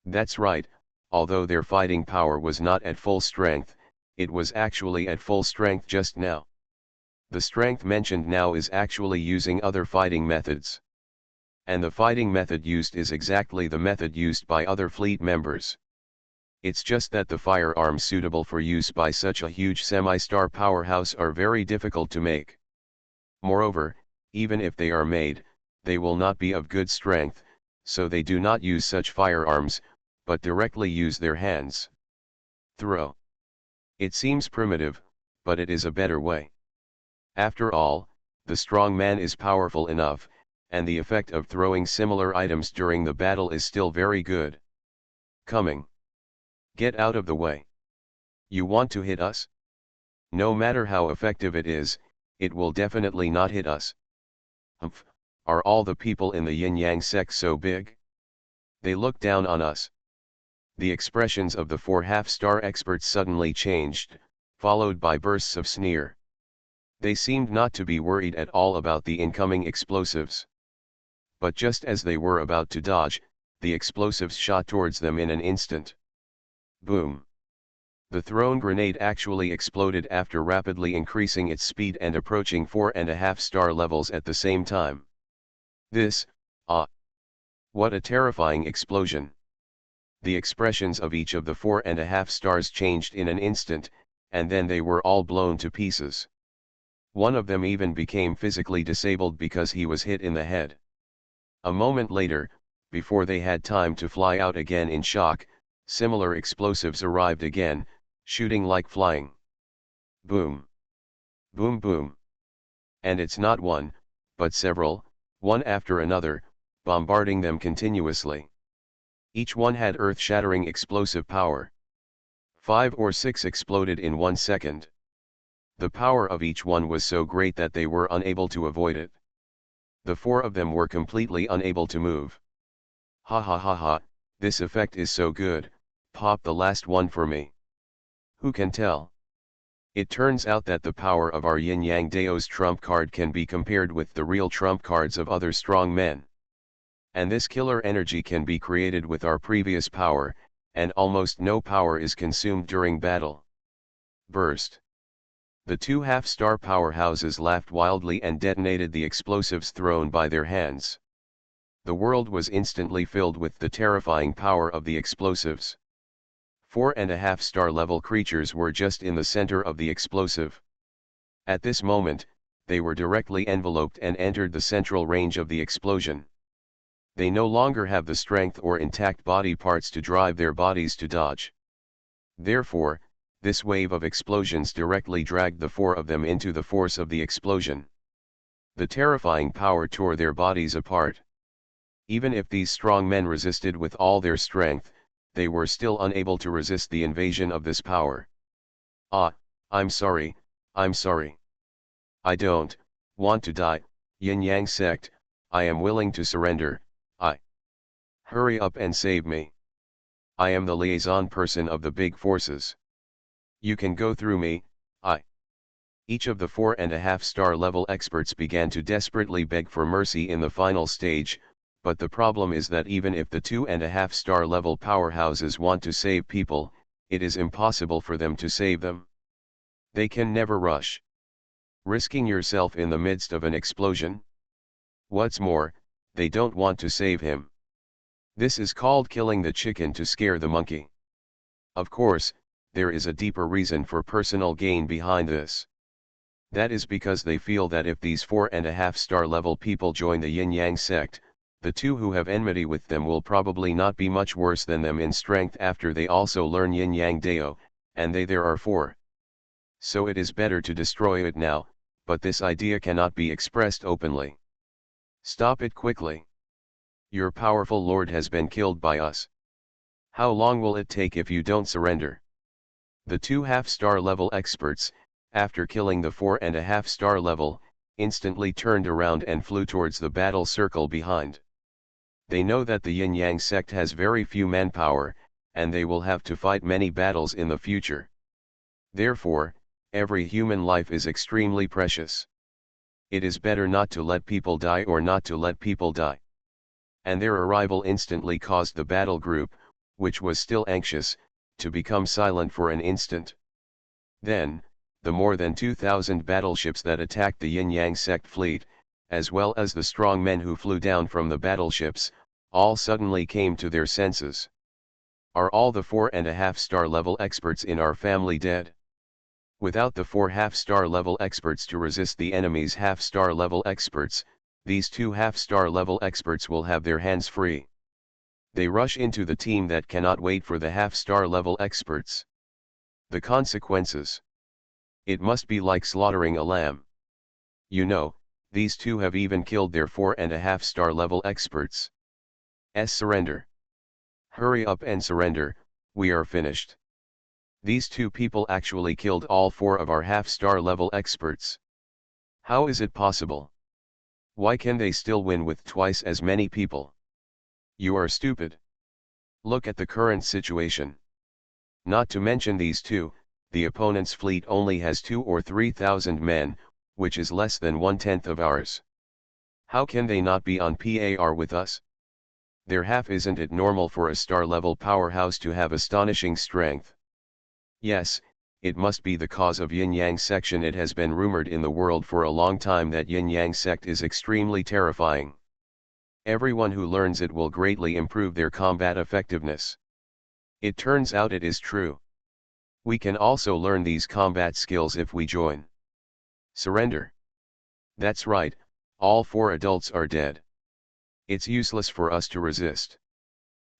That's right, although their fighting power was not at full strength, it was actually at full strength just now. The strength mentioned now is actually using other fighting methods. And the fighting method used is exactly the method used by other fleet members. It's just that the firearms suitable for use by such a huge semi-star powerhouse are very difficult to make. Moreover, even if they are made, they will not be of good strength, so they do not use such firearms, but directly use their hands. Throw. It seems primitive, but it is a better way. After all, the strong man is powerful enough, and the effect of throwing similar items during the battle is still very good. Coming. Get out of the way. You want to hit us? No matter how effective it is, it will definitely not hit us. Humph, are all the people in the yin-yang sect so big? They look down on us. The expressions of the 4 half-star experts suddenly changed, followed by bursts of sneer. They seemed not to be worried at all about the incoming explosives. But just as they were about to dodge, the explosives shot towards them in an instant. Boom! The thrown grenade actually exploded after rapidly increasing its speed and approaching 4.5-star levels at the same time. What a terrifying explosion! The expressions of each of the 4.5 stars changed in an instant, and then they were all blown to pieces. One of them even became physically disabled because he was hit in the head. A moment later, before they had time to fly out again in shock, similar explosives arrived again, shooting like flying. Boom! Boom boom! And it's not one, but several, one after another, bombarding them continuously. Each one had earth-shattering explosive power. 5 or 6 exploded in 1 second. The power of each one was so great that they were unable to avoid it. The 4 of them were completely unable to move. Ha ha ha ha, this effect is so good, pop the last one for me. Who can tell? It turns out that the power of our yin-yang Dao's trump card can be compared with the real trump cards of other strong men. And this killer energy can be created with our previous power, and almost no power is consumed during battle. Burst. The 2 half-star powerhouses laughed wildly and detonated the explosives thrown by their hands. The world was instantly filled with the terrifying power of the explosives. 4.5-star level creatures were just in the center of the explosive. At this moment, they were directly enveloped and entered the central range of the explosion. They no longer have the strength or intact body parts to drive their bodies to dodge. Therefore, this wave of explosions directly dragged the 4 of them into the force of the explosion. The terrifying power tore their bodies apart. Even if these strong men resisted with all their strength, they were still unable to resist the invasion of this power. I'm sorry. I don't Want to die, Yin Yang sect, I am willing to surrender, hurry up and save me. I am the liaison person of the big forces. You can go through me, Each of the 4.5-star level experts began to desperately beg for mercy in the final stage, but the problem is that even if the 2.5-star level powerhouses want to save people, it is impossible for them to save them. They can never rush. Risking yourself in the midst of an explosion? What's more, they don't want to save him. This is called killing the chicken to scare the monkey. Of course, there is a deeper reason for personal gain behind this. That is because they feel that if these 4.5-star level people join the Yin Yang sect, the two who have enmity with them will probably not be much worse than them in strength after they also learn Yin Yang Dao, and there are 4. So it is better to destroy it now, but this idea cannot be expressed openly. Stop it quickly. Your powerful lord has been killed by us. How long will it take if you don't surrender? The 2.5-star level experts, after killing the 4.5-star level, instantly turned around and flew towards the battle circle behind. They know that the Yin Yang sect has very few manpower, and they will have to fight many battles in the future. Therefore, every human life is extremely precious. It is better not to let people die or not to let people die. And their arrival instantly caused the battle group, which was still anxious, to become silent for an instant. Then, the more than 2,000 battleships that attacked the Yin Yang sect fleet, as well as the strong men who flew down from the battleships, all suddenly came to their senses. Are all the 4.5-star level experts in our family dead? Without the 4.5-star level experts to resist the enemy's half-star level experts, these 2.5-star level experts will have their hands free. They rush into the team that cannot wait for the half-star level experts. The consequences. It must be like slaughtering a lamb. You know, these two have even killed their 4.5-star level experts. Surrender. Hurry up and surrender, we are finished. These two people actually killed all 4 of our half-star level experts. How is it possible? Why can they still win with twice as many people? You are stupid. Look at the current situation. Not to mention these two, the opponent's fleet only has 2,000 or 3,000 men, which is less than 1/10 of ours. How can they not be on par with us? Their half. Isn't it normal for a star-level powerhouse to have astonishing strength? Yes, it must be the cause of Yin Yang section. It has been rumored in the world for a long time that Yin Yang sect is extremely terrifying. Everyone who learns it will greatly improve their combat effectiveness. It turns out it is true. We can also learn these combat skills if we join. Surrender. That's right, all 4 adults are dead. It's useless for us to resist.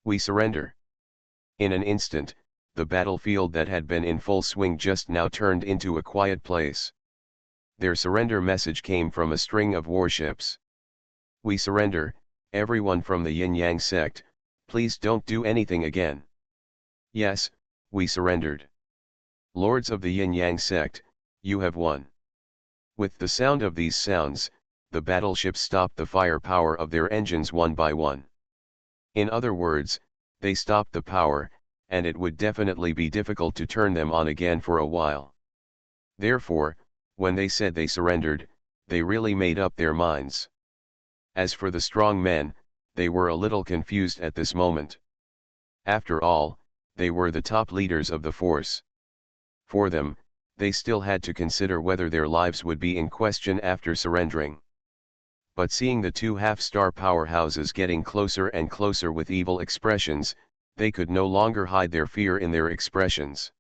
We surrender. In an instant, the battlefield that had been in full swing just now turned into a quiet place. Their surrender message came from a string of warships. We surrender, everyone from the Yin Yang sect, please don't do anything again. Yes, we surrendered. Lords of the Yin Yang sect, you have won. With the sound of these sounds, the battleships stopped the firepower of their engines one by one. In other words, they stopped the power, and it would definitely be difficult to turn them on again for a while. Therefore, when they said they surrendered, they really made up their minds. As for the strong men, they were a little confused at this moment. After all, they were the top leaders of the force. For them, they still had to consider whether their lives would be in question after surrendering. But seeing the 2 half-star powerhouses getting closer and closer with evil expressions, they could no longer hide their fear in their expressions.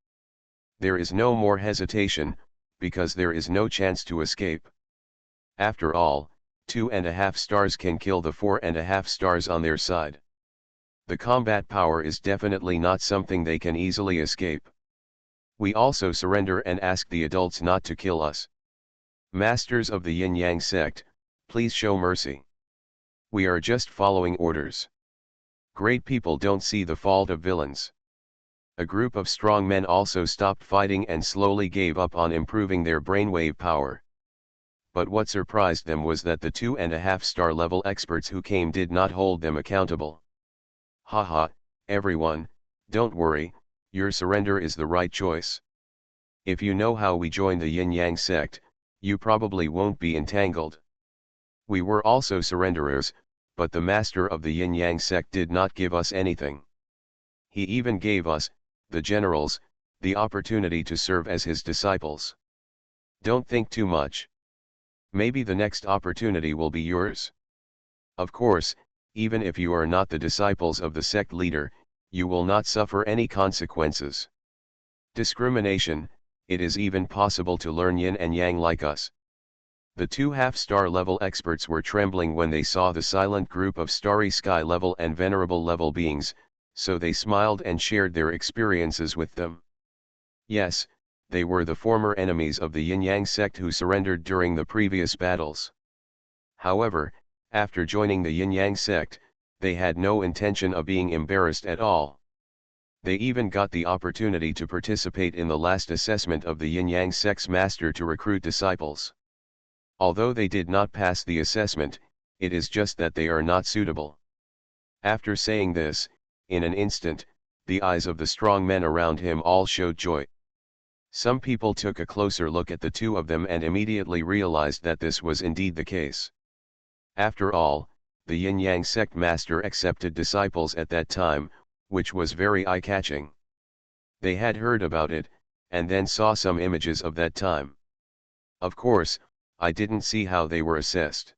There is no more hesitation, because there is no chance to escape. After all, 2.5 stars can kill the 4.5 stars on their side. The combat power is definitely not something they can easily escape. We also surrender and ask the adults not to kill us. Masters of the Yin Yang sect, please show mercy. We are just following orders. Great people don't see the fault of villains. A group of strong men also stopped fighting and slowly gave up on improving their brainwave power. but what surprised them was that the 2.5-star level experts who came did not hold them accountable. Haha, everyone, don't worry, your surrender is the right choice. If you know how we joined the Yin-Yang sect, you probably won't be entangled. We were also surrenderers, but the master of the Yin-Yang sect did not give us anything. He even gave us, the generals, the opportunity to serve as his disciples. Don't think too much. Maybe the next opportunity will be yours. Of course, even if you are not the disciples of the sect leader, you will not suffer any consequences. Discrimination, it is even possible to learn yin and yang like us. The 2.5-star level experts were trembling when they saw the silent group of starry sky level and venerable level beings, so they smiled and shared their experiences with them. Yes, they were the former enemies of the Yin-Yang sect who surrendered during the previous battles. However, after joining the Yin-Yang sect, they had no intention of being embarrassed at all. They even got the opportunity to participate in the last assessment of the Yin-Yang sect's master to recruit disciples. Although they did not pass the assessment, it is just that they are not suitable. After saying this, in an instant, the eyes of the strong men around him all showed joy. Some people took a closer look at the two of them and immediately realized that this was indeed the case. After all, the Yin-Yang sect master accepted disciples at that time, which was very eye-catching. They had heard about it, and then saw some images of that time. Of course, I didn't see how they were assessed.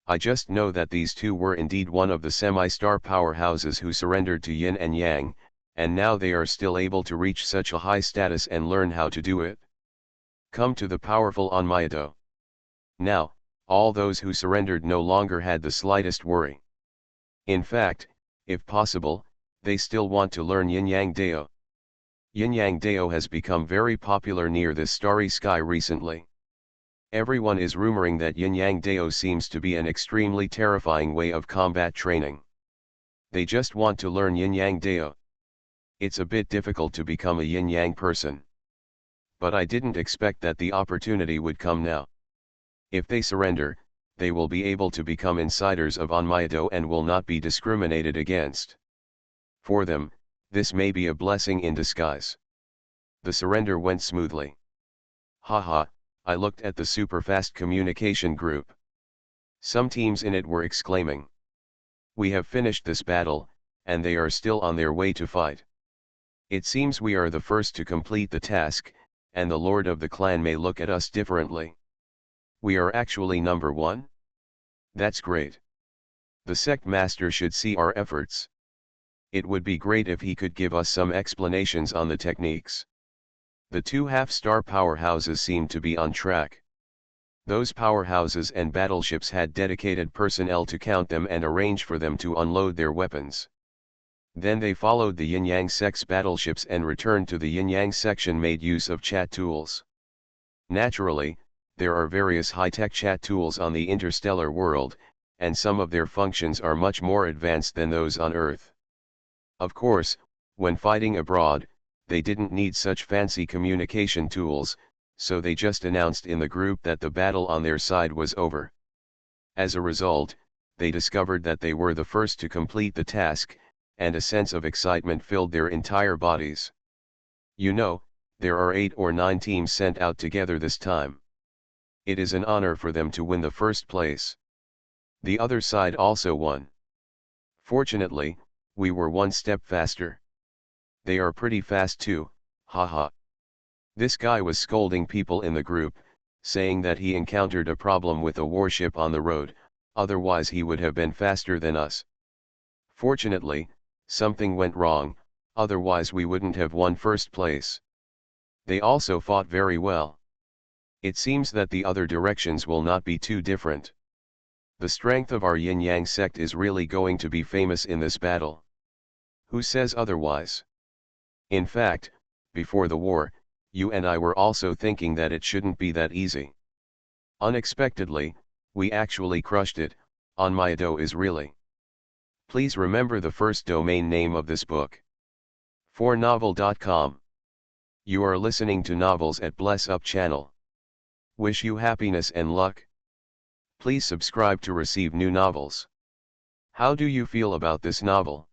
I just know that these two were indeed one of the semi-star powerhouses who surrendered to yin and yang, and now they are still able to reach such a high status and learn how to do it. Come to the powerful Onmyoto. Now, all those who surrendered no longer had the slightest worry. In fact, if possible, they still want to learn Yin-Yang Dao. Yin-Yang Dao has become very popular near this starry sky recently. Everyone is rumoring that Yin-Yang Dao seems to be an extremely terrifying way of combat training. They just want to learn Yin-Yang Dao. It's a bit difficult to become a Yin-Yang person. But I didn't expect that the opportunity would come now. If they surrender, they will be able to become insiders of Onmyoto and will not be discriminated against. For them, this may be a blessing in disguise. The surrender went smoothly. Haha, I looked at the super-fast communication group. Some teams in it were exclaiming, "We have finished this battle, and they are still on their way to fight. It seems we are the first to complete the task, and the lord of the clan may look at us differently. We are actually number one? That's great. The sect master should see our efforts. It would be great if he could give us some explanations on the techniques." The 2.5-star powerhouses seemed to be on track. Those powerhouses and battleships had dedicated personnel to count them and arrange for them to unload their weapons. Then they followed the Yin-Yang sect's battleships and returned to the Yin-Yang section made use of chat tools. Naturally, there are various high-tech chat tools on the interstellar world, and some of their functions are much more advanced than those on Earth. Of course, when fighting abroad, they didn't need such fancy communication tools, so they just announced in the group that the battle on their side was over. As a result, they discovered that they were the first to complete the task, and a sense of excitement filled their entire bodies. You know, there are 8 or 9 teams sent out together this time. It is an honor for them to win the first place. The other side also won. Fortunately, we were one step faster. They are pretty fast too, haha. This guy was scolding people in the group, saying that he encountered a problem with a warship on the road, otherwise he would have been faster than us. Fortunately, something went wrong, otherwise we wouldn't have won first place. They also fought very well. It seems that the other directions will not be too different. The strength of our Yin-Yang sect is really going to be famous in this battle. Who says otherwise? In fact, before the war, you and I were also thinking that it shouldn't be that easy. Unexpectedly, we actually crushed it. Onmyoto is really. Please remember the first domain name of this book. 4novel.com. You are listening to Novels at Bless Up channel. Wish you happiness and luck. Please subscribe to receive new novels. How do you feel about this novel?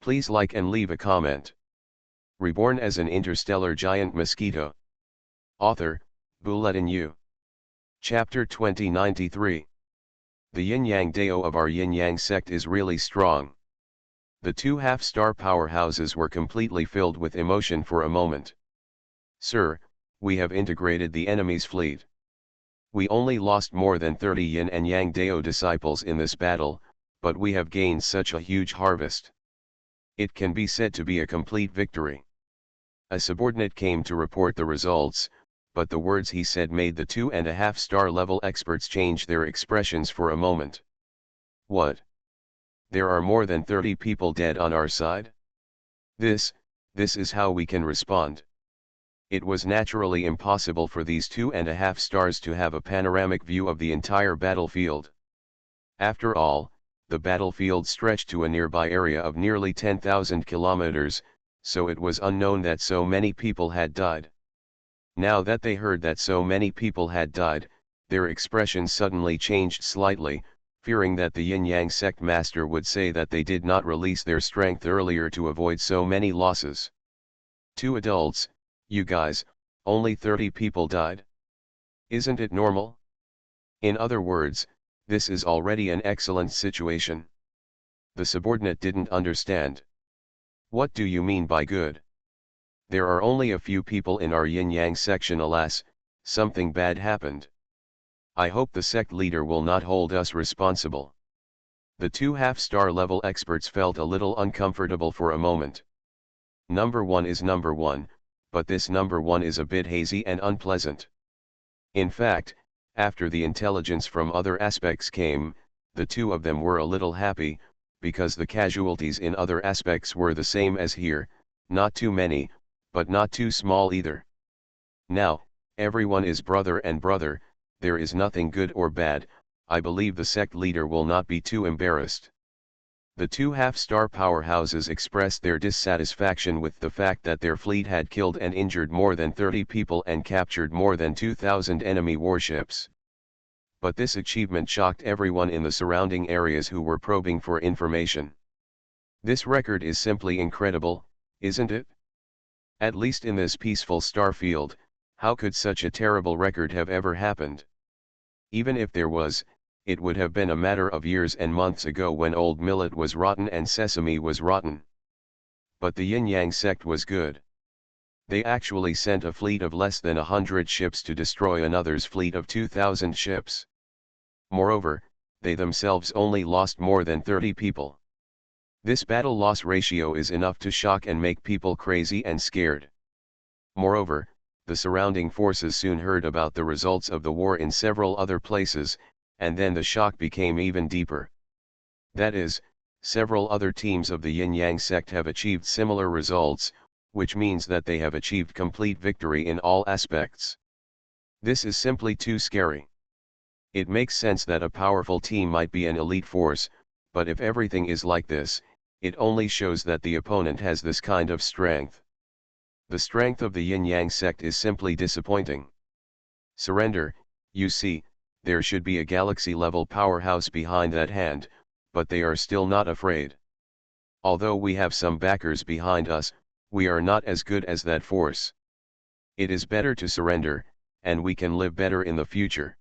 Please like and leave a comment. Reborn as an interstellar giant mosquito. Author, Bulletin U. Chapter 2093. The yin-yang Dao of our yin-yang sect is really strong. The two half-star powerhouses were completely filled with emotion for a moment. Sir, we have integrated the enemy's fleet. We only lost more than 30 yin and yang Dao disciples in this battle, but we have gained such a huge harvest. It can be said to be a complete victory. A subordinate came to report the results, but the words he said made the 2.5-star level experts change their expressions for a moment. What? There are more than 30 people dead on our side? This is how we can respond. It was naturally impossible for these 2.5 stars to have a panoramic view of the entire battlefield. After all, the battlefield stretched to a nearby area of nearly 10,000 kilometers, so it was unknown that so many people had died. Now that they heard that so many people had died, their expressions suddenly changed slightly, fearing that the yin-yang sect master would say that they did not release their strength earlier to avoid so many losses. Two adults, you guys, only 30 people died. Isn't it normal? In other words, this is already an excellent situation. The subordinate didn't understand. What do you mean by good? There are only a few people in our yin-yang section. Alas, something bad happened. I hope the sect leader will not hold us responsible. The two half-star level experts felt a little uncomfortable for a moment. Number one is number one, but this number one is a bit hazy and unpleasant. In fact, after the intelligence from other aspects came, the two of them were a little happy, because the casualties in other aspects were the same as here, not too many, but not too small either. Now, everyone is brother and brother, there is nothing good or bad. I believe the sect leader will not be too embarrassed. The two half-star powerhouses expressed their dissatisfaction with the fact that their fleet had killed and injured more than 30 people and captured more than 2,000 enemy warships. But this achievement shocked everyone in the surrounding areas who were probing for information. This record is simply incredible, isn't it? At least in this peaceful star field, how could such a terrible record have ever happened? Even if there was, it would have been a matter of years and months ago when old millet was rotten and sesame was rotten. But the yin-yang sect was good. They actually sent a fleet of less than 100 ships to destroy another's fleet of 2,000 ships. Moreover, they themselves only lost more than 30 people. This battle loss ratio is enough to shock and make people crazy and scared. Moreover, the surrounding forces soon heard about the results of the war in several other places, and then the shock became even deeper. That is, several other teams of the yin-yang sect have achieved similar results, which means that they have achieved complete victory in all aspects. This is simply too scary. It makes sense that a powerful team might be an elite force, but if everything is like this, it only shows that the opponent has this kind of strength. The strength of the yin-yang sect is simply disappointing. Surrender, you see, there should be a galaxy-level powerhouse behind that hand, but they are still not afraid. Although we have some backers behind us, we are not as good as that force. It is better to surrender, and we can live better in the future.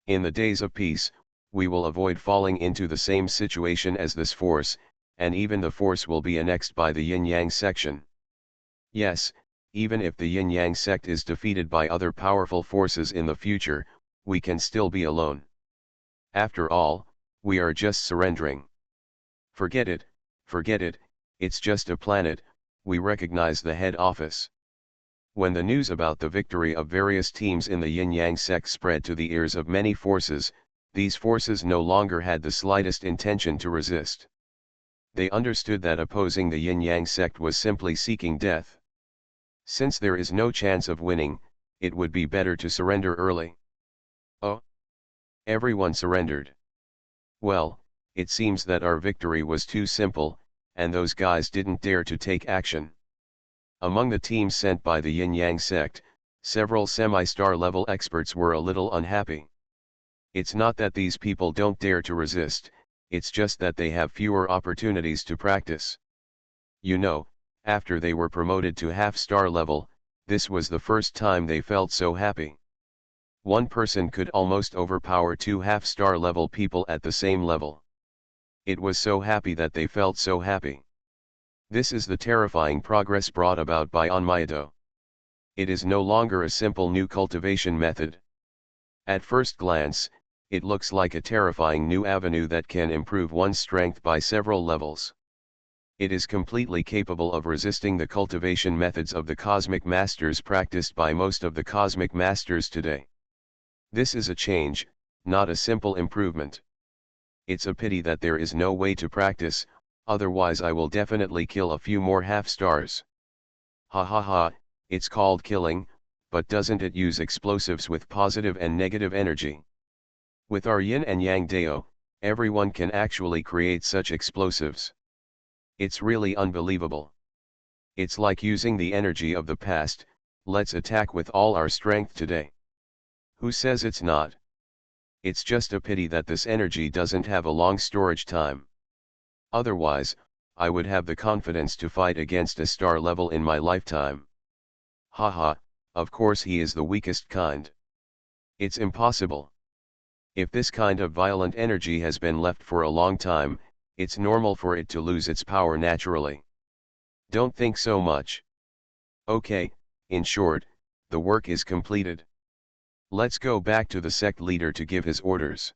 In the days of peace, we will avoid falling into the same situation as this force, and even the force will be annexed by the yin-yang section. Yes, even if the yin-yang sect is defeated by other powerful forces in the future, we can still be alone. After all, we are just surrendering. Forget it, it's just a planet, we recognize the head office. When the news about the victory of various teams in the yin-yang sect spread to the ears of many forces, these forces no longer had the slightest intention to resist. They understood that opposing the yin-yang sect was simply seeking death. Since there is no chance of winning, it would be better to surrender early. Oh! Everyone surrendered. Well, it seems that our victory was too simple, and those guys didn't dare to take action. Among the teams sent by the yin-yang sect, Several semi-star level experts were a little unhappy. It's not that these people don't dare to resist, it's just that they have fewer opportunities to practice. You know, after they were promoted to half-star level, this was the first time they felt so happy. One person could almost overpower two half-star level people at the same level. It was so happy that they felt so happy. This is the terrifying progress brought about by Onmyeto. It is no longer a simple new cultivation method. At first glance, it looks like a terrifying new avenue that can improve one's strength by several levels. It is completely capable of resisting the cultivation methods of the Cosmic Masters practiced by most of the Cosmic Masters today. This is a change, not a simple improvement. It's a pity that there is no way to practice, otherwise I will definitely kill a few more half-stars. Ha ha ha, it's called killing, but doesn't it use explosives with positive and negative energy? With our yin and yang deo, everyone can actually create such explosives. It's really unbelievable. It's like using the energy of the past. Let's attack with all our strength today. Who says it's not? It's just a pity that this energy doesn't have a long storage time. Otherwise, I would have the confidence to fight against a star level in my lifetime. Haha, of course he is the weakest kind. It's impossible. If this kind of violent energy has been left for a long time, it's normal for it to lose its power naturally. Don't think so much. Okay, in short, the work is completed. Let's go back to the sect leader to give his orders.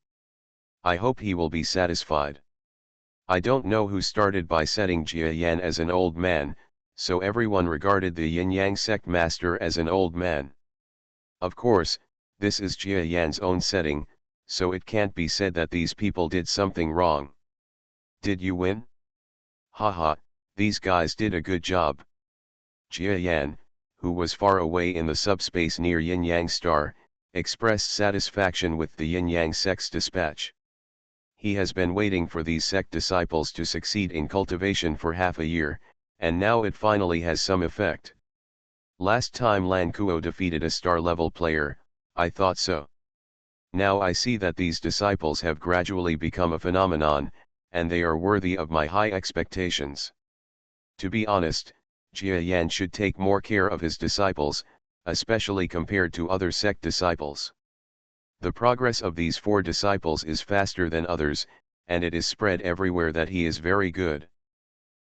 I hope he will be satisfied. I don't know who started by setting Jia Yan as an old man, so everyone regarded the yin-yang sect master as an old man. Of course, this is Jia Yan's own setting, so it can't be said that these people did something wrong. Did you win? Haha, these guys did a good job. Jia Yan, who was far away in the subspace near yin-yang star, expressed satisfaction with the yin-yang sect's dispatch. He has been waiting for these sect disciples to succeed in cultivation for half a year, and now it finally has some effect. Last time Lan Kuo defeated a star-level player, I thought so. Now I see that these disciples have gradually become a phenomenon, and they are worthy of my high expectations. To be honest, Jia Yan should take more care of his disciples, especially compared to other sect disciples. The progress of these 4 disciples is faster than others, and it is spread everywhere that he is very good.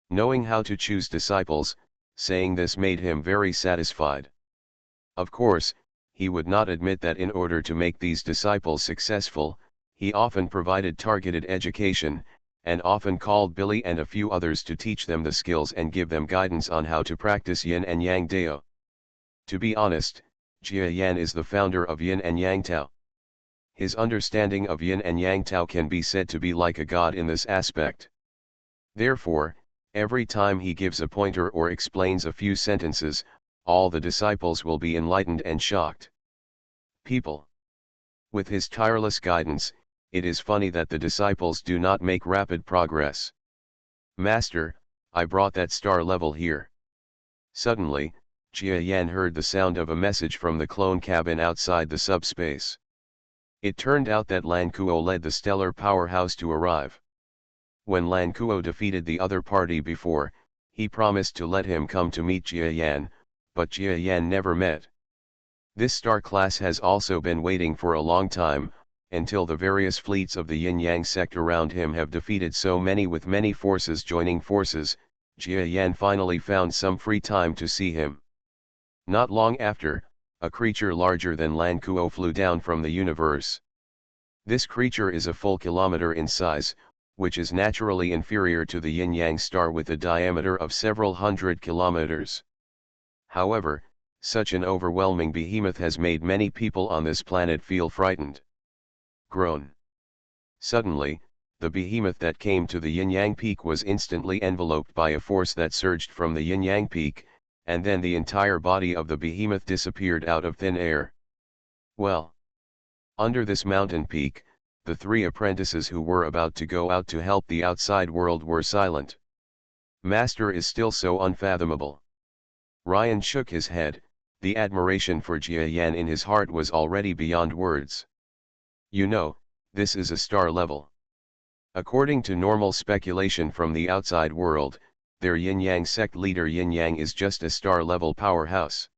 Knowing how to choose disciples, saying this made him very satisfied. Of course, he would not admit that in order to make these disciples successful, he often provided targeted education, and often called Billy and a few others to teach them the skills and give them guidance on how to practice yin and yang deo. To be honest, Jia Yan is the founder of yin and yang Tao. His understanding of yin and yang Tao can be said to be like a god in this aspect. Therefore, every time he gives a pointer or explains a few sentences, all the disciples will be enlightened and shocked. People. With his tireless guidance, it is funny that the disciples do not make rapid progress. Master, I brought that star level here. Suddenly, Jia Yan heard the sound of a message from the clone cabin outside the subspace. It turned out that Lan Kuo led the stellar powerhouse to arrive. When Lan Kuo defeated the other party before, he promised to let him come to meet Jia Yan, but Jia Yan never met. This star class has also been waiting for a long time, until the various fleets of the yin-yang sect around him have defeated so many with many forces joining forces. Jia Yan finally found some free time to see him. Not long after, a creature larger than Lan Kuo flew down from the universe. This creature is a full kilometer in size, which is naturally inferior to the yin-yang star with a diameter of several hundred kilometers. However, such an overwhelming behemoth has made many people on this planet feel frightened. Groan. Suddenly, the behemoth that came to the yin-yang peak was instantly enveloped by a force that surged from the yin-yang peak, and then the entire body of the behemoth disappeared out of thin air. Well. Under this mountain peak, the 3 apprentices who were about to go out to help the outside world were silent. Master is still so unfathomable. Ryan shook his head, The admiration for Jia Yan in his heart was already beyond words. You know, this is a star level. According to normal speculation from the outside world, their yin-yang sect leader Yin-Yang is just a star-level powerhouse.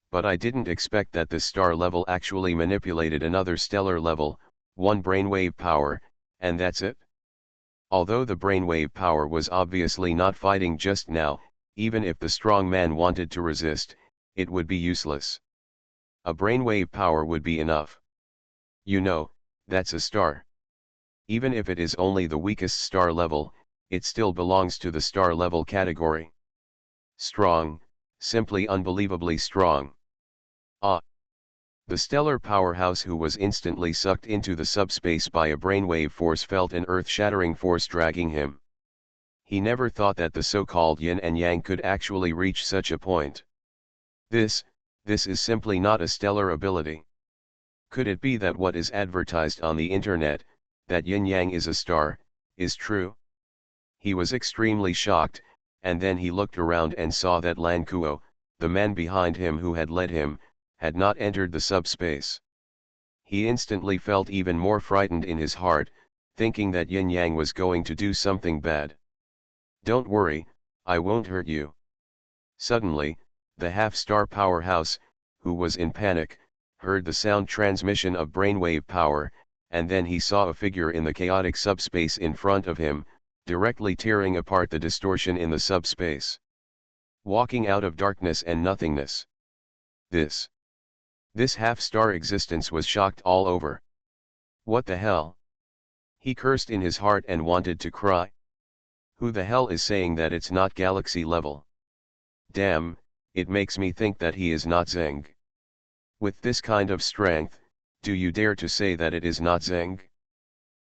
But I didn't expect that this star level actually manipulated another stellar level, one brainwave power, and that's it. Although the brainwave power was obviously not fighting just now, even if the strong man wanted to resist, it would be useless. A brainwave power would be enough. You know, that's a star. Even if it is only the weakest star level, it still belongs to the star level category. Strong, simply unbelievably strong. Ah! The stellar powerhouse who was instantly sucked into the subspace by a brainwave force felt an earth-shattering force dragging him. He never thought that the so-called yin and yang could actually reach such a point. This is simply not a stellar ability. Could it be that what is advertised on the internet, that yin-yang is a star, is true? He was extremely shocked, and then he looked around and saw that Lan Kuo, the man behind him who had led him, had not entered the subspace. He instantly felt even more frightened in his heart, thinking that yin-yang was going to do something bad. Don't worry, I won't hurt you. Suddenly, the half-star powerhouse, who was in panic, heard the sound transmission of brainwave power, and then he saw a figure in the chaotic subspace in front of him, directly tearing apart the distortion in the subspace. Walking out of darkness and nothingness. This half-star existence was shocked all over. What the hell? He cursed in his heart and wanted to cry. Who the hell is saying that it's not galaxy level? Damn, it makes me think that he is not Zeng. With this kind of strength, do you dare to say that it is not Zeng?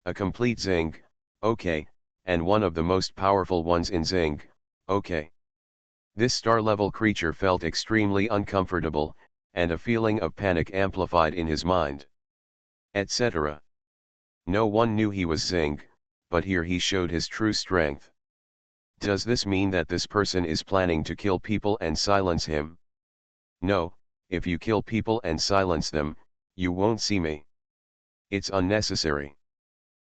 A complete Zeng, okay, and one of the most powerful ones in Zeng, okay. This star-level creature felt extremely uncomfortable, and a feeling of panic amplified in his mind. Etc. No one knew he was Zeng, but here he showed his true strength. Does this mean that this person is planning to kill people and silence him? No, if you kill people and silence them, you won't see me. It's unnecessary.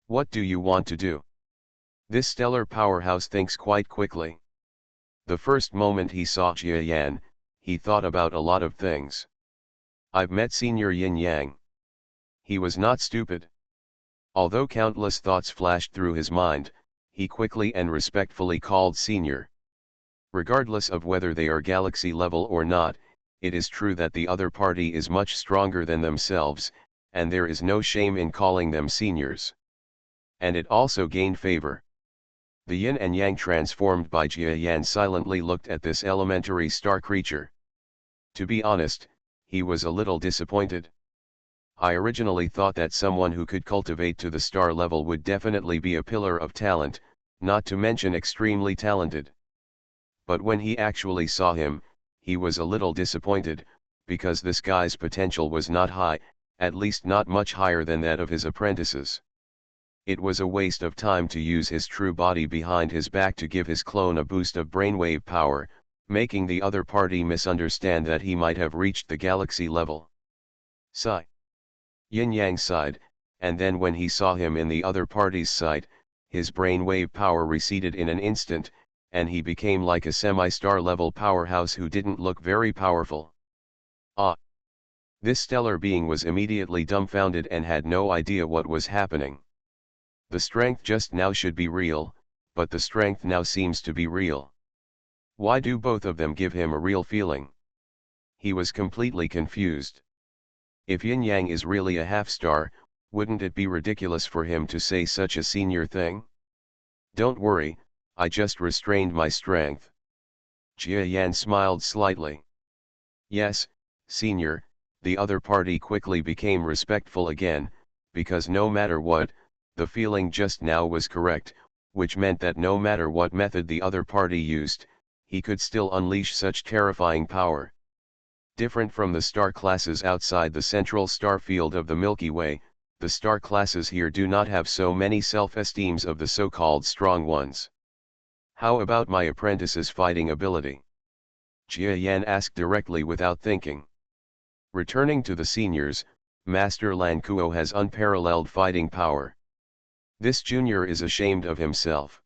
What do you want to do? This stellar powerhouse thinks quite quickly. The first moment he saw Jia Yan, he thought about a lot of things. I've met Senior Yin Yang. He was not stupid. Although countless thoughts flashed through his mind, he quickly and respectfully called Senior. Regardless of whether they are galaxy level or not, it is true that the other party is much stronger than themselves, and there is no shame in calling them seniors. And it also gained favor. The yin and yang transformed by Jia Yan silently looked at this elementary star creature. To be honest, he was a little disappointed. I originally thought that someone who could cultivate to the star level would definitely be a pillar of talent, not to mention extremely talented. But when he actually saw him, he was a little disappointed, because this guy's potential was not high, at least not much higher than that of his apprentices. It was a waste of time to use his true body behind his back to give his clone a boost of brainwave power, making the other party misunderstand that he might have reached the galaxy level. Sigh. Yin Yang sighed, and then when he saw him in the other party's sight, his brainwave power receded in an instant, and he became like a semi-star level powerhouse who didn't look very powerful. Ah! This stellar being was immediately dumbfounded and had no idea what was happening. The strength just now should be real, but the strength now seems to be real. Why do both of them give him a real feeling? He was completely confused. If Yin Yang is really a half-star, wouldn't it be ridiculous for him to say such a senior thing? Don't worry, I just restrained my strength. Jia Yan smiled slightly. Yes, senior, the other party quickly became respectful again, because no matter what, the feeling just now was correct, which meant that no matter what method the other party used, he could still unleash such terrifying power. Different from the star classes outside the central star field of the Milky Way, the star classes here do not have so many self-esteems of the so-called strong ones. How about my apprentice's fighting ability? Jia Yan asked directly without thinking. Returning to the seniors, Master Lan Kuo has unparalleled fighting power. This junior is ashamed of himself.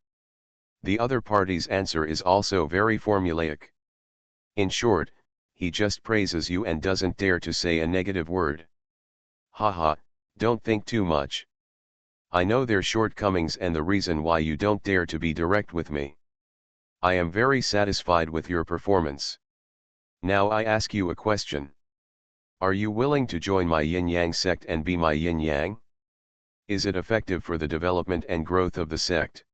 The other party's answer is also very formulaic. In short, he just praises you and doesn't dare to say a negative word. Haha, don't think too much. I know their shortcomings and the reason why you don't dare to be direct with me. I am very satisfied with your performance. Now I ask you a question. Are you willing to join my yin-yang sect and be my yin-yang? Is it effective for the development and growth of the sect?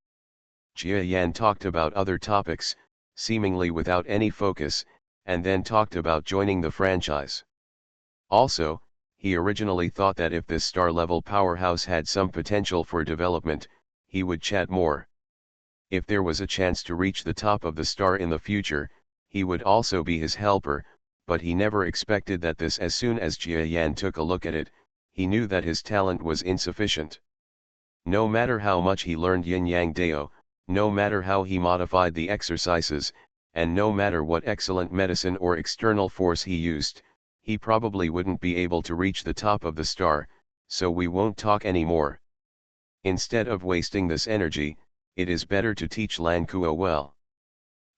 Jia Yan talked about other topics, seemingly without any focus, and then talked about joining the franchise. Also, he originally thought that if this star-level powerhouse had some potential for development, he would chat more. If there was a chance to reach the top of the star in the future, he would also be his helper, but he never expected that this. As soon as Jia Yan took a look at it, he knew that his talent was insufficient. No matter how much he learned yin-yang dao, no matter how he modified the exercises, and no matter what excellent medicine or external force he used, he probably wouldn't be able to reach the top of the star, so we won't talk anymore. Instead of wasting this energy, it is better to teach Lan Kuo well.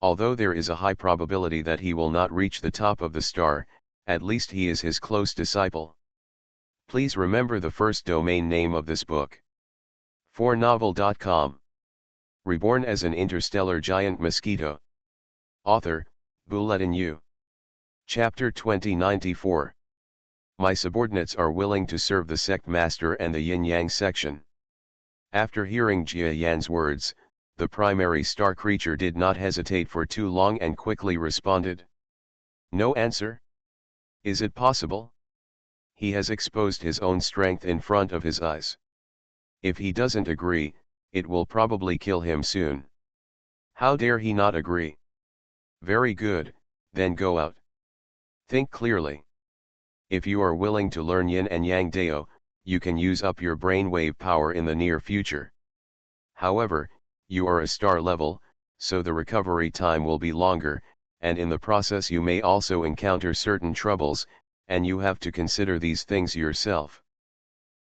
Although there is a high probability that he will not reach the top of the star, at least he is his close disciple. Please remember the first domain name of this book. 4novel.com. Reborn as an Interstellar Giant Mosquito. Author, Bulletin U. Chapter 2094. My subordinates are willing to serve the sect master and the yin-yang section. After hearing Jia Yan's words, the primary star creature did not hesitate for too long and quickly responded. No answer? Is it possible? He has exposed his own strength in front of his eyes. If he doesn't agree, it will probably kill him soon. How dare he not agree? Very good, then go out. Think clearly. If you are willing to learn yin and yang dao, you can use up your brainwave power in the near future. However, you are a star level, so the recovery time will be longer, and in the process you may also encounter certain troubles, and you have to consider these things yourself.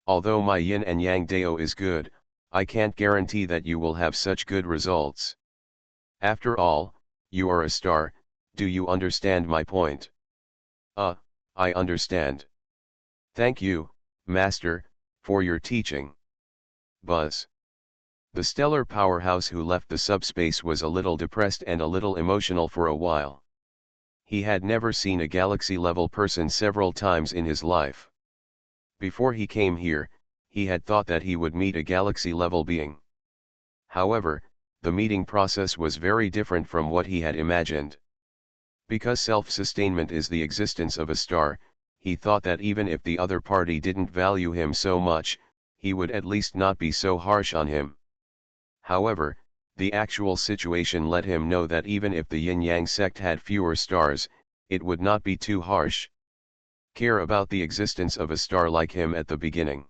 Although my yin and yang dao is good, I can't guarantee that you will have such good results. After all, you are a star, do you understand my point? I understand. Thank you, Master, for your teaching. Buzz. The stellar powerhouse who left the subspace was a little depressed and a little emotional for a while. He had never seen a galaxy-level person several times in his life. Before he came here, he had thought that he would meet a galaxy-level being. However, the meeting process was very different from what he had imagined. Because self-sustainment is the existence of a star, he thought that even if the other party didn't value him so much, he would at least not be so harsh on him. However, the actual situation let him know that even if the yin-yang sect had fewer stars, it would not be too harsh. Care about the existence of a star like him at the beginning.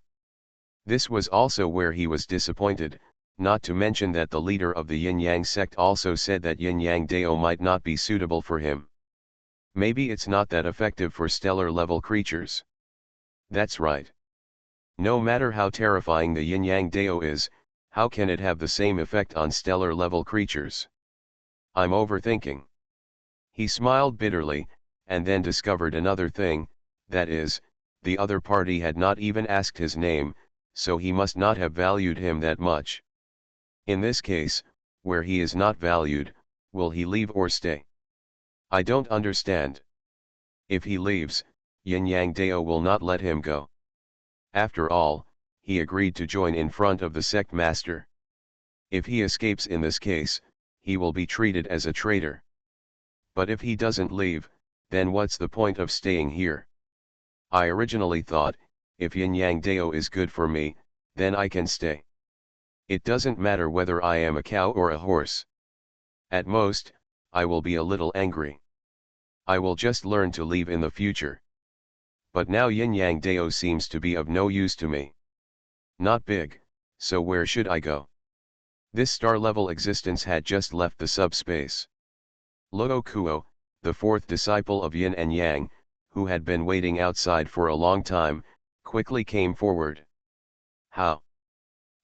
This was also where he was disappointed, not to mention that the leader of the yin-yang sect also said that yin-yang dao might not be suitable for him. Maybe it's not that effective for stellar-level creatures. That's right. No matter how terrifying the yin-yang dao is, how can it have the same effect on stellar-level creatures? I'm overthinking. He smiled bitterly, and then discovered another thing, that is, the other party had not even asked his name, so he must not have valued him that much. In this case, where he is not valued, will he leave or stay? I don't understand. If he leaves, yin-yang dao will not let him go. After all, he agreed to join in front of the sect master. If he escapes in this case, he will be treated as a traitor. But if he doesn't leave, then what's the point of staying here? I originally thought, if yin-yang dao is good for me, then I can stay. It doesn't matter whether I am a cow or a horse. At most, I will be a little angry. I will just learn to leave in the future. But now yin-yang dao seems to be of no use to me. Not big, so where should I go? This star-level existence had just left the subspace. Lo Kuo, the fourth disciple of Yin and Yang, who had been waiting outside for a long time, quickly came forward. How?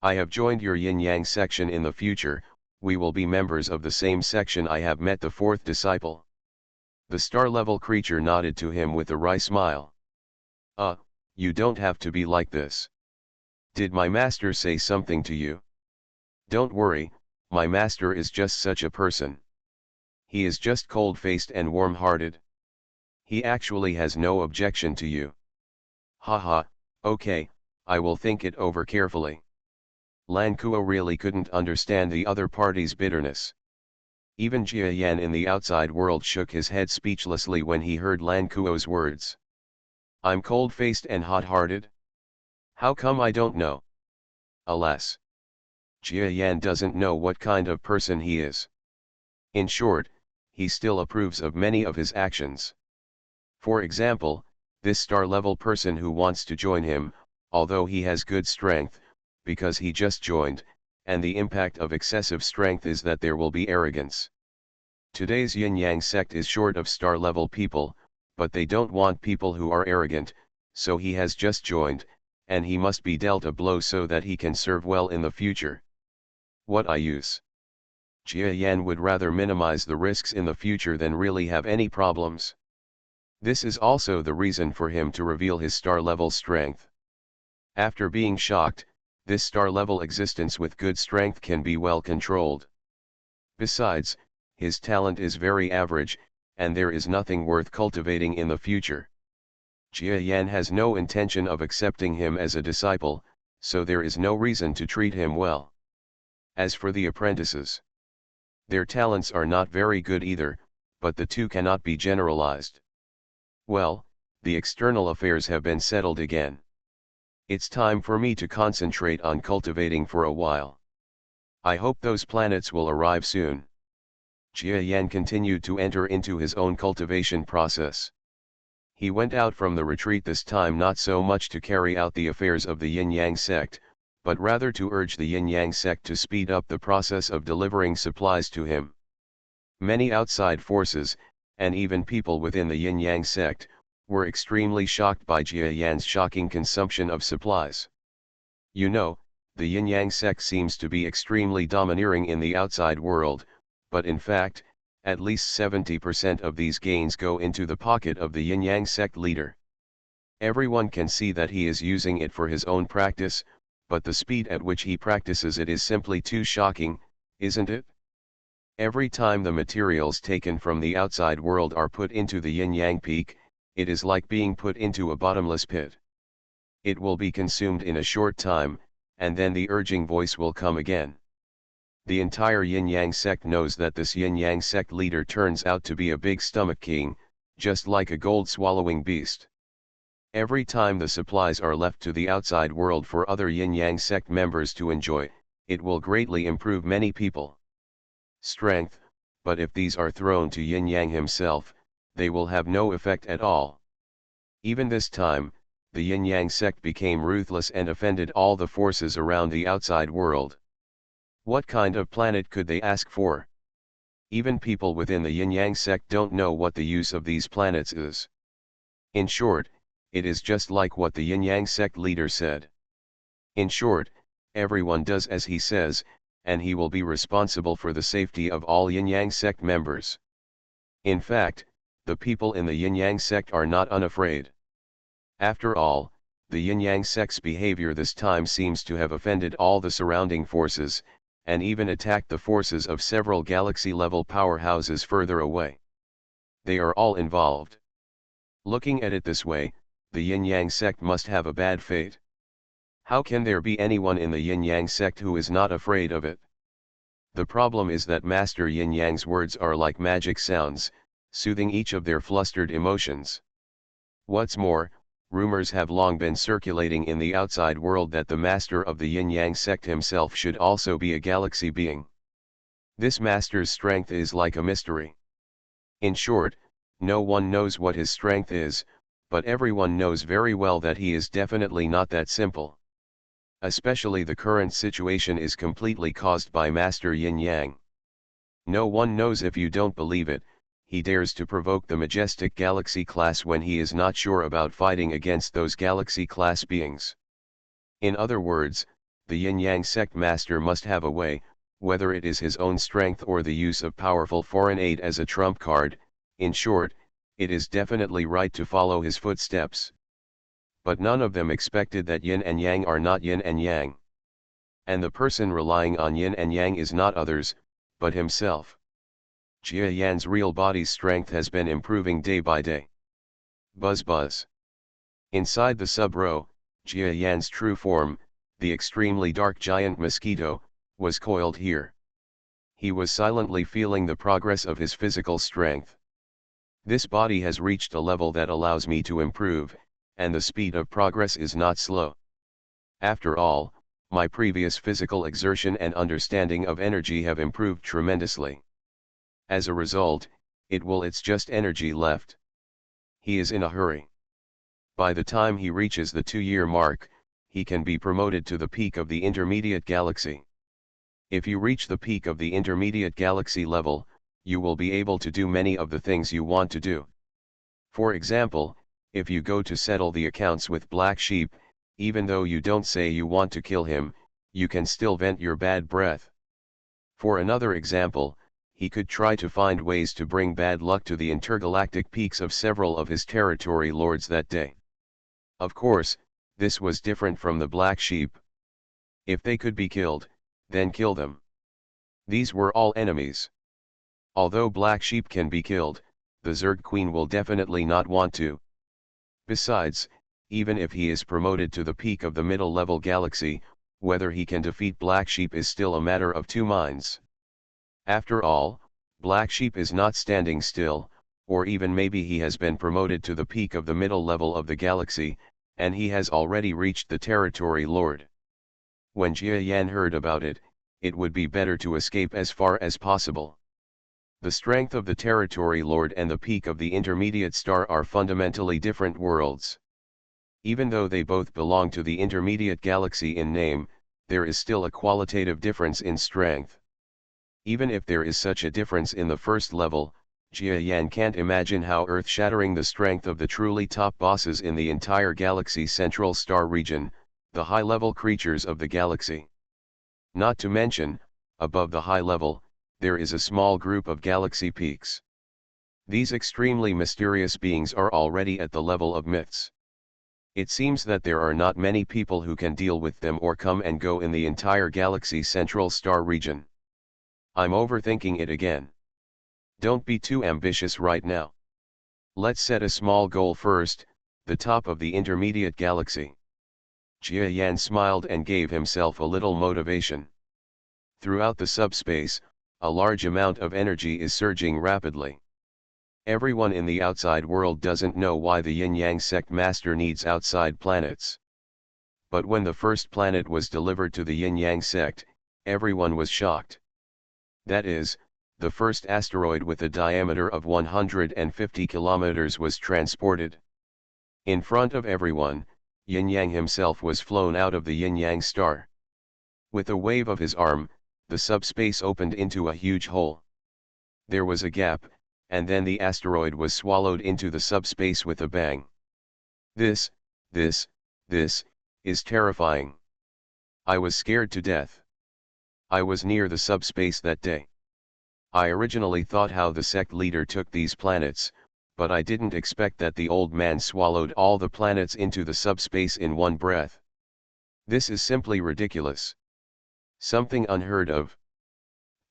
I have joined your Yin-Yang section in the future, we will be members of the same section. I have met the fourth disciple. The star-level creature nodded to him with a wry smile. You don't have to be like this. Did my master say something to you? Don't worry, my master is just such a person. He is just cold-faced and warm-hearted. He actually has no objection to you. Haha, okay, I will think it over carefully. Lan Kuo really couldn't understand the other party's bitterness. Even Jia Yan in the outside world shook his head speechlessly when he heard Lan Kuo's words. I'm cold-faced and hot-hearted? How come I don't know? Alas! Jia Yan doesn't know what kind of person he is. In short, he still approves of many of his actions. For example, this star-level person who wants to join him, although he has good strength, because he just joined, and the impact of excessive strength is that there will be arrogance. Today's Yin-Yang sect is short of star-level people, but they don't want people who are arrogant, so he has just joined, and he must be dealt a blow so that he can serve well in the future. What use? Jia Yan would rather minimize the risks in the future than really have any problems. This is also the reason for him to reveal his star-level strength. After being shocked, this star-level existence with good strength can be well controlled. Besides, his talent is very average, and there is nothing worth cultivating in the future. Jia Yan has no intention of accepting him as a disciple, so there is no reason to treat him well. As for the apprentices, their talents are not very good either, but the two cannot be generalized. Well, the external affairs have been settled again. It's time for me to concentrate on cultivating for a while. I hope those planets will arrive soon. Jia Yan continued to enter into his own cultivation process. He went out from the retreat this time not so much to carry out the affairs of the Yin-Yang sect, but rather to urge the Yin-Yang sect to speed up the process of delivering supplies to him. Many outside forces, and even people within the Yin-Yang sect, were extremely shocked by Jia Yan's shocking consumption of supplies. You know, the Yin-Yang sect seems to be extremely domineering in the outside world, but in fact, at least 70% of these gains go into the pocket of the Yin-Yang sect leader. Everyone can see that he is using it for his own practice, but the speed at which he practices it is simply too shocking, isn't it? Every time the materials taken from the outside world are put into the Yin-Yang peak, it is like being put into a bottomless pit. It will be consumed in a short time, and then the urging voice will come again. The entire Yin-Yang sect knows that this Yin-Yang sect leader turns out to be a big stomach king, just like a gold-swallowing beast. Every time the supplies are left to the outside world for other Yin-Yang sect members to enjoy, it will greatly improve many people. Strength, but if these are thrown to Yin-Yang himself, they will have no effect at all. Even this time, the Yin-Yang sect became ruthless and offended all the forces around the outside world. What kind of planet could they ask for? Even people within the Yin-Yang sect don't know what the use of these planets is. In short, it is just like what the Yin-Yang sect leader said. In short, everyone does as he says, and he will be responsible for the safety of all Yin-Yang sect members. In fact, the people in the Yin-Yang sect are not unafraid. After all, the Yin-Yang sect's behavior this time seems to have offended all the surrounding forces, and even attacked the forces of several galaxy-level powerhouses further away. They are all involved. Looking at it this way, the Yin-Yang sect must have a bad fate. How can there be anyone in the Yin-Yang sect who is not afraid of it? The problem is that Master Yin-Yang's words are like magic sounds, soothing each of their flustered emotions. What's more, rumors have long been circulating in the outside world that the master of the Yin-Yang sect himself should also be a galaxy being. This master's strength is like a mystery. In short, no one knows what his strength is, but everyone knows very well that he is definitely not that simple. Especially the current situation is completely caused by Master Yin-Yang. No one knows. If you don't believe it, he dares to provoke the majestic galaxy class when he is not sure about fighting against those galaxy class beings. In other words, the yin-yang sect master must have a way, whether it is his own strength or the use of powerful foreign aid as a trump card. In short, it is definitely right to follow his footsteps. But none of them expected that yin and yang are not yin and yang. And the person relying on yin and yang is not others, but himself. Jia Yan's real body's strength has been improving day by day. Buzz buzz. Inside the sub-row, Jia Yan's true form, the extremely dark giant mosquito, was coiled here. He was silently feeling the progress of his physical strength. This body has reached a level that allows me to improve, and the speed of progress is not slow. After all, my previous physical exertion and understanding of energy have improved tremendously. As a result, it's just energy left. He is in a hurry. By the time he reaches the 2-year mark, he can be promoted to the peak of the intermediate galaxy. If you reach the peak of the intermediate galaxy level, you will be able to do many of the things you want to do. For example, if you go to settle the accounts with Black Sheep, even though you don't say you want to kill him, you can still vent your bad breath. For another example, he could try to find ways to bring bad luck to the intergalactic peaks of several of his territory lords that day. Of course, this was different from the Black Sheep. If they could be killed, then kill them. These were all enemies. Although Black Sheep can be killed, the Zerg Queen will definitely not want to. Besides, even if he is promoted to the peak of the middle-level galaxy, whether he can defeat Black Sheep is still a matter of two minds. After all, Black Sheep is not standing still, or even maybe he has been promoted to the peak of the middle level of the galaxy, and he has already reached the territory lord. When Jia Yan heard about it, it would be better to escape as far as possible. The strength of the territory lord and the peak of the intermediate star are fundamentally different worlds. Even though they both belong to the intermediate galaxy in name, there is still a qualitative difference in strength. Even if there is such a difference in the first level, Jia Yan can't imagine how earth-shattering the strength of the truly top bosses in the entire galaxy central star region, the high-level creatures of the galaxy. Not to mention, above the high level, there is a small group of galaxy peaks. These extremely mysterious beings are already at the level of myths. It seems that there are not many people who can deal with them or come and go in the entire galaxy central star region. I'm overthinking it again. Don't be too ambitious right now. Let's set a small goal first, the top of the intermediate galaxy. Jia Yan smiled and gave himself a little motivation. Throughout the subspace, a large amount of energy is surging rapidly. Everyone in the outside world doesn't know why the yin-yang sect master needs outside planets. But when the first planet was delivered to the yin-yang sect, everyone was shocked. That is, the first asteroid with a diameter of 150 kilometers was transported. In front of everyone, Yin-Yang himself was flown out of the Yin-Yang star. With a wave of his arm, the subspace opened into a huge hole. There was a gap, and then the asteroid was swallowed into the subspace with a bang. This is terrifying. I was scared to death. I was near the subspace that day. I originally thought how the sect leader took these planets, but I didn't expect that the old man swallowed all the planets into the subspace in one breath. This is simply ridiculous. Something unheard of.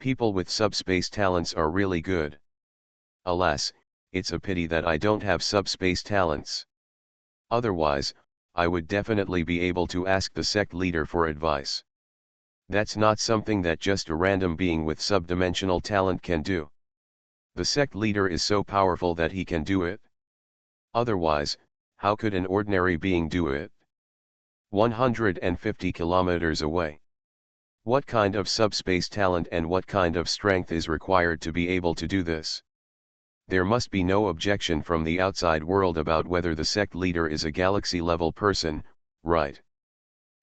People with subspace talents are really good. Alas, it's a pity that I don't have subspace talents. Otherwise, I would definitely be able to ask the sect leader for advice. That's not something that just a random being with subdimensional talent can do. The sect leader is so powerful that he can do it. Otherwise, how could an ordinary being do it? 150 kilometers away. What kind of subspace talent and what kind of strength is required to be able to do this? There must be no objection from the outside world about whether the sect leader is a galaxy-level person, right?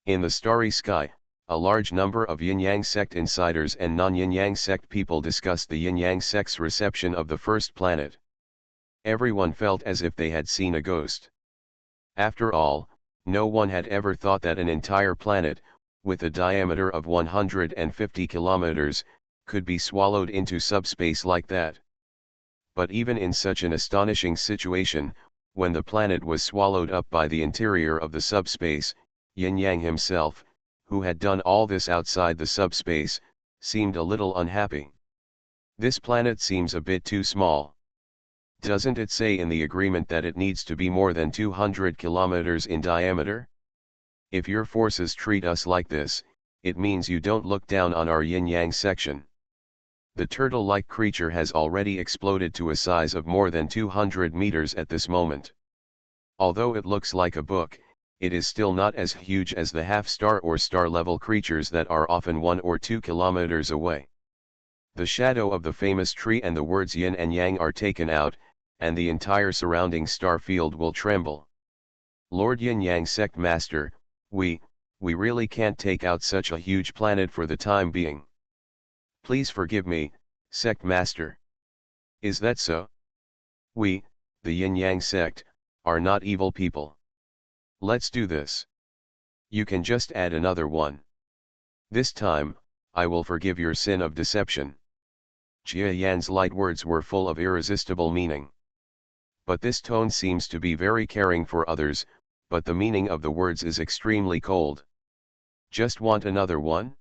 In the starry sky, A large number of yin-yang sect insiders and non-yin-yang sect people discussed the yin-yang sect's reception of the first planet. Everyone felt as if they had seen a ghost. After all, no one had ever thought that an entire planet, with a diameter of 150 kilometers, could be swallowed into subspace like that. But even in such an astonishing situation, when the planet was swallowed up by the interior of the subspace, Yin-Yang himself, who had done all this outside the subspace, seemed a little unhappy. This planet seems a bit too small. Doesn't it say in the agreement that it needs to be more than 200 kilometers in diameter? If your forces treat us like this, it means you don't look down on our yin-yang section. The turtle-like creature has already exploded to a size of more than 200 meters at this moment. Although it looks like a book, it is still not as huge as the half-star or star-level creatures that are often 1 or 2 kilometers away. The shadow of the famous tree and the words yin and yang are taken out, and the entire surrounding star field will tremble. Lord Yin-Yang Sect Master, we really can't take out such a huge planet for the time being. Please forgive me, Sect Master. Is that so? We, the Yin-Yang Sect, are not evil people. Let's do this. You can just add another one. This time, I will forgive your sin of deception. Jia Yan's light words were full of irresistible meaning. But this tone seems to be very caring for others, but the meaning of the words is extremely cold. Just want another one?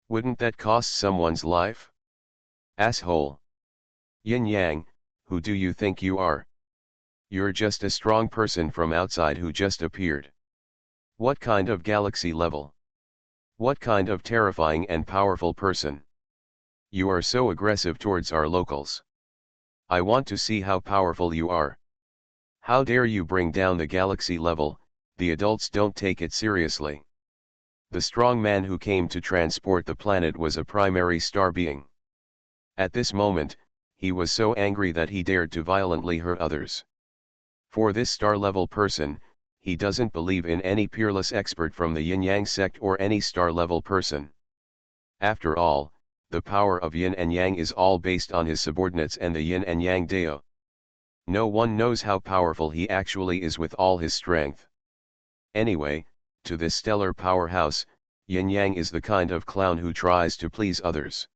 Wouldn't that cost someone's life? Asshole. Yin Yang, who do you think you are? You're just a strong person from outside who just appeared. What kind of galaxy level? What kind of terrifying and powerful person? You are so aggressive towards our locals. I want to see how powerful you are. How dare you bring down the galaxy level? The adults don't take it seriously. The strong man who came to transport the planet was a primary star being. At this moment, he was so angry that he dared to violently hurt others. For this star-level person, he doesn't believe in any peerless expert from the Yin-Yang sect or any star-level person. After all, the power of Yin and Yang is all based on his subordinates and the Yin and Yang Dao. No one knows how powerful he actually is with all his strength. Anyway, to this stellar powerhouse, Yin-Yang is the kind of clown who tries to please others.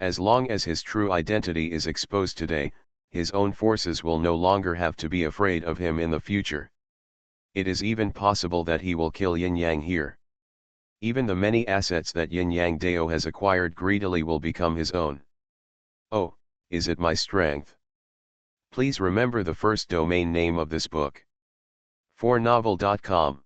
As long as his true identity is exposed today, his own forces will no longer have to be afraid of him in the future. It is even possible that he will kill Yin-Yang here. Even the many assets that Yin-Yang Dao has acquired greedily will become his own. Oh, is it my strength? Please remember the first domain name of this book. 4novel.com